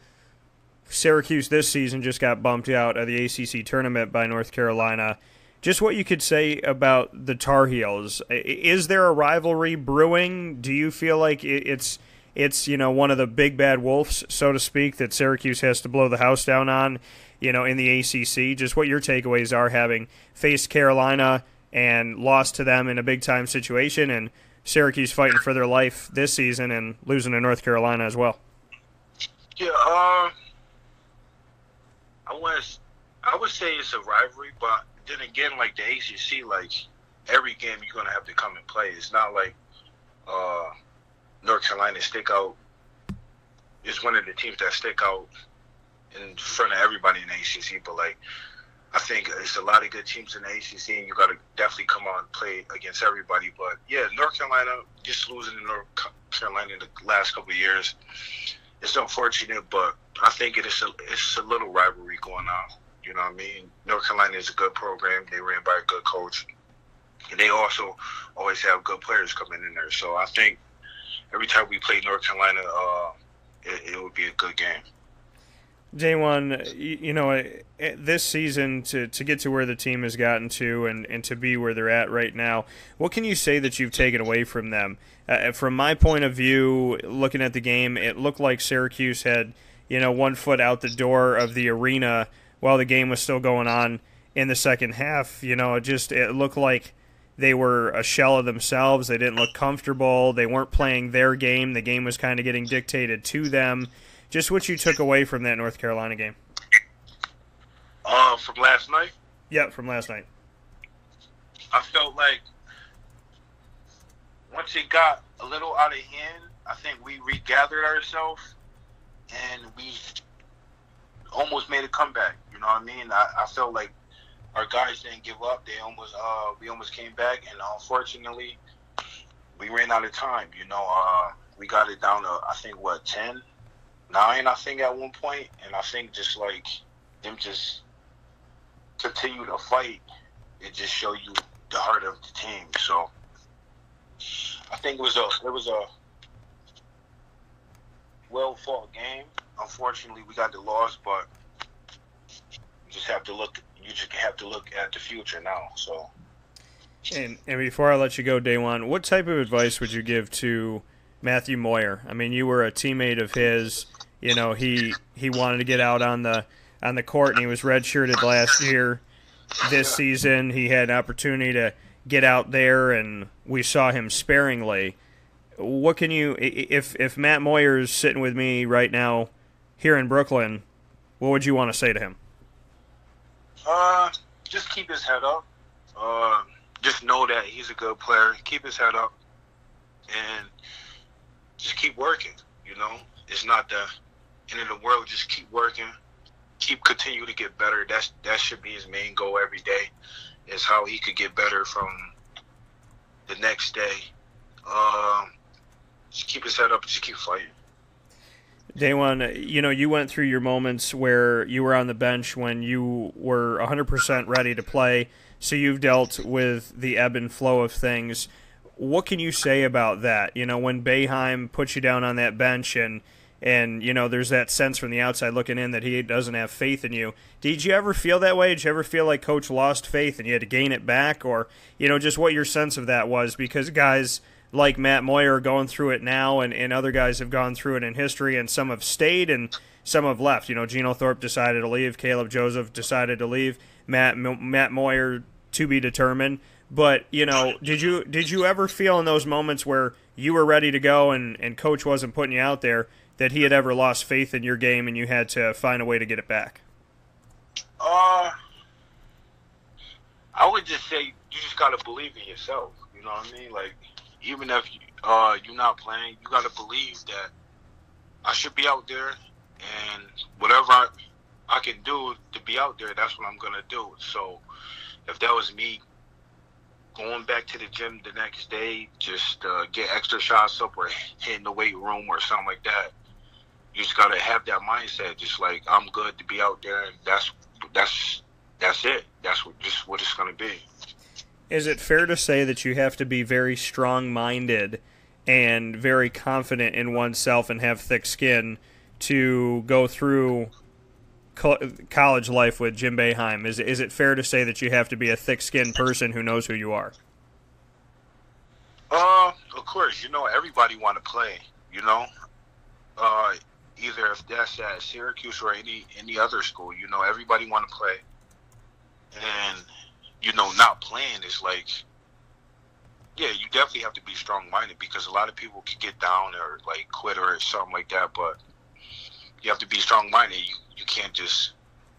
Syracuse this season just got bumped out of the ACC Tournament by North Carolina. Just what you could say about the Tar Heels. Is there a rivalry brewing? Do you feel like it's one of the big bad wolves, so to speak, that Syracuse has to blow the house down on, in the ACC? Just what your takeaways are, having faced Carolina and lost to them in a big-time situation, and Syracuse fighting for their life this season and losing to North Carolina as well. Yeah, I would say it's a rivalry, but then again, like the ACC, like every game you're gonna have to come and play. It's not like North Carolina stick out. It's one of the teams that stick out in front of everybody in the ACC. But like, I think it's a lot of good teams in the ACC, and you gotta definitely come out and play against everybody. But yeah, North Carolina just losing to North Carolina in the last couple of years, it's unfortunate, but I think it's a little rivalry going on. North Carolina is a good program. They ran by a good coach. And they also always have good players coming in there. So I think every time we play North Carolina, it would be a good game. DaJuan, this season, to get to where the team has gotten to and to be where they're at right now, what can you say that you've taken away from them? From my point of view, looking at the game, it looked like Syracuse had, one foot out the door of the arena while the game was still going on in the second half. It looked like they were a shell of themselves. They didn't look comfortable. They weren't playing their game. The game was kind of getting dictated to them. Just what you took away from that North Carolina game. From last night? Yeah, from last night. I felt like once it got a little out of hand, I think we regathered ourselves and we almost made a comeback. I felt like our guys didn't give up. We almost came back, and unfortunately, we ran out of time. We got it down to, I think, 10-9, I think, at one point, and I think just like them just continue to fight, it just show you the heart of the team. So I think it was a well fought game. Unfortunately, we got the loss, but you just have to look at the future now. So. And before I let you go, DaJuan, what type of advice would you give to Matthew Moyer? I mean, you were a teammate of his. He wanted to get out on the court, and he was redshirted last year. This season, he had an opportunity to get out there, and we saw him sparingly. What can you, if Matt Moyer's sitting with me right now here in Brooklyn, what would you want to say to him? Just keep his head up. Just just know that he's a good player. Keep his head up and just keep working. You know, it's not the end of the world. Just keep working. Continue to get better. That should be his main goal every day, is how he could get better from the next day. Just keep his head up and just keep fighting. DaJuan, you know, you went through your moments where you were on the bench when you were 100% ready to play, so you've dealt with the ebb and flow of things. What can you say about that? You know, when Boeheim puts you down on that bench and you know, there's that sense from the outside looking in that he doesn't have faith in you. Did you ever feel that way? Did you ever feel like Coach lost faith and you had to gain it back? Or, you know, just what your sense of that was? Because guys like Matt Moyer are going through it now, and other guys have gone through it in history, and some have stayed and some have left. You know, Geno Thorpe decided to leave. Caleb Joseph decided to leave. Matt Moyer to be determined. But, you know, did you ever feel in those moments where you were ready to go and Coach wasn't putting you out there that he had ever lost faith in your game and you had to find a way to get it back? I would just say you just got to believe in yourself. You know what I mean? Like, even if you're not playing, you got to believe that I should be out there, and whatever I can do to be out there, that's what I'm going to do. So if that was me going back to the gym the next day, just get extra shots up or hitting the weight room or something like that, you just got to have that mindset, just like, I'm good to be out there, and that's it. That's what it's going to be. Is it fair to say that you have to be very strong-minded and very confident in oneself and have thick skin to go through college life with Jim Boeheim? Is it fair to say that you have to be a thick-skinned person who knows who you are? Of course. You know, everybody want to play, you know. Either if that's at Syracuse or any other school, you know, everybody want to play. And, you know, not playing is like, yeah, you definitely have to be strong-minded, because a lot of people can get down or, like, quit or something like that, but you have to be strong-minded. You can't just,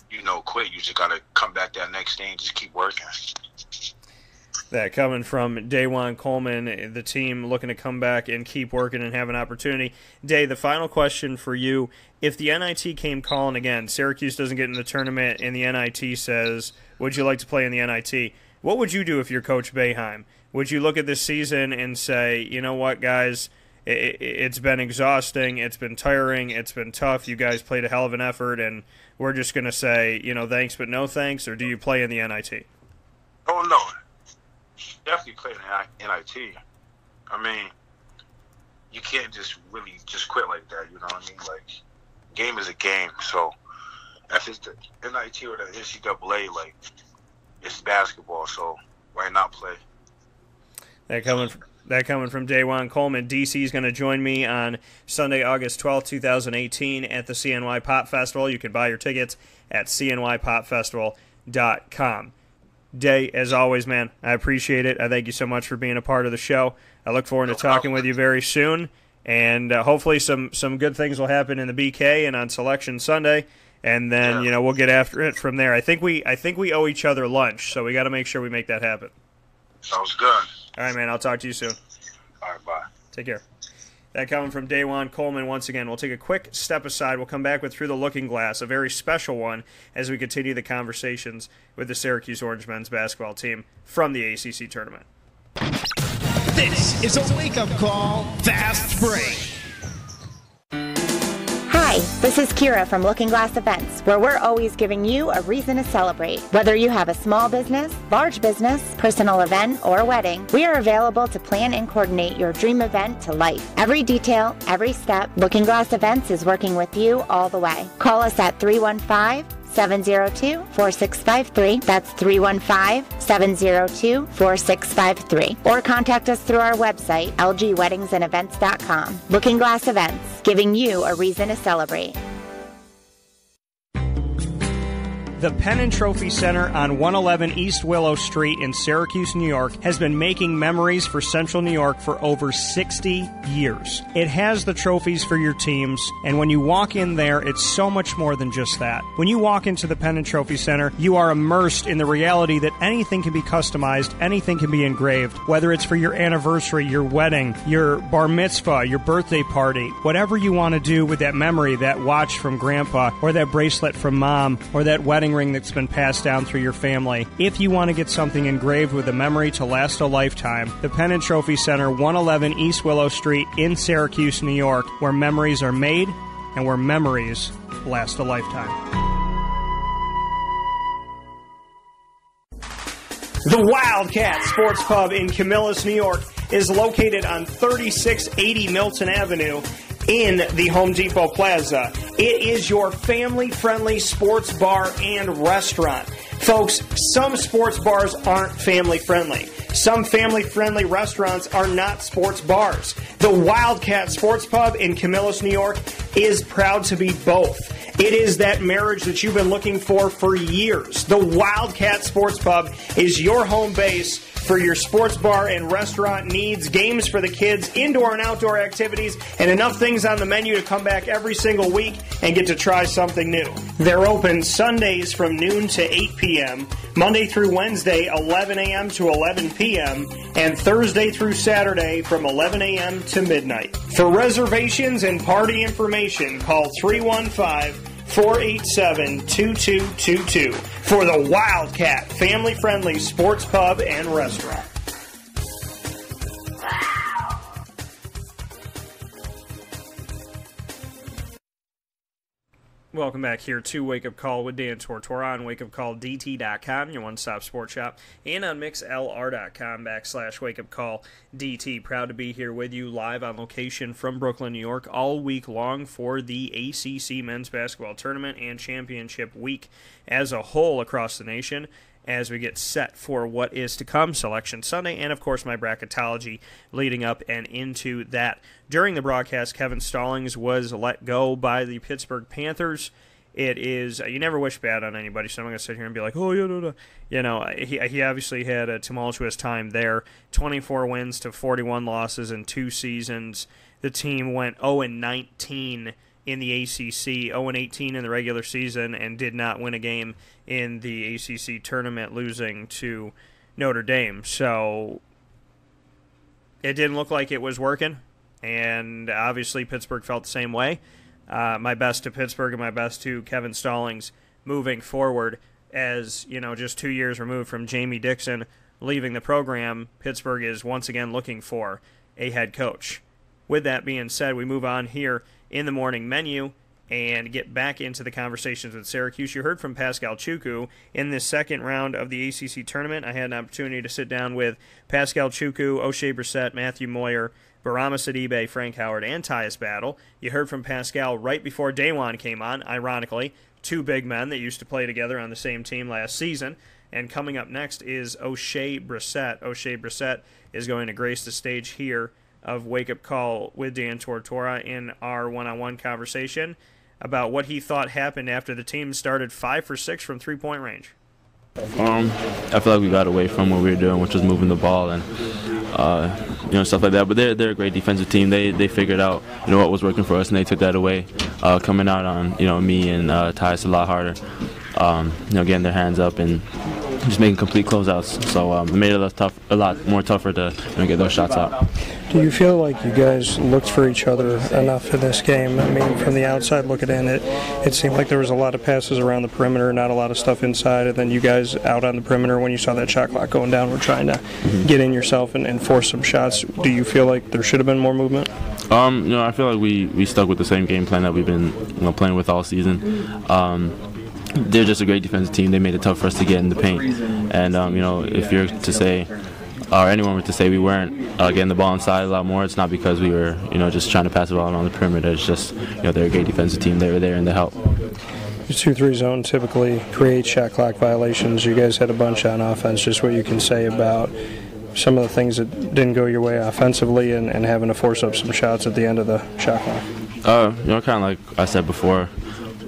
you know, quit. You just got to come back that next day and just keep working. That coming from DaJuan Coleman, the team looking to come back and keep working and have an opportunity. Day, the final question for you. If the NIT came calling again, Syracuse doesn't get in the tournament, and the NIT says, would you like to play in the NIT? What would you do if you're Coach Boeheim? Would you look at this season and say, you know what, guys, it's been exhausting, it's been tiring, it's been tough, you guys played a hell of an effort, and we're just going to say, you know, thanks but no thanks, or do you play in the NIT? Oh, no. Definitely play in the NIT. I mean, you can't just really just quit like that, you know what I mean? Like, game is a game, so if it's the NIT or the NCAA, like, it's basketball, so why not play? That coming from DaJuan Coleman. DC is going to join me on Sunday, August 12th, 2018 at the CNY Pop Festival. You can buy your tickets at cnypopfestival.com. Day, as always, man, I appreciate it. I thank you so much for being a part of the show. I look forward to talking with you very soon, and hopefully some good things will happen in the BK and on Selection Sunday, and then you know, we'll get after it from there. I think we owe each other lunch, so we got to make sure we make that happen. Sounds good. All right, man. I'll talk to you soon. All right, bye. Take care. That coming from DaJuan Coleman once again. We'll take a quick step aside. We'll come back with Through the Looking Glass, a very special one, as we continue the conversations with the Syracuse Orange men's basketball team from the ACC Tournament. This is a wake-up call, Fast Break. Hi, this is Kira from Looking Glass Events, where we're always giving you a reason to celebrate. Whether you have a small business, large business, personal event, or wedding, we are available to plan and coordinate your dream event to life. Every detail, every step, Looking Glass Events is working with you all the way. Call us at 315-702-4653. That's 315-702-4653. Or contact us through our website, lgweddingsandevents.com. Looking Glass Events, giving you a reason to celebrate. The Penn & Trophy Center on 111 East Willow Street in Syracuse, New York has been making memories for Central New York for over 60 years. It has the trophies for your teams, and when you walk in there, it's so much more than just that. When you walk into the Penn & Trophy Center, you are immersed in the reality that anything can be customized, anything can be engraved, whether it's for your anniversary, your wedding, your bar mitzvah, your birthday party, whatever you want to do with that memory, that watch from grandpa, or that bracelet from mom, or that wedding ring that's been passed down through your family. If you want to get something engraved with a memory to last a lifetime, the Penn & Trophy Center, 111 East Willow Street in Syracuse, New York, where memories are made and where memories last a lifetime. The Wildcat Sports Pub in Camillus, New York is located on 3680 Milton Avenue in the Home Depot Plaza. It is your family-friendly sports bar and restaurant. Folks, some sports bars aren't family-friendly. Some family-friendly restaurants are not sports bars. The Wildcat Sports Pub in Camillus, New York is proud to be both. It is that marriage that you've been looking for years. The Wildcat Sports Pub is your home base for your sports bar and restaurant needs, games for the kids, indoor and outdoor activities, and enough things on the menu to come back every single week and get to try something new. They're open Sundays from noon to 8 p.m., Monday through Wednesday, 11 a.m. to 11 p.m., and Thursday through Saturday from 11 a.m. to midnight. For reservations and party information, call 315-487-2222 for the Wildcat family-friendly sports pub and restaurant. Welcome back here to Wake Up Call with Dan Tortora on wakeupcalldt.com, your one-stop sports shop, and on mixlr.com/wakeupcalldt. Proud to be here with you live on location from Brooklyn, New York, all week long for the ACC Men's Basketball Tournament and Championship Week as a whole across the nation, as we get set for what is to come, Selection Sunday, and of course my bracketology leading up and into that. During the broadcast, Kevin Stallings was let go by the Pittsburgh Panthers. It is, you never wish bad on anybody, so I'm not going to sit here and be like, oh, yeah, no. You know, he obviously had a tumultuous time there. 24 wins to 41 losses in 2 seasons. The team went 0-19 in the ACC, 0-18 in the regular season, and did not win a game in the ACC tournament, losing to Notre Dame. So it didn't look like it was working, and obviously Pittsburgh felt the same way. My best to Pittsburgh and my best to Kevin Stallings moving forward, as you know, just 2 years removed from Jamie Dixon leaving the program, Pittsburgh is once again looking for a head coach. With that being said, we move on here in the morning menu and get back into the conversations with Syracuse. You heard from Paschal Chukwu in the second round of the ACC tournament. I had an opportunity to sit down with Paschal Chukwu, O'Shea Brissett, Matthew Moyer, Barama Sidibe, Frank Howard, and Tyus Battle. You heard from Paschal right before DaJuan came on, ironically, 2 big men that used to play together on the same team last season. And coming up next is O'Shea Brissett. O'Shea Brissett is going to grace the stage here of Wake Up Call with Dan Tortora in our one-on-one conversation about what he thought happened after the team started 5 for 6 from three-point range. I feel like we got away from what we were doing, which was moving the ball and stuff like that. But they're a great defensive team. They figured out what was working for us, and they took that away, coming out on me and Tyus a lot harder. Getting their hands up and just making complete closeouts. So it made it a lot more tougher to get those shots out. Do you feel like you guys looked for each other enough in this game? I mean, from the outside looking in, it seemed like there was a lot of passes around the perimeter, not a lot of stuff inside, and then you guys out on the perimeter when you saw that shot clock going down were trying to get in yourself and force some shots. Do you feel like there should have been more movement? I feel like we stuck with the same game plan that we've been playing with all season. They're just a great defensive team. They made it tough for us to get in the paint. And, if you're to say, or anyone were to say we weren't getting the ball inside a lot more, it's not because we were, just trying to pass the ball around the perimeter. It's just, they're a great defensive team. They were there and they help. The 2-3 zone typically creates shot clock violations. You guys had a bunch on offense. Just what you can say about some of the things that didn't go your way offensively and having to force up some shots at the end of the shot clock. Kind of like I said before,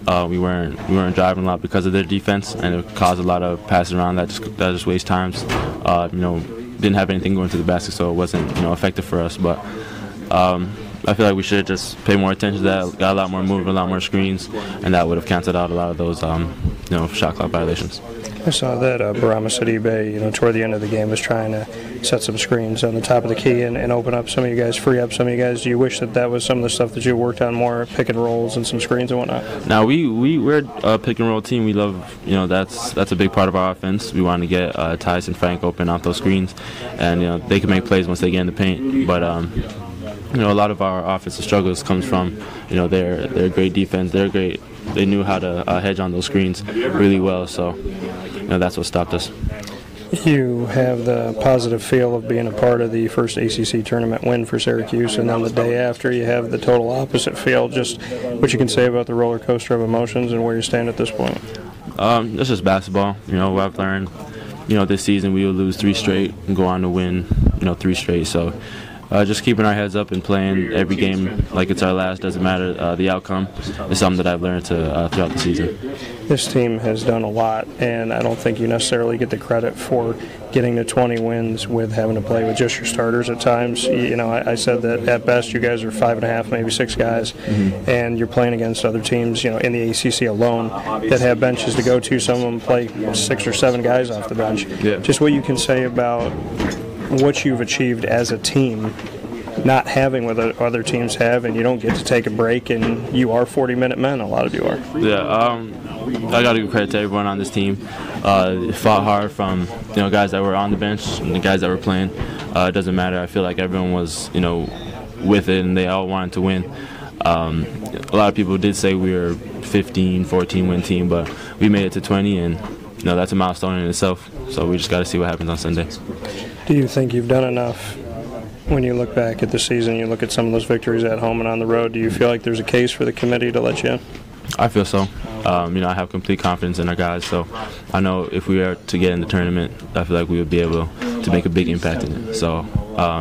We weren't driving a lot because of their defense, and it caused a lot of passes around that just waste times. Didn't have anything going to the basket, so it wasn't effective for us. But I feel like we should just pay more attention to that. Got a lot more movement, a lot more screens, and that would have canceled out a lot of those shot clock violations. I saw that Barama Sidibe, toward the end of the game, was trying to set some screens on the top of the key and open up some of you guys, free up some of you guys. Do you wish that was some of the stuff that you worked on more, pick and rolls and some screens and whatnot? Now we're a pick and roll team. We love, that's a big part of our offense. We want to get Tyson Frank open off those screens, and they can make plays once they get in the paint. But a lot of our offensive struggles comes from their great defense. They're great. They knew how to hedge on those screens really well. So that's what stopped us. You have the positive feel of being a part of the first ACC tournament win for Syracuse, and then the day after you have the total opposite feel. Just what you can say about the roller coaster of emotions and where you stand at this point. It's just basketball. What I've learned, this season we will lose 3 straight and go on to win, 3 straight. So just keeping our heads up and playing every game like it's our last, doesn't matter the outcome, is something that I've learned throughout the season. This team has done a lot, and I don't think you necessarily get the credit for getting to 20 wins with having to play with just your starters at times. I said that at best you guys are 5.5, maybe 6 guys, and you're playing against other teams, in the ACC alone that have benches to go to. Some of them play 6 or 7 guys off the bench. Yeah. Just what you can say about what you've achieved as a team, not having what other teams have, and you don't get to take a break, and you are 40-minute men, a lot of you are. Yeah, I got to give credit to everyone on this team. Fought hard from guys that were on the bench and the guys that were playing. It doesn't matter. I feel like everyone was with it, and they all wanted to win. A lot of people did say we were 15, 14 win team, but we made it to 20, and that's a milestone in itself. So we just got to see what happens on Sunday. Do you think you've done enough when you look back at the season, you look at some of those victories at home and on the road? Do you feel like there's a case for the committee to let you in? I feel so. I have complete confidence in our guys, so I know if we are to get in the tournament, I feel like we would be able to make a big impact in it. So,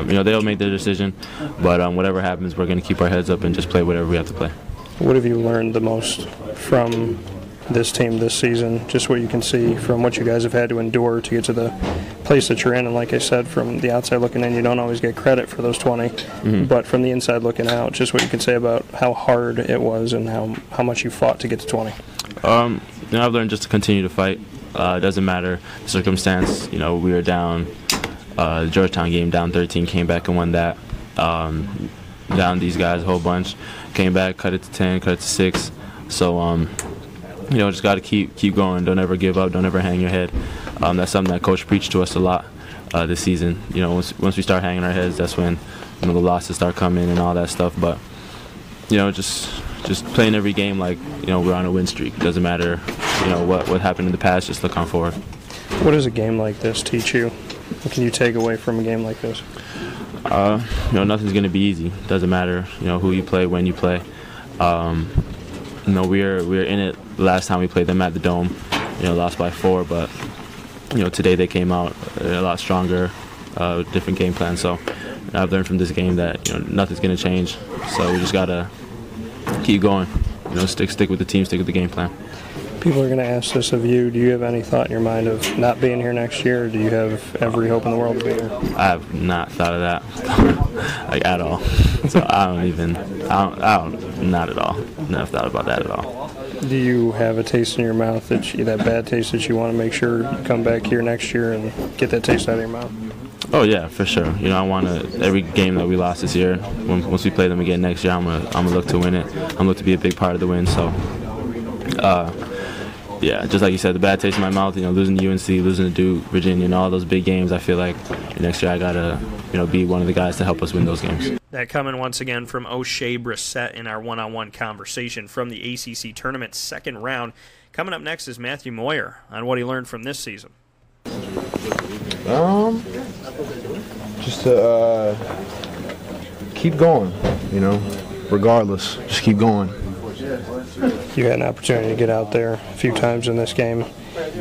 they'll make their decision, but whatever happens, we're going to keep our heads up and just play whatever we have to play. What have you learned the most from this team this season, just what you can see from what you guys have had to endure to get to the place that you're in? And like I said, from the outside looking in, you don't always get credit for those 20, but from the inside looking out, just what you can say about how hard it was and how much you fought to get to 20. I've learned just to continue to fight. It doesn't matter the circumstance. We were down, the Georgetown game, down 13, came back and won that. Down these guys a whole bunch, came back, cut it to 10, cut it to 6. So, just got to keep going. Don't ever give up. Don't ever hang your head. That's something that Coach preached to us a lot this season. Once we start hanging our heads, that's when the losses start coming and all that stuff. But just playing every game like we're on a win streak. It doesn't matter what happened in the past. Just look on forward. What does a game like this teach you? What can you take away from a game like this? Nothing's going to be easy. It doesn't matter who you play, when you play. We were in it last time we played them at the Dome. Lost by 4, but today they came out a lot stronger, different game plan. So I've learned from this game that nothing's going to change. So we just gotta keep going. Stick with the team, stick with the game plan. People are going to ask this of you. Do you have any thought in your mind of not being here next year, or do you have every hope in the world to be here? I have not thought of that, at all. So not at all. Never thought about that at all. Do you have a taste in your mouth, that bad taste that you want to make sure you come back here next year and get that taste out of your mouth? Oh yeah, for sure. I want every game that we lost this year. Once we play them again next year, I'm gonna look to win it. I'm gonna look to be a big part of the win. So, yeah, just like you said, the bad taste in my mouth. Losing to UNC, losing to Duke, Virginia, all those big games. I feel like next year I gotta be one of the guys to help us win those games. That coming once again from O'Shea Brissett in our one-on-one conversation from the ACC Tournament second round. Coming up next is Matthew Moyer on what he learned from this season. Just to keep going, regardless. Just keep going. You had an opportunity to get out there a few times in this game.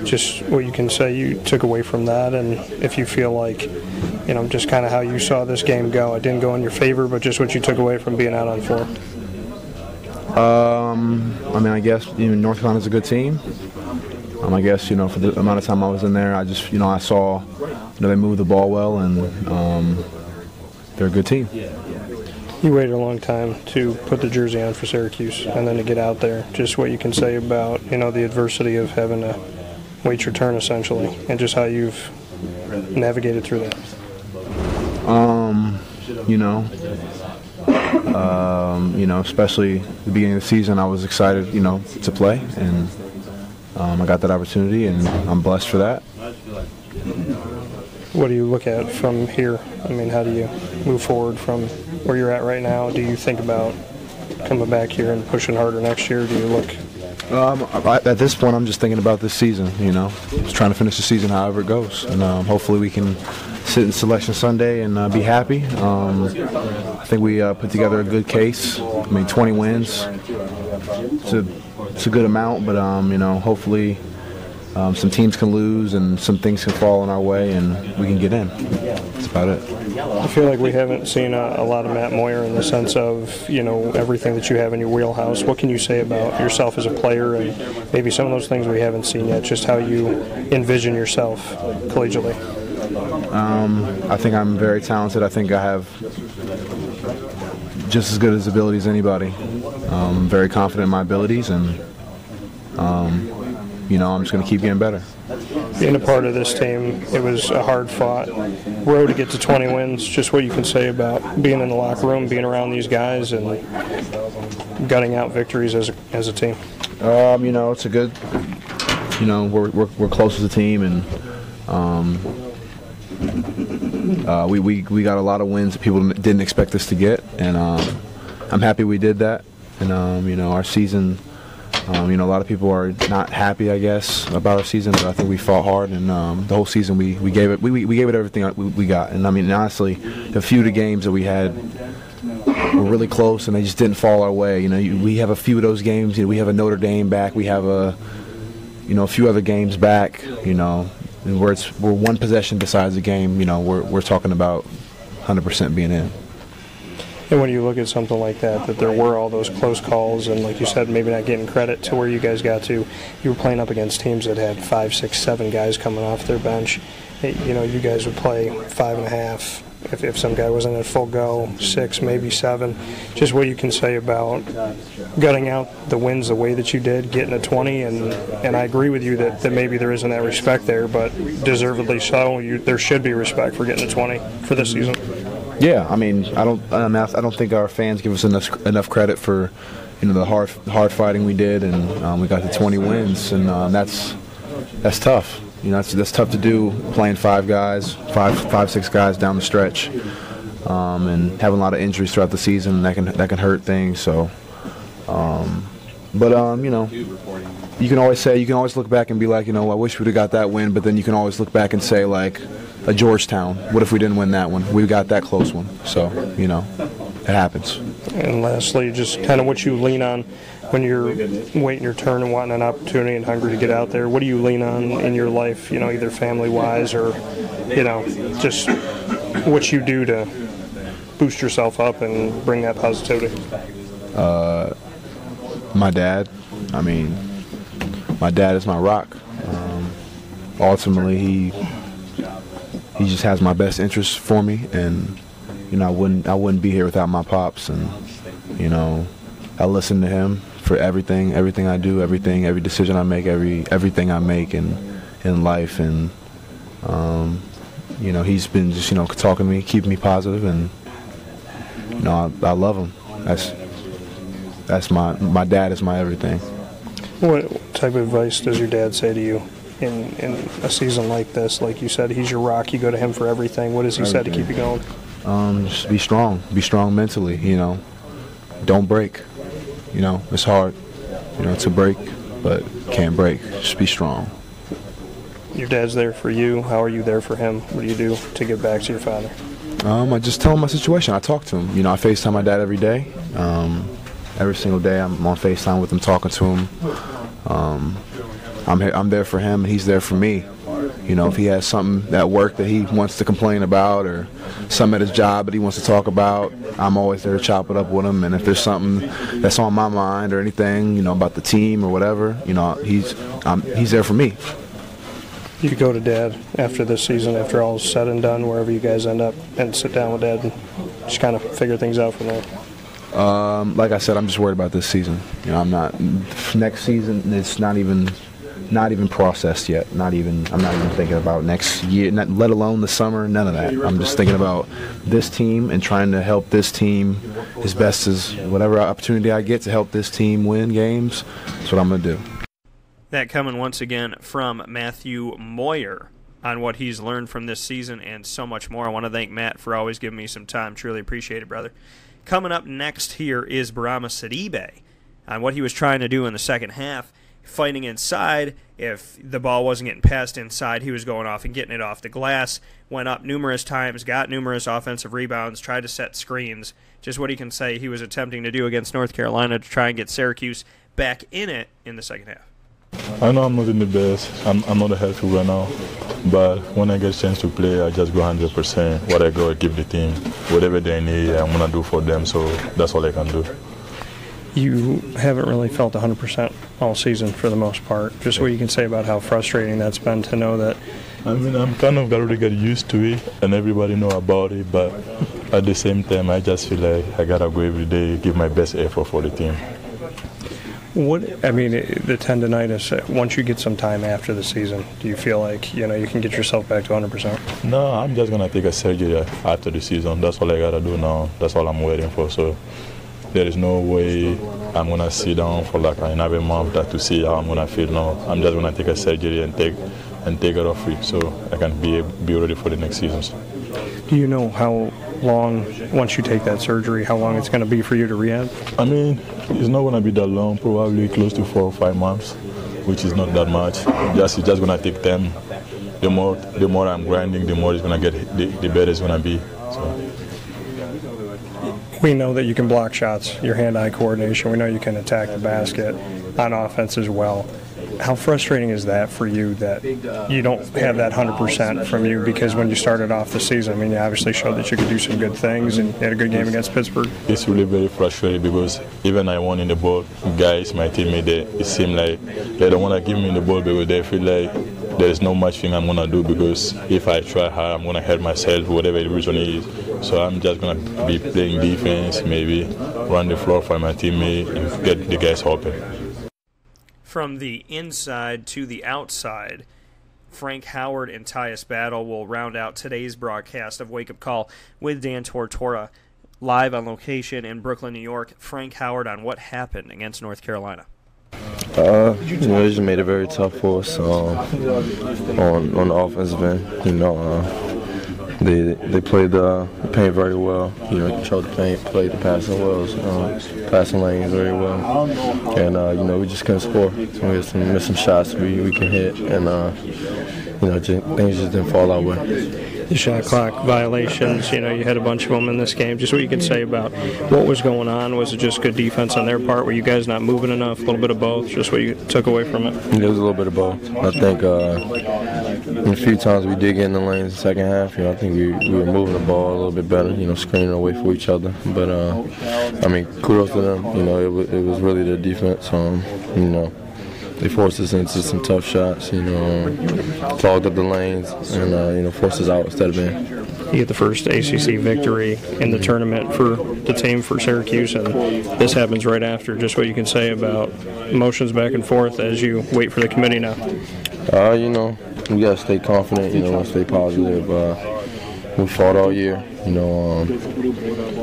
Just what you can say you took away from that, and if you feel like, just kind of how you saw this game go. It didn't go in your favor, but just what you took away from being out on floor. I guess North Carolina's a good team. I guess for the amount of time I was in there, I just I saw they move the ball well, and they're a good team. You waited a long time to put the jersey on for Syracuse, and then to get out there. Just what you can say about the adversity of having to wait your turn essentially, and just how you've navigated through that. Especially the beginning of the season, I was excited, to play, and I got that opportunity, and I'm blessed for that. What do you look at from here? How do you move forward from where you're at right now? Do you think about coming back here and pushing harder next year? Do you look? At this point, I'm just thinking about this season, just trying to finish the season however it goes, and hopefully we can sit in Selection Sunday and be happy. I think we put together a good case. 20 wins. It's a good amount, but hopefully some teams can lose and some things can fall in our way and we can get in. That's about it. I feel like we haven't seen a lot of Matt Moyer in the sense of everything that you have in your wheelhouse. What can you say about yourself as a player and maybe some of those things we haven't seen yet, just how you envision yourself collegiately? I think I'm very talented. I think I have just as good as ability as anybody. I'm very confident in my abilities, and I'm just going to keep getting better. Being a part of this team, it was a hard-fought road to get to 20 wins. Just what you can say about being in the locker room, being around these guys, and gutting out victories as a team. It's a good. We're close as a team, and we got a lot of wins that people didn't expect us to get, and I'm happy we did that. And our season. A lot of people are not happy, I guess, about our season, but I think we fought hard, and the whole season we gave it everything we got. And honestly, a few of the games that we had were really close, and they just didn't fall our way. We have a few of those games. We have a Notre Dame back. We have a few other games back. And where we're one possession decides the game. We're talking about 100% being in. And when you look at something like that there were all those close calls, and like you said, maybe not getting credit to where you guys got to, you were playing up against teams that had 5, 6, 7 guys coming off their bench. You guys would play 5.5 if some guy wasn't at full go, 6, maybe 7. Just what you can say about gutting out the wins the way that you did, getting to 20, and I agree with you that maybe there isn't that respect there, but deservedly so. There should be respect for getting to 20 for this season. Yeah, I don't think our fans give us enough credit for, the hard fighting we did, and we got to 20 wins, and that's tough. That's tough to do, playing 5, 6 guys down the stretch, and having a lot of injuries throughout the season. That can hurt things. So, you can always look back and be like, I wish we'd have got that win, but then you can always look back and say, like, a Georgetown, what if we didn't win that one? We got that close one. So, it happens. And lastly, just kind of what you lean on when you're waiting your turn and wanting an opportunity and hungry to get out there. What do you lean on in your life, either family-wise or, just what you do to boost yourself up and bring that positivity? My dad. My dad is my rock. Ultimately, he just has my best interests for me, and I wouldn't be here without my pops. And I listen to him for everything I do, every decision I make, everything I make in life. And he's been just talking to me, keeping me positive, and I love him. That's my dad is my everything. What type of advice does your dad say to you in a season like this? Like you said, he's your rock. You go to him for everything. What does he say to keep you going? Just be strong. Be strong mentally. Don't break. It's hard. To break, but can't break. Just be strong. Your dad's there for you. How are you there for him? What do you do to give back to your father? I just tell him my situation. I talk to him. I FaceTime my dad every day. Every single day I'm on FaceTime with him, talking to him. I'm there for him, and he's there for me. You know, if he has something at work that he wants to complain about or something at his job that he wants to talk about, I'm always there to chop it up with him. And if there's something that's on my mind or anything, you know, about the team or whatever, you know, he's there for me. You go to Dad after this season, after all is said and done, wherever you guys end up, and sit down with Dad and just kind of figure things out from there? Like I said, I'm just worried about this season. You know, I'm not. Next season, it's not even processed yet. I'm not even thinking about next year, let alone the summer. None of that. I'm just thinking about this team and trying to help this team as best as whatever opportunity I get to help this team win games. That's what I'm going to do. That coming once again from Matthew Moyer on what he's learned from this season and so much more. I want to thank Matt for always giving me some time. Truly appreciate it, brother. Coming up next here is Barama Sidibe on what he was trying to do in the second half, fighting inside. If the ball wasn't getting passed inside, he was going off and getting it off the glass. Went up numerous times, got numerous offensive rebounds, tried to set screens. Just what he can say he was attempting to do against North Carolina to try and get Syracuse back in it in the second half. I know I'm not in the best. I'm not a healthy right now. But when I get a chance to play, I just go 100%. What I go, I give the team. Whatever they need, I'm going to do for them. So that's all I can do. You haven't really felt 100% all season for the most part. Just what you can say about how frustrating that's been to know that. I mean, I'm kind of got to get used to it, and everybody know about it. But at the same time, I just feel like I got to go every day, give my best effort for the team. What I mean, the tendonitis, once you get some time after the season, do you feel like, you know, you can get yourself back to 100%? No, I'm just going to take a surgery after the season. That's all I got to do now. That's all I'm waiting for. So there is no way I'm going to sit down for like another month to see how I'm going to feel now. I'm just going to take a surgery and take it off free so I can be ready for the next seasons. Do you know how long, once you take that surgery, how long it's going to be for you to rehab? I mean, it's not going to be that long, probably close to 4 or 5 months, which is not that much. It's just going to take time. The more I'm grinding, the more it's going to get, the better it's going to be. So. We know that you can block shots, your hand-eye coordination. We know you can attack the basket on offense as well. How frustrating is that for you that you don't have that 100% from you? Because when you started off the season, I mean, you obviously showed that you could do some good things and you had a good game against Pittsburgh. It's really very frustrating because even I won in the ball, guys, my teammate, it seemed like they don't want to give me the ball because they feel like there is no much thing I'm going to do because if I try hard, I'm going to hurt myself, whatever the reason is. So I'm just going to be playing defense, maybe run the floor for my teammate and get the guys open. From the inside to the outside, Frank Howard and Tyus Battle will round out today's broadcast of Wake Up Call with Dan Tortora, live on location in Brooklyn, New York. Frank Howard on what happened against North Carolina. They just made it very tough for us on the offensive end. You know, they played the paint very well. You know, controlled the paint, played the passing passing lanes very well, and you know, we just couldn't score. So we had missed some shots we can hit, and you know, things just didn't fall our way. The shot clock violations, you know, you had a bunch of them in this game. Just what you could say about what was going on. Was it just good defense on their part? Were you guys not moving enough? A little bit of both? Just what you took away from it? It was a little bit of both. I think a few times we did get in the lanes in the second half. You know, I think we were moving the ball a little bit better, you know, screening away for each other. But, I mean, kudos to them. You know, it was really the defense. You know, they forced us into some tough shots, you know, clogged up the lanes, and, you know, forced us out instead of in. You get the first ACC victory in the tournament for the team for Syracuse, and this happens right after. Just what you can say about emotions back and forth as you wait for the committee now. You know, we got to stay confident, you know, stay positive. We fought all year, you know.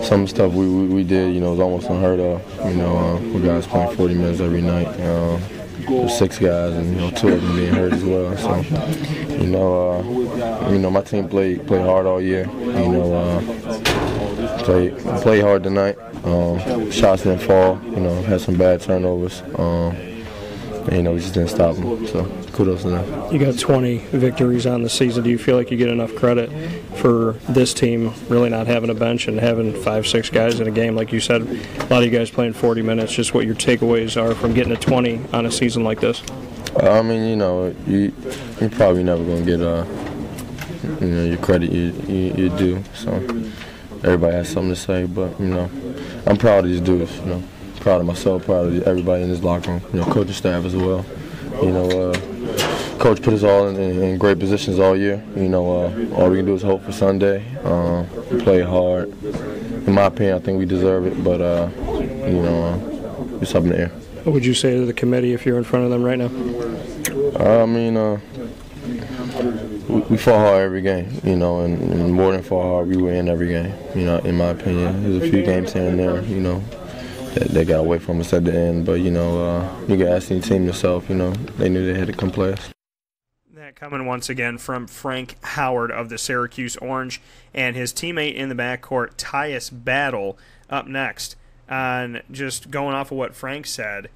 Some stuff we did, you know, was almost unheard of. You know, we guys playing 40 minutes every night. There's 6 guys, and you know, 2 of them being hurt as well. So, you know, my team played hard all year. You know, played hard tonight. Shots didn't fall. You know, had some bad turnovers. And, you know, we just didn't stop them. So, kudos to them. You got 20 victories on the season. Do you feel like you get enough credit for this team really not having a bench and having 5-6 guys in a game? Like you said, a lot of you guys playing 40 minutes. Just what your takeaways are from getting to 20 on a season like this. I mean, you're probably never gonna get your credit you do. So everybody has something to say, but I'm proud of these dudes. Proud of myself, proud of everybody in this locker room. Coaching staff as well. Coach put us all in great positions all year. All we can do is hope for Sunday. Play hard. In my opinion, I think we deserve it, but it's up in the air. What would you say to the committee if you're in front of them right now? We fought hard every game, and more than fought hard, we were in every game. In my opinion, there's a few games here and there, that they got away from us at the end. But you can ask any team yourself. They knew they had to come play us. That coming once again from Frank Howard of the Syracuse Orange and his teammate in the backcourt, Tyus Battle, up next. On just going off of what Frank said,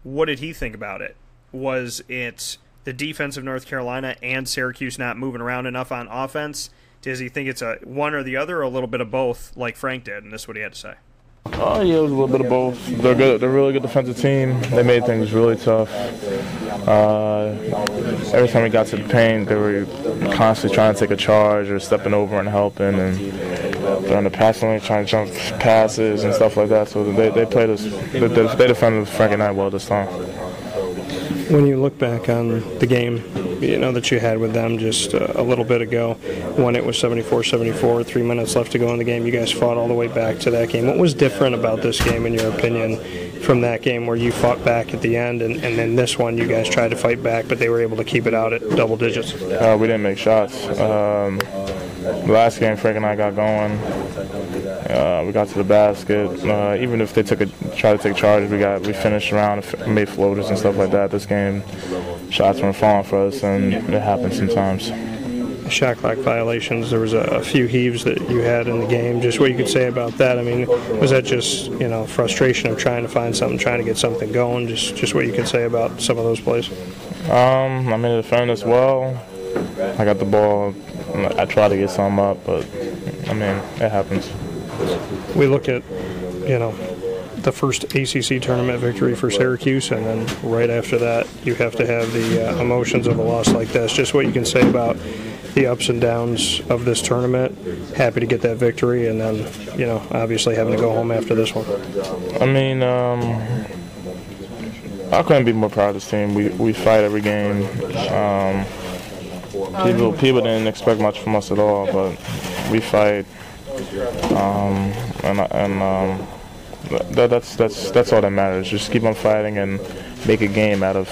what did he think about it? Was it the defense of North Carolina and Syracuse not moving around enough on offense? Does he think it's a one or the other, or a little bit of both, like Frank did? And this is what he had to say. Oh yeah, it was a little bit of both. They're good. They're a really good defensive team. They made things really tough. Every time we got to the paint, they were constantly trying to take a charge or stepping over and helping, and they're on the passing lane trying to jump passes and stuff like that. So they played us. They defended Frank and I well this time. When you look back on the game, that you had with them just a little bit ago, when it was 74-74, 3 minutes left to go in the game, you guys fought all the way back to that game. What was different about this game, in your opinion, from that game where you fought back at the end, and then this one you guys tried to fight back, but they were able to keep it out at double digits? We didn't make shots. The last game, Frank and I got going. We got to the basket. Even if they tried to take charge, we finished around, made floaters and stuff like that. This game, shots weren't falling for us, and it happens sometimes. Shot clock violations. There was a few heaves that you had in the game. Just what you could say about that. I mean, was that just frustration of trying to find something, trying to get something going? Just what you could say about some of those plays. I mean, defend as well. I got the ball. I tried to get some up, but I mean, it happens. We look at, the first ACC tournament victory for Syracuse, and then right after that, you have to have the emotions of a loss like this. Just what you can say about the ups and downs of this tournament. Happy to get that victory, and then, obviously having to go home after this one. I mean, I couldn't be more proud of this team. We fight every game. People didn't expect much from us at all, but we fight, that's all that matters. Just keep on fighting and make a game out of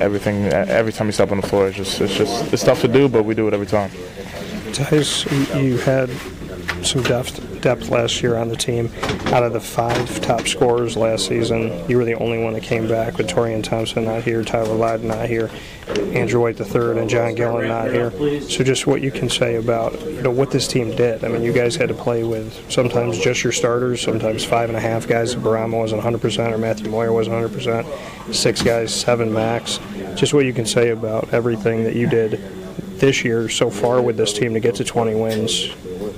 everything. Every time you step on the floor, it's tough to do, but we do it every time. Tyus, you had some depth last year on the team. Out of the 5 top scorers last season, you were the only one that came back, with Torian Thompson not here, Tyler Lydon not here, Andrew White III and John Gillen not here. So just what you can say about what this team did. I mean, you guys had to play with sometimes just your starters, sometimes 5.5 guys. Barama wasn't 100%, or Matthew Moyer wasn't 100%. 6 guys, 7 max. Just what you can say about everything that you did this year so far with this team to get to 20 wins,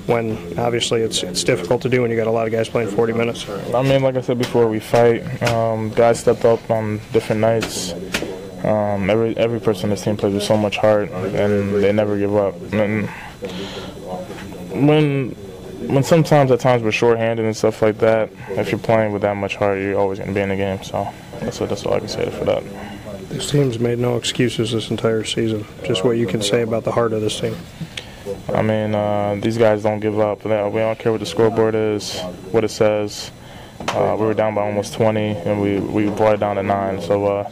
when obviously it's difficult to do when you got a lot of guys playing 40 minutes. I mean, like I said before, we fight. Guys stepped up on different nights. Every person on this team plays with so much heart, and they never give up. And when sometimes at times we're shorthanded and stuff like that, if you're playing with that much heart, you're always going to be in the game. So that's all I can say for that. This team's made no excuses this entire season. Just what you can say about the heart of this team. I mean, these guys don't give up. We don't care what the scoreboard is, what it says. We were down by almost 20, and we brought it down to 9. So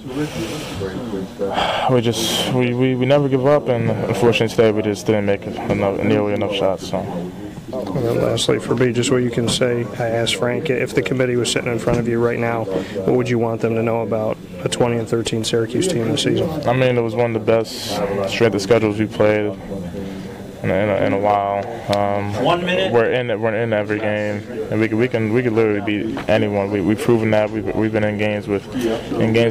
we never give up, and unfortunately today we just didn't make nearly enough shots. So. And then lastly, for B, just what you can say. I asked Frank, if the committee was sitting in front of you right now, what would you want them to know about a 20-13 Syracuse team this season? I mean, it was one of the best strength of schedules we played in a while. 1 minute. We're in every game, and we could literally beat anyone. We've proven that. We've been in games with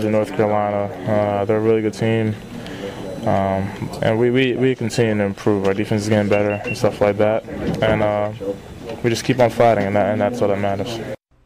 North Carolina. They're a really good team. And we continue to improve. Our defense is getting better and stuff like that. And we just keep on fighting, and that's all that matters.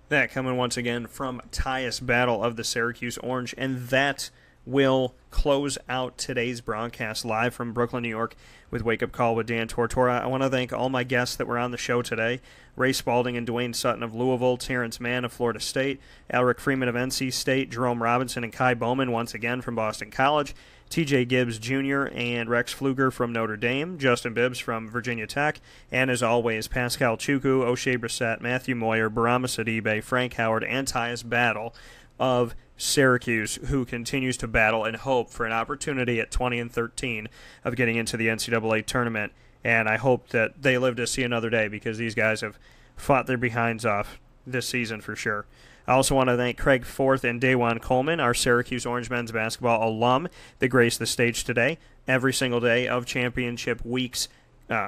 That coming once again from Tyus Battle of the Syracuse Orange, and that will close out today's broadcast live from Brooklyn, New York with Wake Up Call with Dan Tortora. I want to thank all my guests that were on the show today: Ray Spalding and Dwayne Sutton of Louisville, Terance Mann of Florida State, Allerik Freeman of NC State, Jerome Robinson and Kai Bowman once again from Boston College, TJ Gibbs Jr. and Rex Pflueger from Notre Dame, Justin Bibbs from Virginia Tech, and as always, Paschal Chukwu, O'Shea Brissett, Matthew Moyer, Barama Sidibe, Frank Howard, and Tyus Battle of Syracuse, who continues to battle and hope for an opportunity at 20-13 of getting into the NCAA tournament. And I hope that they live to see another day, because these guys have fought their behinds off this season for sure. I also want to thank Craig Forth and DaJuan Coleman, our Syracuse Orange men's basketball alum, that graced the stage today. Every single day of championship week's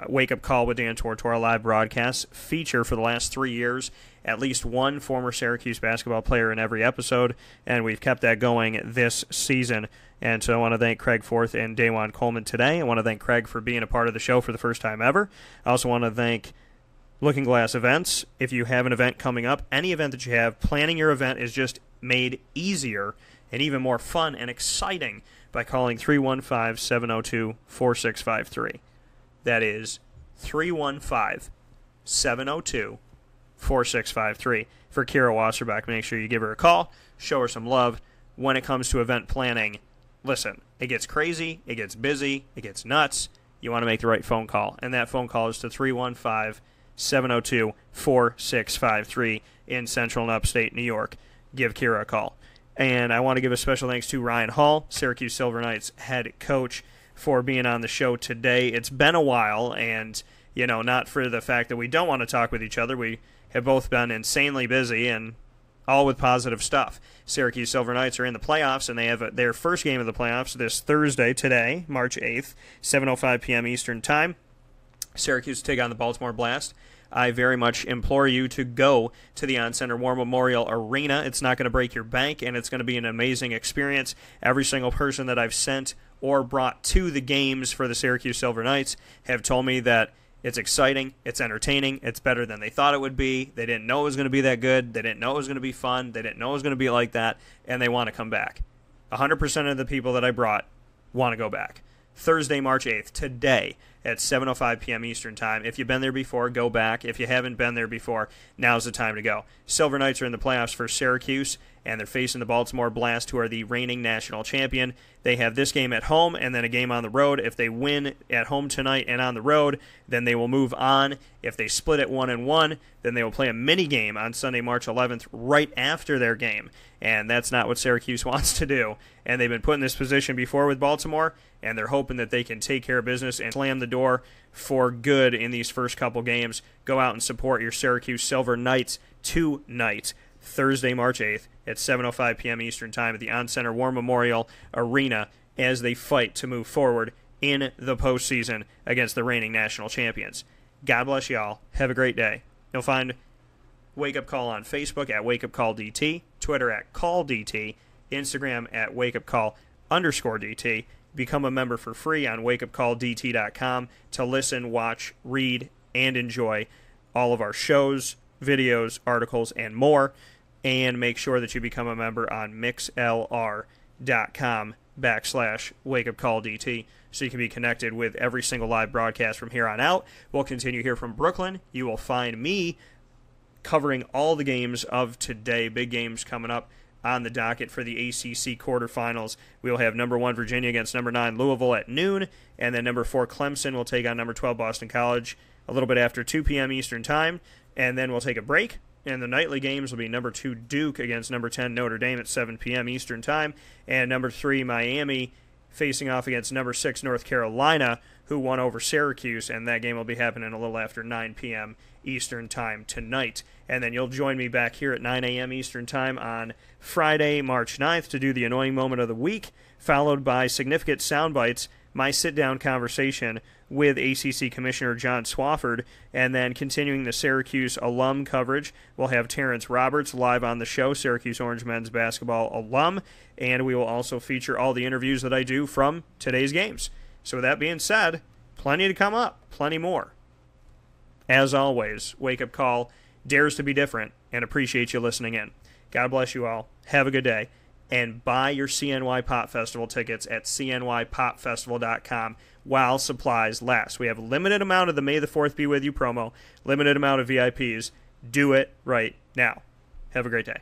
Wake Up Call with Dan Tortora live broadcasts feature for the last 3 years at least one former Syracuse basketball player in every episode, and we've kept that going this season. And so I want to thank Craig Forth and DaJuan Coleman today. I want to thank Craig for being a part of the show for the first time ever. I also want to thank Looking Glass Events. If you have an event coming up, any event that you have, planning your event is just made easier and even more fun and exciting by calling 315-702-4653. That is 315-702-4653. For Kira Wasserbeck, make sure you give her a call, show her some love. When it comes to event planning, listen, it gets crazy, it gets busy, it gets nuts. You want to make the right phone call, and that phone call is to 315-702-4653 in Central and Upstate New York. Give Kira a call. And I want to give a special thanks to Ryan Hall, Syracuse Silver Knights head coach, for being on the show today. It's been a while, and, you know, not for the fact that we don't want to talk with each other. We have both been insanely busy, and all with positive stuff. Syracuse Silver Knights are in the playoffs, and they have their first game of the playoffs this Thursday, today, March 8th, 7:05 p.m. Eastern Time. Syracuse take on the Baltimore Blast. I very much implore you to go to the On-Center War Memorial Arena. It's not going to break your bank, and it's going to be an amazing experience. Every single person that I've sent or brought to the games for the Syracuse Silver Knights have told me that it's exciting, it's entertaining, it's better than they thought it would be. They didn't know it was going to be that good. They didn't know it was going to be fun. They didn't know it was going to be like that, and they want to come back. 100% of the people that I brought want to go back. Thursday, March 8th, today at 7:05 p.m. Eastern Time. If you've been there before, go back. If you haven't been there before, now's the time to go. Silver Knights are in the playoffs for Syracuse, and they're facing the Baltimore Blast, who are the reigning national champion. They have this game at home and then a game on the road. If they win at home tonight and on the road, then they will move on. If they split at 1-1, then they will play a mini game on Sunday, March 11th, right after their game. And that's not what Syracuse wants to do. And they've been put in this position before with Baltimore, and they're hoping that they can take care of business and slam the door for good in these first couple games. Go out and support your Syracuse Silver Knights tonight, Thursday, March 8th at 7:05 p.m. Eastern Time at the On-Center War Memorial Arena as they fight to move forward in the postseason against the reigning national champions. God bless y'all. Have a great day. You'll find Wake Up Call on Facebook at Wake Up Call DT, Twitter at Call DT, Instagram at Wake Up Call _DT. Become a member for free on wakeupcalldt.com to listen, watch, read, and enjoy all of our shows, videos, articles, and more. And make sure that you become a member on mixlr.com/wakeupcalldt so you can be connected with every single live broadcast from here on out. We'll continue here from Brooklyn. You will find me covering all the games of today, big games coming up on the docket for the ACC quarterfinals. We'll have number 1 Virginia against number 9 Louisville at noon, and then number 4 Clemson will take on number 12 Boston College a little bit after 2 p.m. Eastern Time, and then we'll take a break. And the nightly games will be number 2 Duke against number 10 Notre Dame at 7 p.m. Eastern Time, and number 3 Miami facing off against number 6 North Carolina, who won over Syracuse, and that game will be happening a little after 9 p.m. Eastern Time tonight. And then you'll join me back here at 9 a.m. Eastern Time on Friday, March 9th to do the annoying moment of the week, followed by significant sound bites, my sit-down conversation with ACC Commissioner John Swofford, and then continuing the Syracuse alum coverage, we'll have Terance Roberts live on the show, Syracuse Orange men's basketball alum, and we will also feature all the interviews that I do from today's games. So with that being said, plenty to come up, plenty more. As always, Wake Up Call dares to be different and appreciate you listening in. God bless you all. Have a good day. And buy your CNY Pop Festival tickets at cnypopfestival.com while supplies last. We have a limited amount of the May the 4th Be With You promo, limited amount of VIPs. Do it right now. Have a great day.